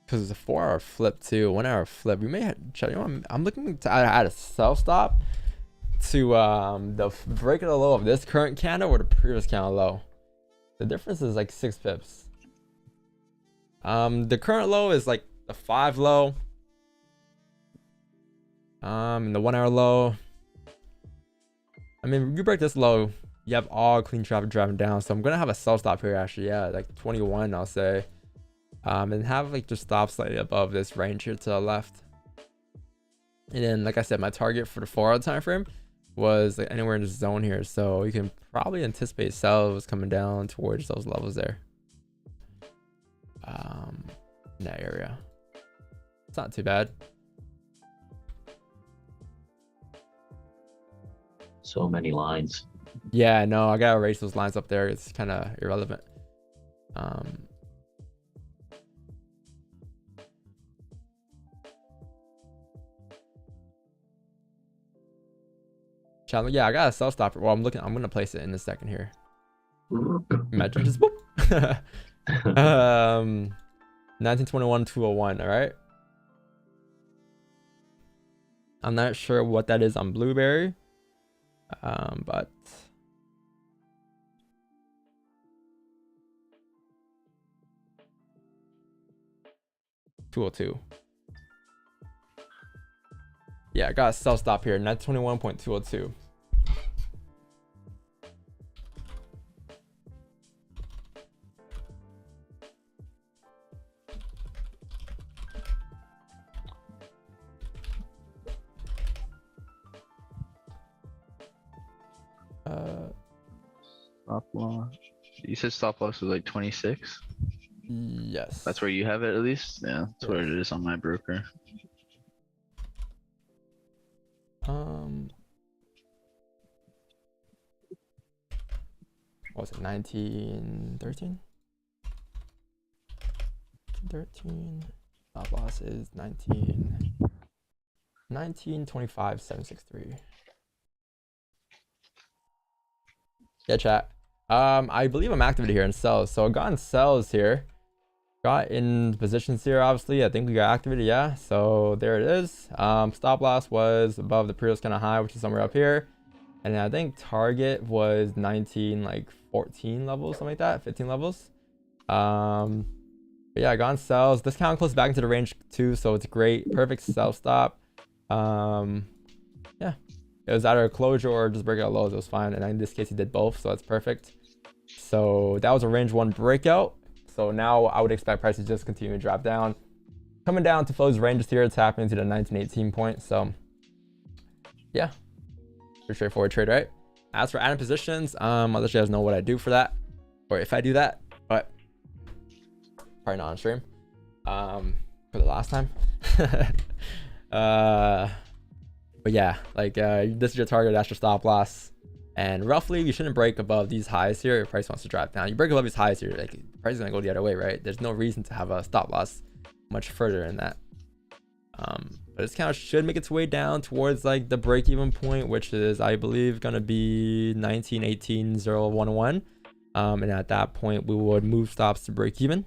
Because it's a 4 hour flip too. 1 hour flip. We may have, you know, I'm looking to add a sell stop to the break of the low of this current candle or the previous candle low. The difference is like 6 pips. The current low is like the 5 low. And the 1 hour low. I mean, you break this low, you have all clean traffic driving down. So I'm gonna have a sell stop here actually. Yeah, like 21, I'll say. And have like just stop slightly above this range here to the left. And then, like I said, my target for the 4 hour time frame was like anywhere in this zone here. So you can probably anticipate sells coming down towards those levels there. In that area. It's not too bad. So many lines. Yeah, no, I gotta erase those lines up there. It's kind of irrelevant. Challenge. Yeah, I got a sell stop. Well, I'm gonna place it in a second here. Imagine just boop. 1921 201. All right. I'm not sure what that is on Blueberry. But $202. Yeah, I got a sell stop here. 921.202. Stop loss. You said stop loss was like 26. Yes. That's where you have it at least? Yeah, that's where it is on my broker. What was it, 1913? 13. Stop loss is 1925,763. Yeah, chat. I believe I'm activated here in sells. So I got in sells here. Got in positions here, obviously. I think we got activated, yeah. So there it is. Stop loss was above the previous kind of high, which is somewhere up here. And I think target was 19, like 14 levels, something like that, 15 levels. But yeah, I got in sells. This kind of close back into the range too, so it's great. Perfect sell stop. Yeah, it was either a closure or just breakout lows. It was fine, and in this case, he did both, so that's perfect. So that was a range 1 breakout. So now I would expect prices just continue to drop down, coming down to close ranges here. It's happening to the 1918 point. So yeah, pretty straightforward trade, right? As for adding positions, I'll let you guys know what I do for that, or if I do that, but probably not on stream for the last time. But yeah, like this is your target, that's your stop loss, and roughly you shouldn't break above these highs here if price wants to drop down. You break above these highs here, like price is gonna go the other way, right? There's no reason to have a stop loss much further in that. But this kind of should make its way down towards like the break-even point, which is, I believe, gonna be 1918.011. And at that point we would move stops to break even,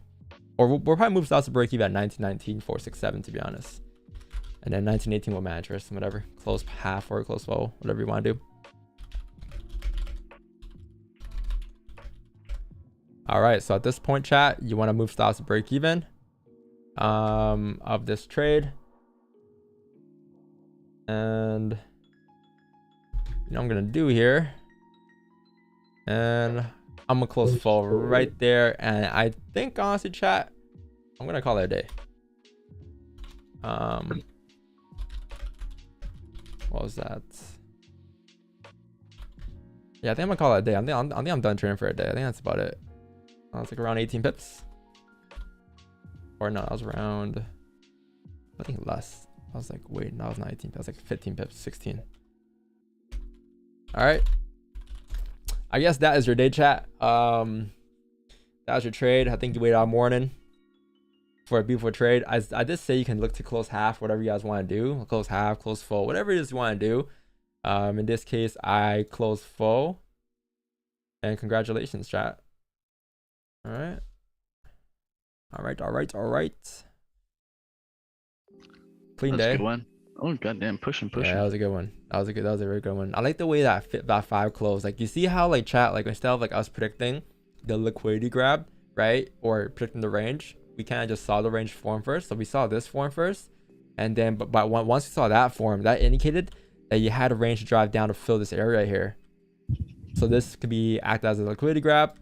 or we'll probably move stops to break even at 1919.467, to be honest. And then 1918 will manage risk, whatever, close half or close full, whatever you want to do. All right, so at this point, chat, you want to move stops to break even of this trade. And you know what I'm gonna do here, and I'm gonna close full right there. And I think, honestly, chat, I'm gonna call it a day. What was that? Yeah, I think I'm gonna call it a day. I think I'm done trading for a day. I think that's about it. It's like around 18 pips, or no, I was around, I think less. I was like, wait, no, I was 19. That was like 15 pips, 16. All right. I guess that is your day, chat. That was your trade. I think you waited all morning for a beautiful trade. I did say you can look to close half, whatever you guys want to do. Close half, close full, whatever it is you want to do. In this case, I closed full. And congratulations, chat. All right. All right, all right, all right. Clean That's a day. good one. Oh goddamn, pushing. Yeah, that was a good one. That was a very good one. I like the way that fit that 5 closed. Like, you see how, like, chat, like, instead of like us predicting the liquidity grab, right, or predicting the range, we kind of just saw the range form first. So we saw this form first, and then but once we saw that form, that indicated that you had a range to drive down to fill this area here. So this could be act as a liquidity grab,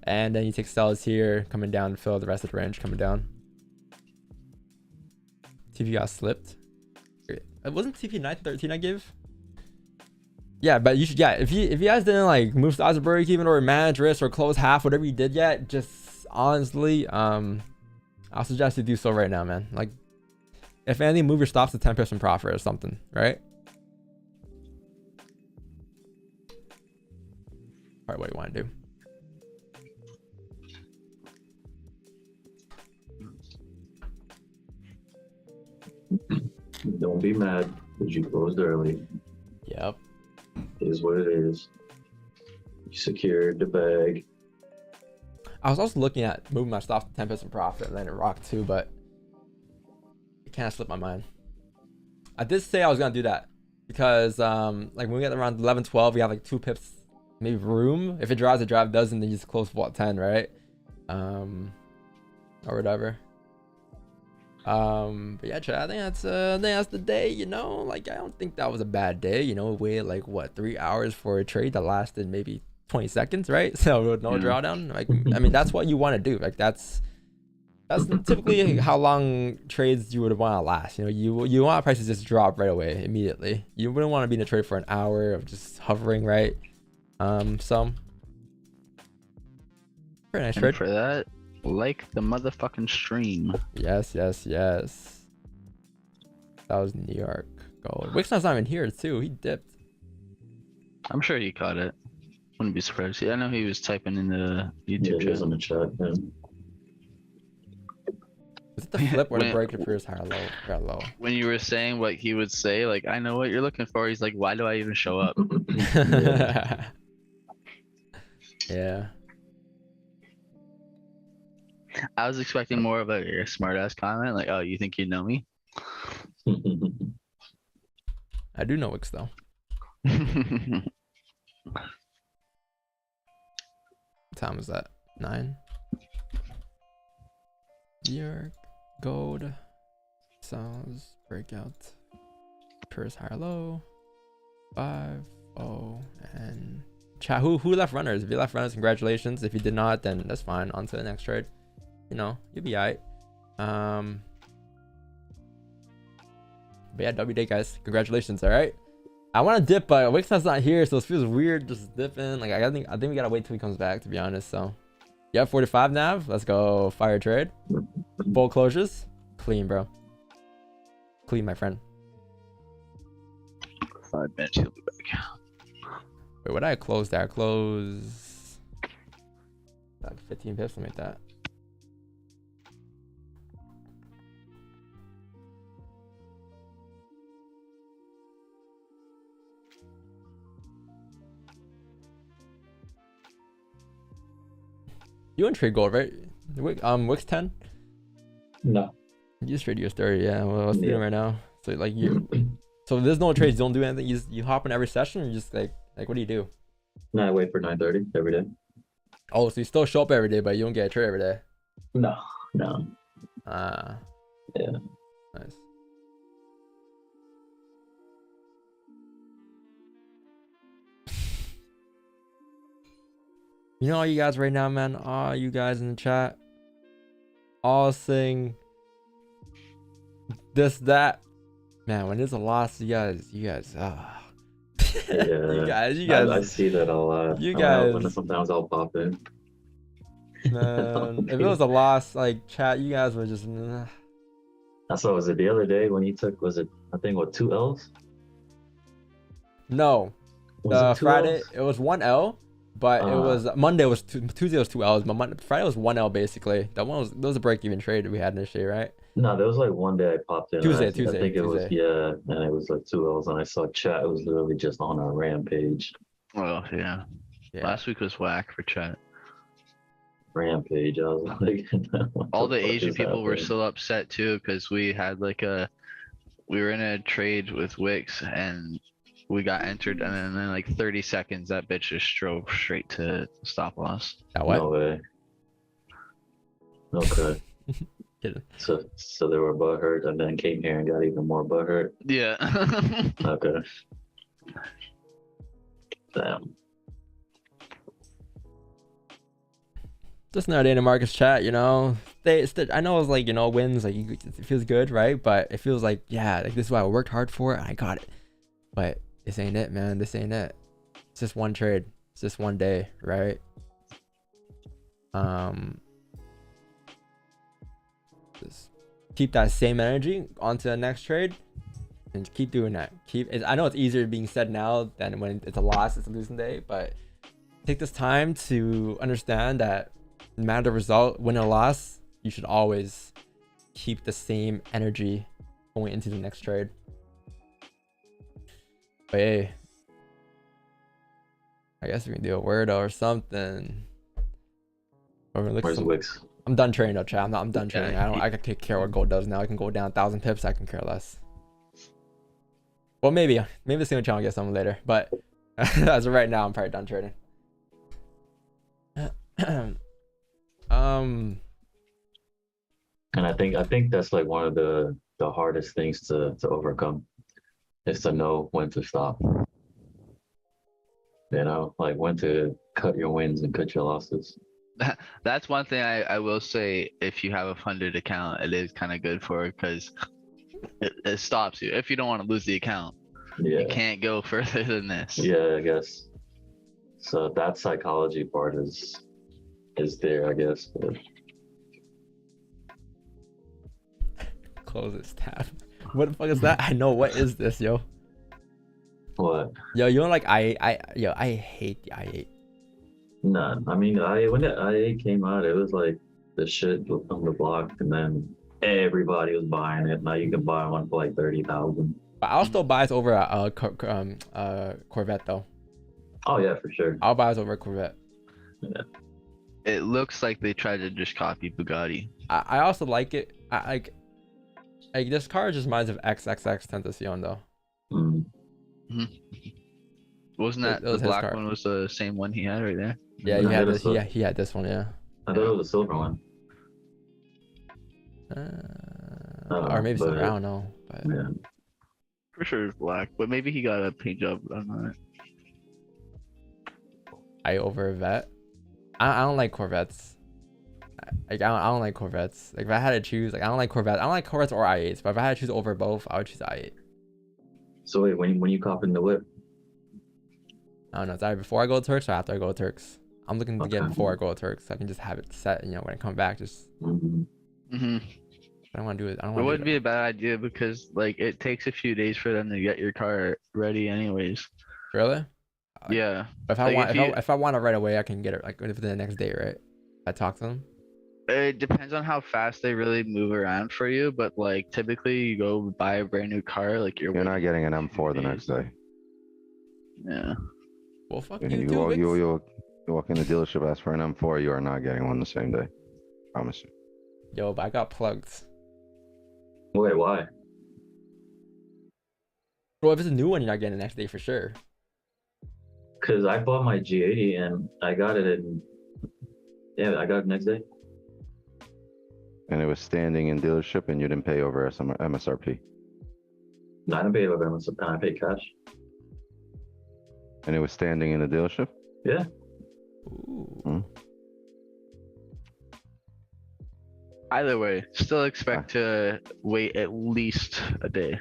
and then you take sells here coming down to fill the rest of the range coming down. TV got slipped. It wasn't TP 913 I gave. Yeah, but you should, yeah, if you guys didn't like move stops to break even or manage risk or close half, whatever you did yet, just honestly, I'll suggest you do so right now, man. Like, if anything, move your stops to 10% profit or something, right? Probably what you want to do. Don't be mad because you closed early. Yep. It is what it is. You secured the bag. I was also looking at moving my stops to 10% profit and letting it rock too, but it kind of slipped my mind. I did say I was gonna do that because like when we get around 11, 12, we have like 2 pips, maybe room. If it drives, doesn't, then you just close full at 10, right? Or whatever. But yeah, chat, I think that's the day, you know. Like, I don't think that was a bad day, you know. We waited like what, 3 hours for a trade that lasted maybe 20 seconds, right? So no drawdown. Like, I mean, that's what you want to do. Like, that's typically how long trades you would want to last. You know, you want prices just drop right away, immediately. You wouldn't want to be in a trade for an hour of just hovering, right? So pretty nice trade. For that, Like the motherfucking stream. Yes, yes, yes. That was New York gold. Wixnut's not even here too. He dipped. I'm sure he caught it. Wouldn't be surprised. Yeah, I know he was typing in the Yeah, YouTube he was chat. on the chat. Yeah. Was it the flip or the When- break appears higher low? Got low. When you were saying what he would say, like, I know what you're looking for. He's like, why do I even show up? Yeah. Yeah. I was expecting more of a smart ass comment, like, oh, you think you know me? I do know Wix though. What time is that? 9. New York gold. Sounds breakout. Appears higher low. 5. Oh, and chat. Who left runners? If you left runners, congratulations. If you did not, then that's fine. On to the next trade. You know, you'll be alright. But yeah, W day, guys. Congratulations. All right. I want to dip, but Wixnut's not here, so it feels weird just dipping. Like I think we gotta wait till he comes back, to be honest. So, yeah, 45 nav. Let's go. Fire trade. Bull closures. Clean, bro. Clean, my friend. 5 minutes, he'll be back. Wait, what did I close there? I close like 15 pips, something like that. You want trade gold, right? Wix 10? No. You just trade US30, yeah. Well, what's doing Yeah. right now? So like you, so there's no trades. You don't do anything. You hop in every session, or you just like what do you do? No, I wait for 9:30 every day. Oh, so you still show up every day, but you don't get a trade every day. No. No. Ah. Yeah. Nice. You know, all you guys right now, man. All you guys in the chat, all saying this, that. Man, when there's a loss, you guys. Yeah. you guys. I see that a lot. You When guys. sometimes I'll pop in. Man, if it was a loss, like chat, you guys were just. I saw, was it the other day when you took, was it, I think, what, 2 L's? No, Was it 2 Friday L's? it was 1L, but it was Monday was Tuesday was 2 L's, but Friday was 1L basically. That was a break even trade we had initially, right? No, there was like one day I popped in. Tuesday, I think it was, Tuesday. yeah, and it was like 2 L's, and I saw chat. It was literally just on a rampage. Oh, yeah. Yeah. Last week was whack for chat. Rampage. I was like, what All the fuck Asian is people were happening? still upset too, because we were in a trade with Wix and we got entered, and then in like 30 seconds that bitch just drove straight to stop loss. That what? No way. Okay. Kidding. So they were butthurt, and then came here and got even more butthurt. Yeah. Okay. Damn. Just another day in the markets chat, you know. I know it's like, you know, wins, like it feels good, right? But it feels like, yeah, like this is why I worked hard for it and I got it. But this ain't it, man. This ain't it. It's just one trade. It's just one day, right? Just keep that same energy onto the next trade and keep doing that. I know it's easier being said now than when it's a loss, it's a losing day, but take this time to understand that no matter the result, win or loss, you should always keep the same energy going into the next trade. But hey, I guess we can do a word or something. Where's Wix? I'm done trading though, chat. I'm done trading. I can take care of what gold does now. I can go down 1,000 pips. I can care less. Well, maybe the single channel gets something later, but as of right now, I'm probably done trading. And I think that's like one of the hardest things to overcome, is to know when to stop. You know, like when to cut your wins and cut your losses. That's one thing I will say. If you have a funded account, it is kind of good for it, because it stops you. If you don't want to lose the account, Yeah. you can't go further than this. Yeah, I guess. So that psychology part is there, I guess. But Close this tab. What the fuck is that? I know. What is this, yo? What? Yo, you don't like yo, I hate the I8. Nah, I mean, when the IA came out, it was like the shit on the block, and then everybody was buying it. Now you can buy one for like 30,000. But I'll still buy it over a Corvette though. Oh yeah, for sure. I'll buy it over a Corvette. It looks like they tried to just copy Bugatti. I also like it. I like this car just reminds of XXX Tentacion though. Mm. Wasn't that It was the his black car. one? Was the same one he had right there? Yeah, I he had thought this. it was Yeah, he had this one. Yeah. I thought it was a silver one. Or maybe but- silver. I don't know. But Yeah. For sure it's black, but maybe he got a paint job on it. I over a Vet. I don't like Corvettes. Like I don't like Corvettes. Like if I had to choose, like I don't like Corvettes. I don't like Corvettes or I8s. But if I had to choose over both, I would choose I8. So wait, when you cop in the whip, I don't know. It's either before I go to Turks or after I go to Turks. I'm looking to get Okay. before I go to Turks. So I can just have it set. You know, when I come back, just mm-hmm. Mm-hmm. I don't want to do it. I don't It want wouldn't to be a bad idea because like it takes a few days for them to get your car ready, anyways. Really? Yeah. But if I Like, want, if if I want it right away, I can get it like within the next day, right? I talk to them. It depends on how fast they really move around for you, but like typically you go buy a brand new car, like You're not getting an M4 the next day. Yeah. Well, fuck You, you, you, too, walk, Vix. you walk in the dealership, ask for an M4, you are not getting one the same day. Promise you. Yo, but I got plugged. Wait, why? Bro, if it's a new one, you're not getting the next day for sure. Because I bought my G80 and I got it in. Yeah, I got it next day. And it was standing in dealership and you didn't pay over MSRP. No, I didn't pay over MSRP. I paid cash. And it was standing in the dealership? Yeah. Ooh. Either way, still expect to wait at least a day.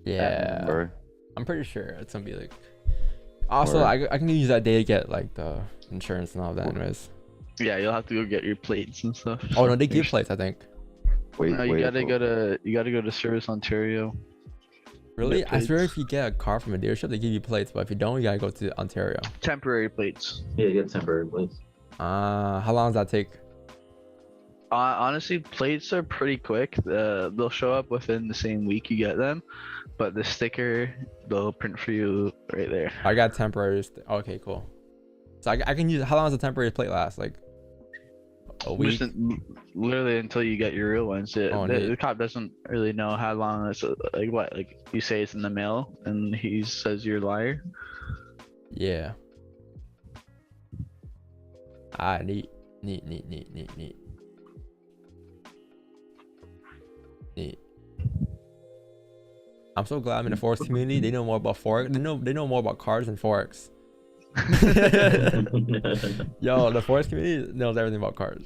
Yeah. Or I'm pretty sure it's gonna be like. Also, Word. I can use that day to get like the insurance and all that, anyways. Yeah, you'll have to go get your plates and stuff. Oh no, they give plates, I think. wait, No, you wait. gotta go to Service Ontario. Really? Get I swear, plates. if you get a car from a dealership, they give you plates, but if you don't, you gotta go to Ontario. Temporary plates. Yeah, you get temporary plates. How long does that take? Honestly, plates are pretty quick. They'll show up within the same week you get them, but the sticker they'll print for you right there. I got temporary. Okay, cool. So I can use. How long does a temporary plate last? Like a week? Literally until you get your real ones. Oh, neat. The cop doesn't really know how long it's like. What, like you say it's in the mail and he says you're a liar. Yeah. Neat. I'm so glad I'm in the Forex community. They know more about Forex. They know more about cars than Forex. Yo, the Forex community knows everything about cars.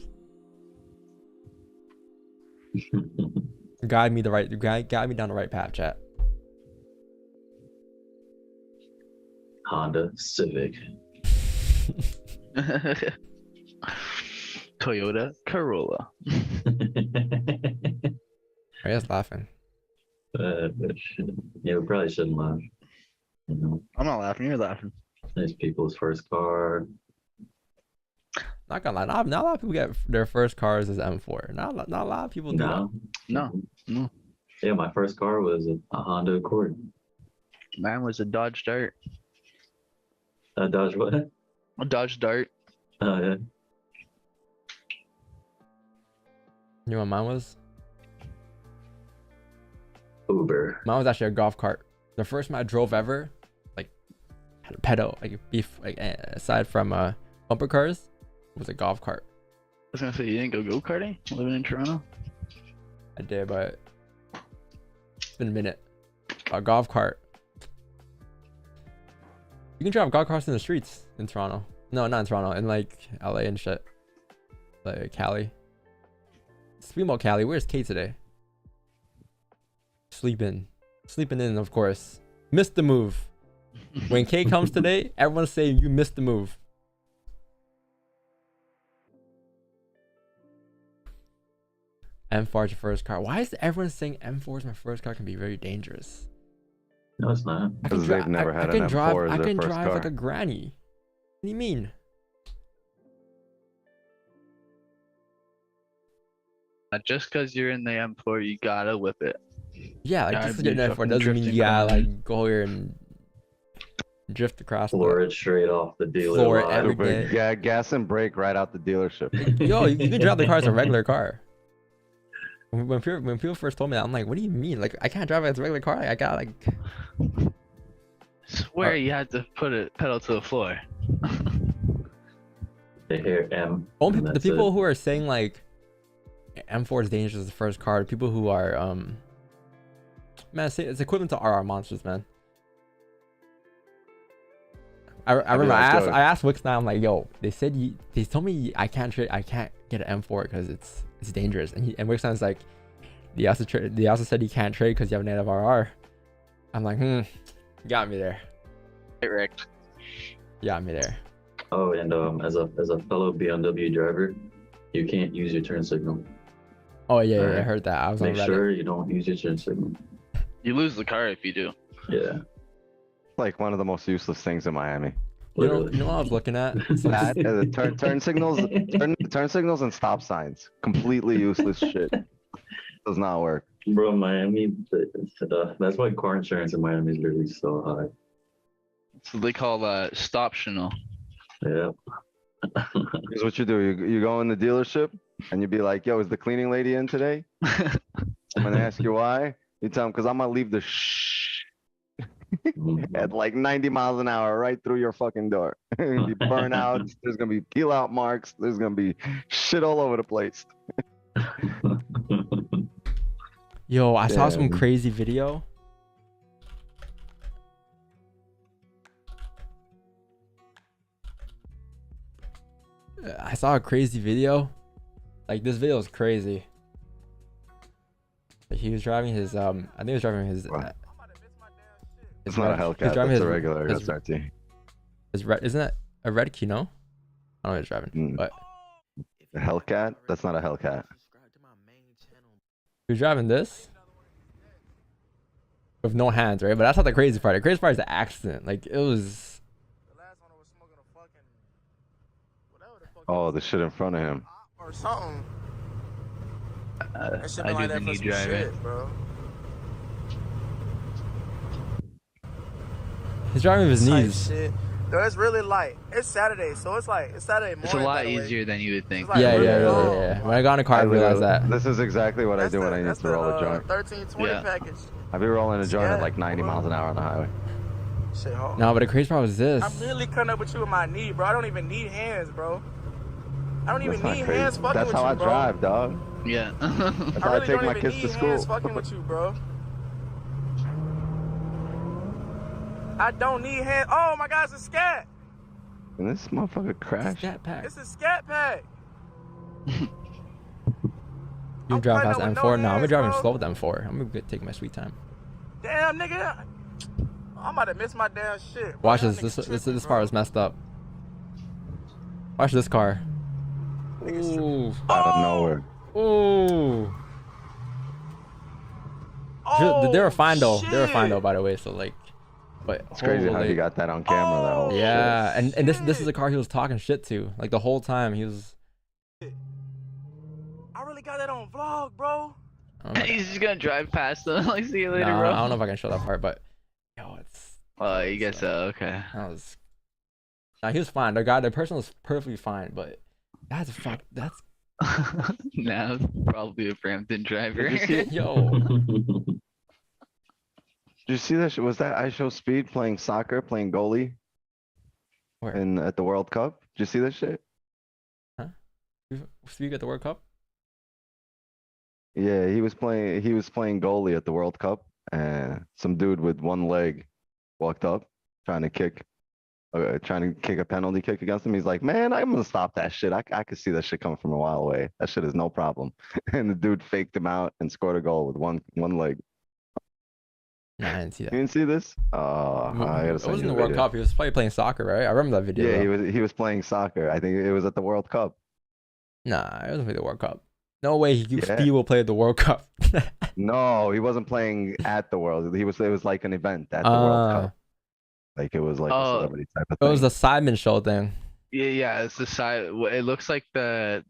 Guide me down the right path, chat. Honda Civic. Toyota Corolla. Are you guys laughing? Yeah, we probably shouldn't laugh. You know, I'm not laughing. You're laughing. nice people's first car. Not gonna lie, not a lot of people get their first cars as M4. Not a lot of people do that. No. Yeah, my first car was a Honda Accord. Mine was a Dodge Dart. A Dodge what? A Dodge Dart. Oh yeah. You know what mine was? Uber. Mine was actually a golf cart. The first one I drove ever, like had a pedal, aside from bumper cars, was a golf cart. I was gonna say you didn't go karting living in Toronto. I did, but it's been a minute. A golf cart. You can drive golf carts in the streets in Toronto. No, not in Toronto. In like LA and shit. Like Cali. Speaking about Cali, where's Kate today? Sleeping in, of course. Missed the move. When Kate comes today, everyone's saying you missed the move. M4 is your first car. Why is everyone saying M4 is my first car? Can be very dangerous. No, it's not. I can Because they've never had an M4 as I their can first drive car. like a granny. What do you mean? Just because you're in the M4, you gotta whip it. Yeah, like Gotta just to be get an M4 fucking doesn't mean drifting you gotta behind. like go here and drift across Floor it straight off the dealer Floor it lot. every Stupid. day. Yeah, gas and brake right out the dealership. Yo, you can drive the car as a regular car. When people first told me that, I'm like, what do you mean? Like, I can't drive it as a regular car. I got like. Swear you had to put it pedal to the floor. They hear M. Only and the that's people it. who are saying like M4 is dangerous as the first car. People who are man, it's equivalent to RR monsters, man. I remember like, yo. I asked Wix now. I'm like, yo, they told me I can't get an M4 because it's dangerous. And Wix is like, they also said you can't trade because you have a native RR. I'm like, got me there. Hey, Rick. Got me there. Oh, and as a fellow BMW driver, you can't use your turn signal. Oh yeah, I Alright. heard that. I was Make on Reddit. sure you don't use your turn signal. You lose the car if you do. Yeah, Like one of the most useless things in Miami. literally. You know what I was looking at? Yeah, the turn signals, turn signals and stop signs. Completely useless shit. Does not work. Bro, Miami, that's why car insurance in Miami is literally so high. So they call that stoptional. Yeah. Here's what you do. You go in the dealership and you be like, yo, is the cleaning lady in today? And when they ask you why, you tell them, because I'm gonna leave the shh at like 90 miles an hour right through your fucking door. There's gonna be burnouts. There's gonna be peel out marks. There's gonna be shit all over the place. Yo, I saw some Damn. crazy video. I saw a crazy video. Like this video is crazy. Like, he was driving his I think he was driving his. What? his It's not a red- he was Hellcat. driving That's his- a regular his- SRT. His red, isn't that a red key? No, I don't know what he's driving, Mm. but A Hellcat? That's not a Hellcat. he was driving this with no hands, right? But that's not the crazy part. The crazy part is the accident. Like it was. Oh, the shit in front of him. Or something. That shit I been do like the that for knee some drive it. shit, bro. He's driving with his Type knees. shit. Yo, it's really light. It's Saturday, so it's Saturday morning. It's a by lot the way. easier than you would think. It's like Yeah, really yeah, long. yeah. When I got in the car, I realized that. This is exactly what I do when I need that's to roll a joint. 1320 Yeah. package. I be rolling a joint at Yeah. like 90 miles an hour on the highway. Shit, hold on. No, but the crazy part was this. I'm literally cutting up with you with my knee, bro. I don't even need hands, bro. I don't even That's not need crazy. hands fucking That's with how you, I bro. drive, dog. Yeah. That's I how I really take don't my even kids need to hands school. fucking with you, bro. I don't need hands. Oh my God, it's a scat. And this motherfucker crashed. Scat pack. It's a scat pack. You I'm drive cutting past up with M4? no No, I'm hands, driving bro. slow with M4. I'm gonna take my sweet time. Damn, nigga. I'm about to miss my damn shit. Bro. Watch Y'all this. niggas This tripping, part bro. was messed up. Watch this car. Niggas tripping. Ooh. Out of Oh! nowhere. Ooh. Oh, They were fine though. They were fine shit. though, by the way. So like, but It's crazy how holy- he got that on camera. That whole Yeah, shit. and this is shit. a car he was talking shit to. Like the whole time he was. I really got that on vlog, bro. I don't know, He's just gonna drive past them. Like, see you later, nah, bro. I don't know if I can show that part, but yo, it's. Oh, you guess so. Okay. That was. Nah, he was fine. The person was perfectly fine, but that's fuck. That's Now probably a Brampton driver. Did you see- yo. Did you see that? Was that I Show Speed playing soccer, playing goalie Where? at the World Cup? Did you see that shit? Speak at the World Cup. Yeah, he was playing goalie at the World Cup, and some dude with one leg walked up trying to kick a penalty kick against him. He's like, "Man, I'm gonna stop that shit. I could see that shit coming from a while away. That shit is no problem." And the dude faked him out and scored a goal with one leg. Nah, I didn't see You that. didn't see this? I gotta It send wasn't you the the World video. Cup. He was probably playing soccer, right? I remember that video. Yeah, though. he was playing soccer. I think it was at the World Cup. Nah, it wasn't for the World Cup. No way Yeah. he will play the World Cup. No, he wasn't playing at the World. It was like an event at the World Cup. Like it was like a Oh, celebrity type of It was thing. the Simon Show thing. yeah. It's the side. It looks like the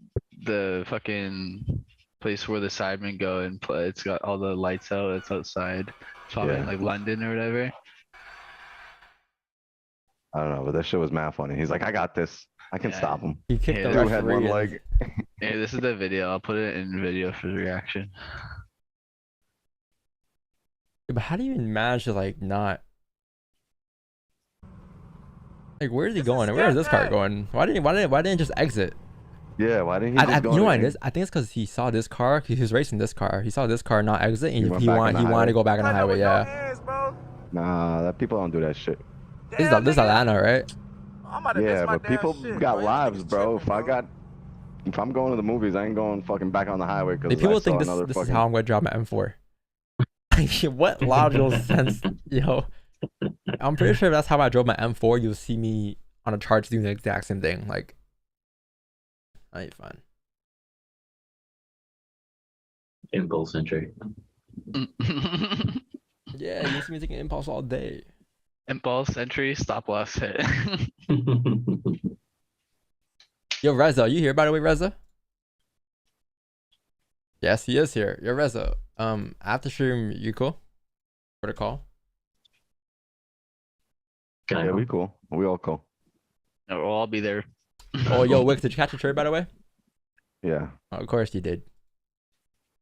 fucking place where the sidemen go and play. It's got all the lights out. It's outside. It's probably in Yeah. like London or whatever. I don't know, but that shit was mad funny. He's like, I got this. I can Yeah. stop him. He kicked Yeah, the dude Dude had one referee. leg. Hey, this is the video. I'll put it in video for the reaction. Yeah, but how do you even manage to like not? Like, where is he This is going? Where is this car step going? Why didn't he just exit? Yeah, why didn't he just go You know to what it him? is? I think it's because he saw this car. He was racing this car. He saw this car not exit, and He went back on the he wanted highway. to go back on the I know highway. with no Yeah, hands, bro. Nah, that people don't do that shit. this Damn, is nigga. Atlanta, right? I'm about to miss Yeah, my but damn people shit, got bro. Y'all lives, niggas bro. tripping, If I'm going to the movies, I ain't going fucking back on the highway because Like, people I saw think this another is fucking. how I'm gonna drop my M4. What logical sense, yo? I'm pretty sure if that's how I drove my M4, you'll see me on a charge doing the exact same thing. Like, I ain't fun. Impulse entry. Yeah, you'll see me taking impulse all day. Impulse entry, stop loss hit. Yo, Reza, you here by the way, Reza? Yes, he is here. Yo, Reza. After stream, you cool? For the call? Can I Yeah, go? we cool. We all cool. No, we'll all be there. Oh, yo, Wick, did you catch a trade by the way? Yeah. Oh, of course you did.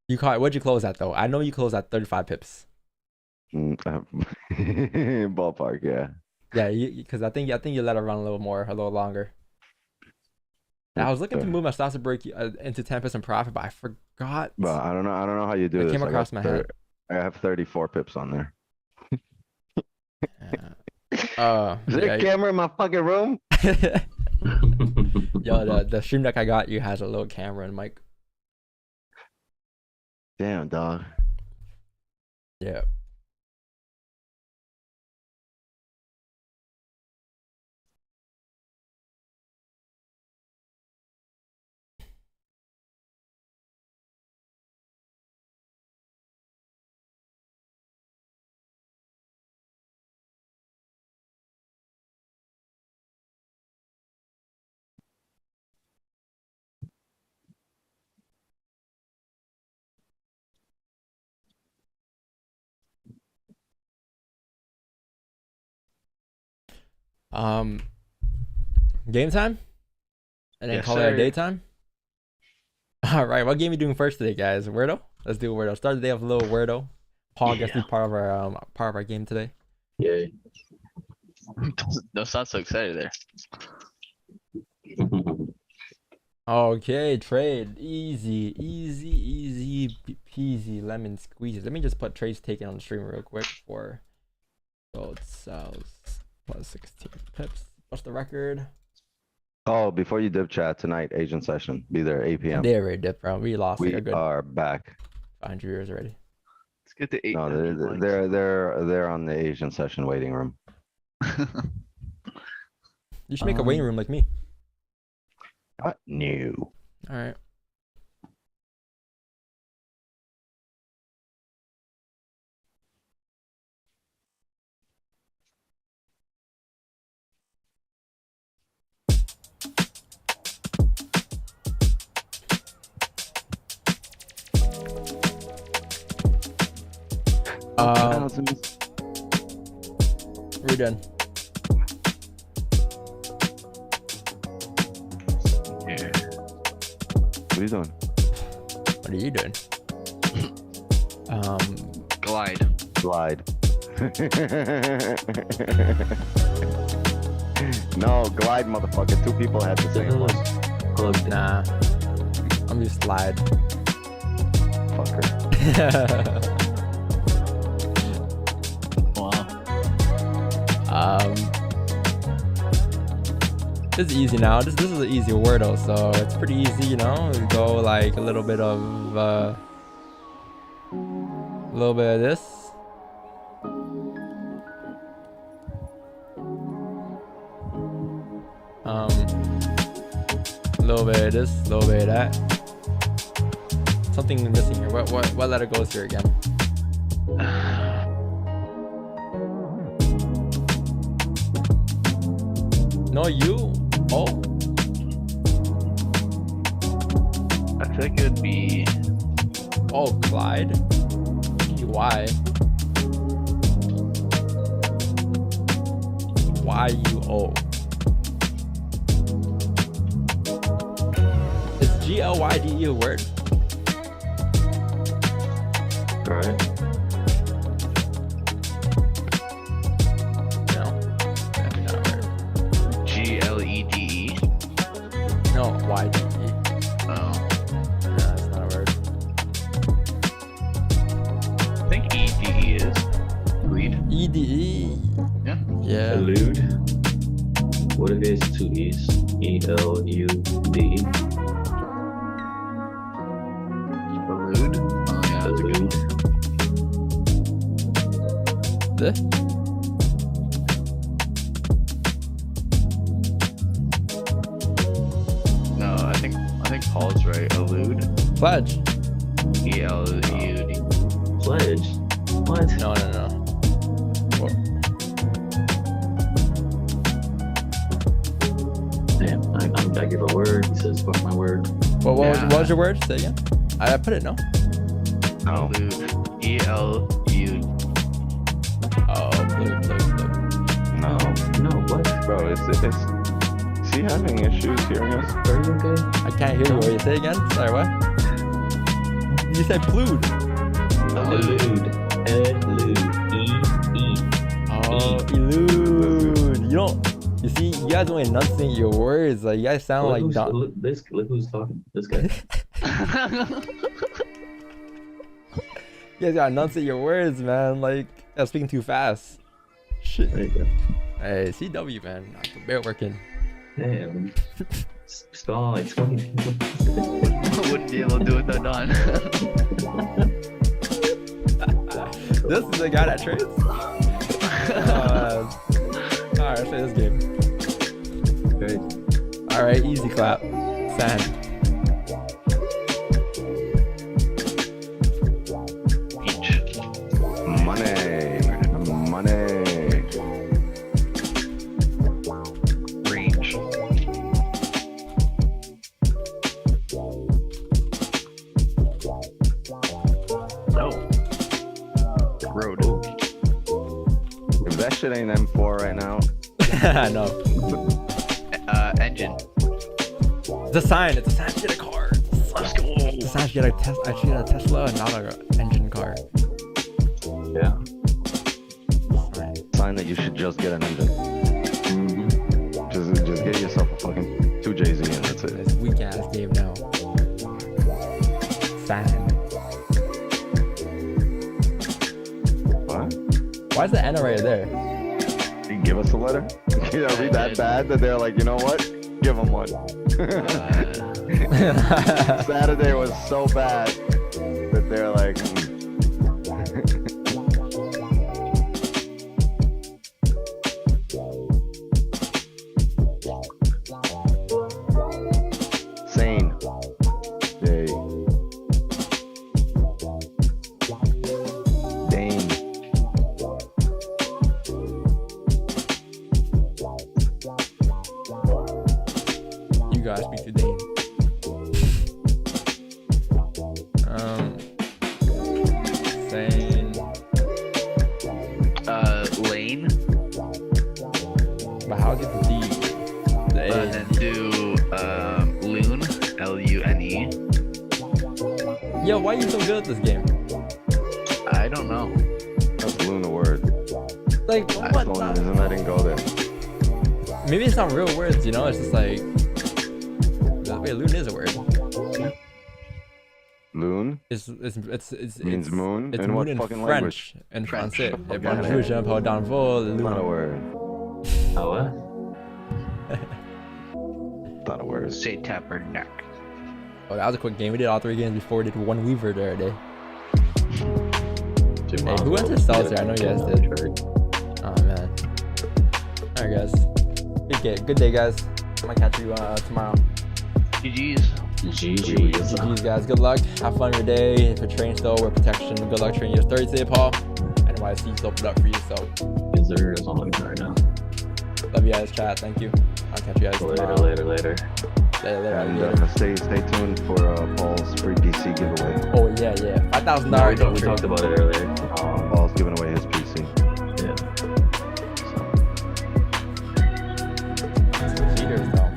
You caught. What'd you close at though? I know you closed at 35 pips. Ballpark, yeah. Yeah, because I think you let it run a little longer. I was looking to move my stops to break into 10% profit, but I forgot. But I don't know how you do It this. came across my head. I have 34 pips on there. Is there a camera in my fucking room? Yo, the stream deck I got you has a little camera and mic. Damn, dog. Yeah. Game time? And then Yes, call it a sir. daytime? Alright, what game are you doing first today, guys? Weirdo? Let's do Weirdo. Start the day off a little Weirdo. Paul gets to be part of our game today. Yay. Don't sound so excited there. Okay, trade. Easy peasy lemon squeezes. Let me just put trades taken on the stream real quick for gold sells plus 16 pips. What's the record? Oh, before you dip chat tonight, Asian session. Be there 8 p.m. They already dipped, bro. We lost like We a good are back. 500 years already. Let's get to 8. No, they're on the Asian session waiting room. You should make a waiting room like me. No. All right. We're done. What are you doing? What are you doing? Glide. Glide. No, glide, motherfucker. Two people had the same one. Nah. I'm just slide. Fucker. Wow. This is easy now. This is an easy Wordle, so it's pretty easy, you know. We go like a little bit of this. A little bit of this, a little bit of that. something missing here. What letter goes here again? No, you. Oh. I feel like it would be Oh, Clyde. Why? Y-U-O. Is G-L-Y-D-E a word? Alright. No. Definitely not a word. Glede. No, Y-D-E. Oh, No, that's not a word. I think EDE is lead. E-D-E. Yeah. Yeah. Elude. What if it's two E's? E-L-U-D. Elude. Oh yeah, that's a good Elude. This? No, I think Paul's right. Elude. Pledge. E-L-U-D. Pledge. What? No. What? Damn, I give a word. He says, fuck my word. What was your word? Say again. I put it, no? No. Elude. E-L-U. Oh, blue. No. No, what? Bro, is he having issues hearing us? Are you okay? I can't hear you. What you say again? Sorry, what? You said plued. Elude. Elude. E-E. Oh, elude. You don't. You see, you guys don't enunciate your words. Like you guys sound like dumb. Look who's talking. This guy. You guys gotta enunciate your words, man. Like I'm speaking too fast. Shit. There you go. Hey, CW, man. Bear working. Damn. Spell like 20 people. I wouldn't be able to do it though, Don. This is the guy that trades. Alright, let's play this game. Great. Alright, easy clap. Sand. Peach. Money. Range. No. Road. If that shit ain't M4 right now, I know. Engine. It's a sign. It's a sign to get a car. Let's go. It's a sign to get a Tesla. I should get a Tesla and not an engine car. Yeah. sign that you should just get an engine. Mm-hmm. Just get yourself a fucking 2JZ and that's it. This weak ass game now. Sand. What? Why is the N right there? You give us a letter? You know, be that bad that they're like, you know what? Give them one. Saturday was so bad that they're like, sane. Day. Dane. You gotta speak to Dane. Sane. Lane. But how get the D? The A. And then do Loon. L-U-N-E. Yo, why are you so good at this game? I don't know. That's Luna word. Like, That's what the only the? reason I didn't go there. Maybe it's not real words, you know? It's just like. Wait, loon is a word. Loon It's means moon. It's In moon what in fucking French. language? In French. français. Et Okay. bonjour, je m'appelle Danvaux, le Not a loon. word. Oh, what? Not a word. Say tapper neck. Oh, that was a quick game. We did all 3 games before we did 1 Weaver there today. Hey, who went to cells here? I know you guys did. Oh, man. Alright, guys. Good day, guys. I'm gonna catch you tomorrow. GG's. GG's, guys. Good luck. Have fun your day. If you're training still, wear protection. Good luck training your Thursday, Paul. NYC's opened up for you, so. Yes, sir. That's all I'm looking right now. Love you guys, chat. Thank you. I'll catch you guys tomorrow. Later. And stay tuned for Paul's free PC giveaway. Oh yeah. $5,000. We talked about it earlier. Paul's giving away his PC. Yeah. Cheaters, though.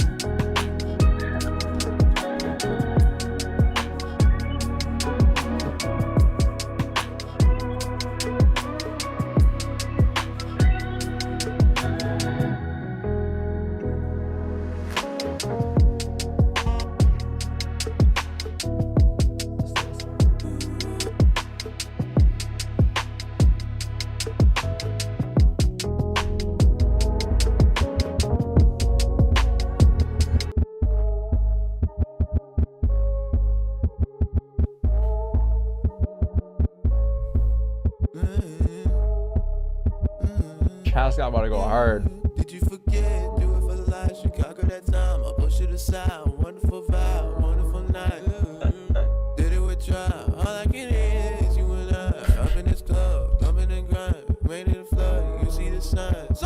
Chat's got about to go hard. Did you forget? Do it for life. Chicago that time. I push it aside. Wonderful vibe, wonderful night. Did it with drive. All I can hear is you and I. Up in this club, jumping and grind. Rain in the flood. You see the signs.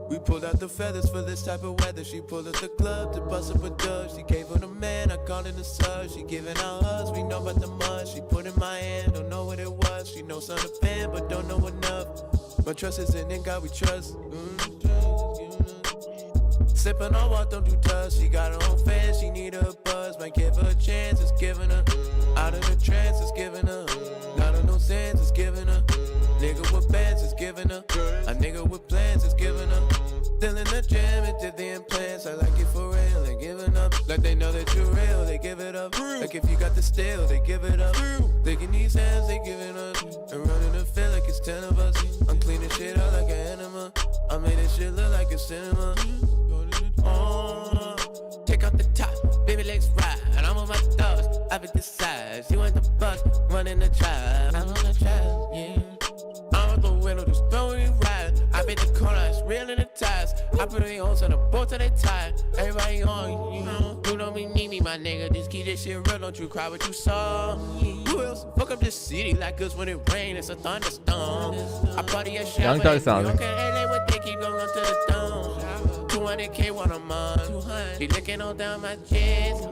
We pulled out the feathers for this type of weather. She pulled at the club to bust up a dub. She gave her the man, I called in the sub. She giving out hugs, we know about the mud. She put in my hand, don't know what it was. She knows I'm a fan, but don't know enough. My trust is in God we trust. Sipping on what don't do dust. She got her own fans, she need a buzz. Might give her a chance, it's giving her. Out of the trance, it's giving her. Not on no sense, it's giving her. Nigga with bands, it's giving her. A nigga with plans, it's giving her. Still in the gym, it did the implants. I like it for real, they giving up. Like they know that you're real, they give it up. Like if you got the steel, they give it up. Licking these hands, they giving up. And running the feel like it's 10 of us. I'm cleaning shit out like an enema. I made this shit look like a cinema. Take out the top, baby legs ride. And I'm on my thugs, I be the size. You want the bus, running the drive. I'm on the drive, yeah. I'm out the window, just throwing it right. I bet the corner, it's real in the ties. I put the holes on the boat till they tied. Everybody on, you know me, need me, my nigga. Just keep this shit real, don't you cry what you saw. Who else fuck up this city like us when it rain, it's a thunderstorm. I party a shit, Young Thug sound. okay, hey, what they keep going to the dome. 200K when I'm on. She looking all down my chest.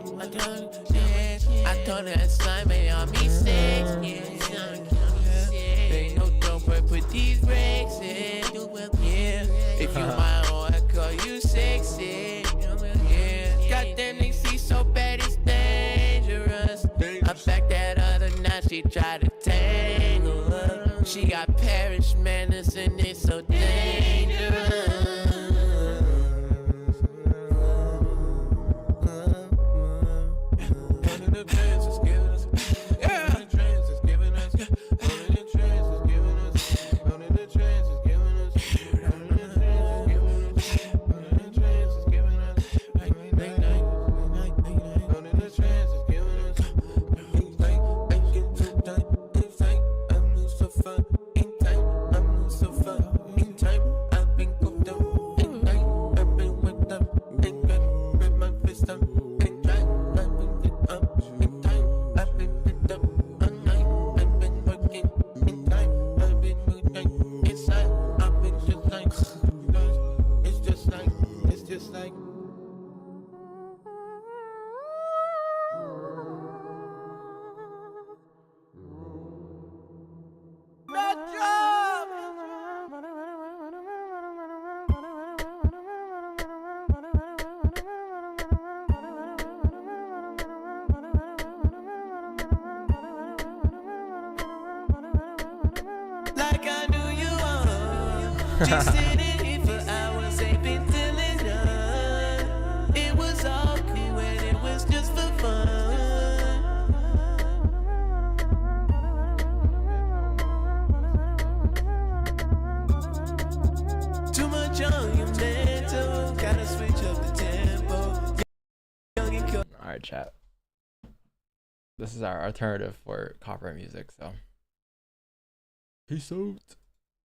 I told her assignment on me 6. Ain't no dope, but put these brakes in. Yeah, if you my own, I call you sexy. Yeah, goddamn, they see so bad, it's dangerous. I back that other night, she tried to tangle up. She got parish manners and it's so dangerous. Just sitting here for hours, ain't been feeling none. It was all cool and it was just for fun. Too much on your mental, gotta switch up the tempo. All right, chat. This is our alternative for copyright music, so peace out.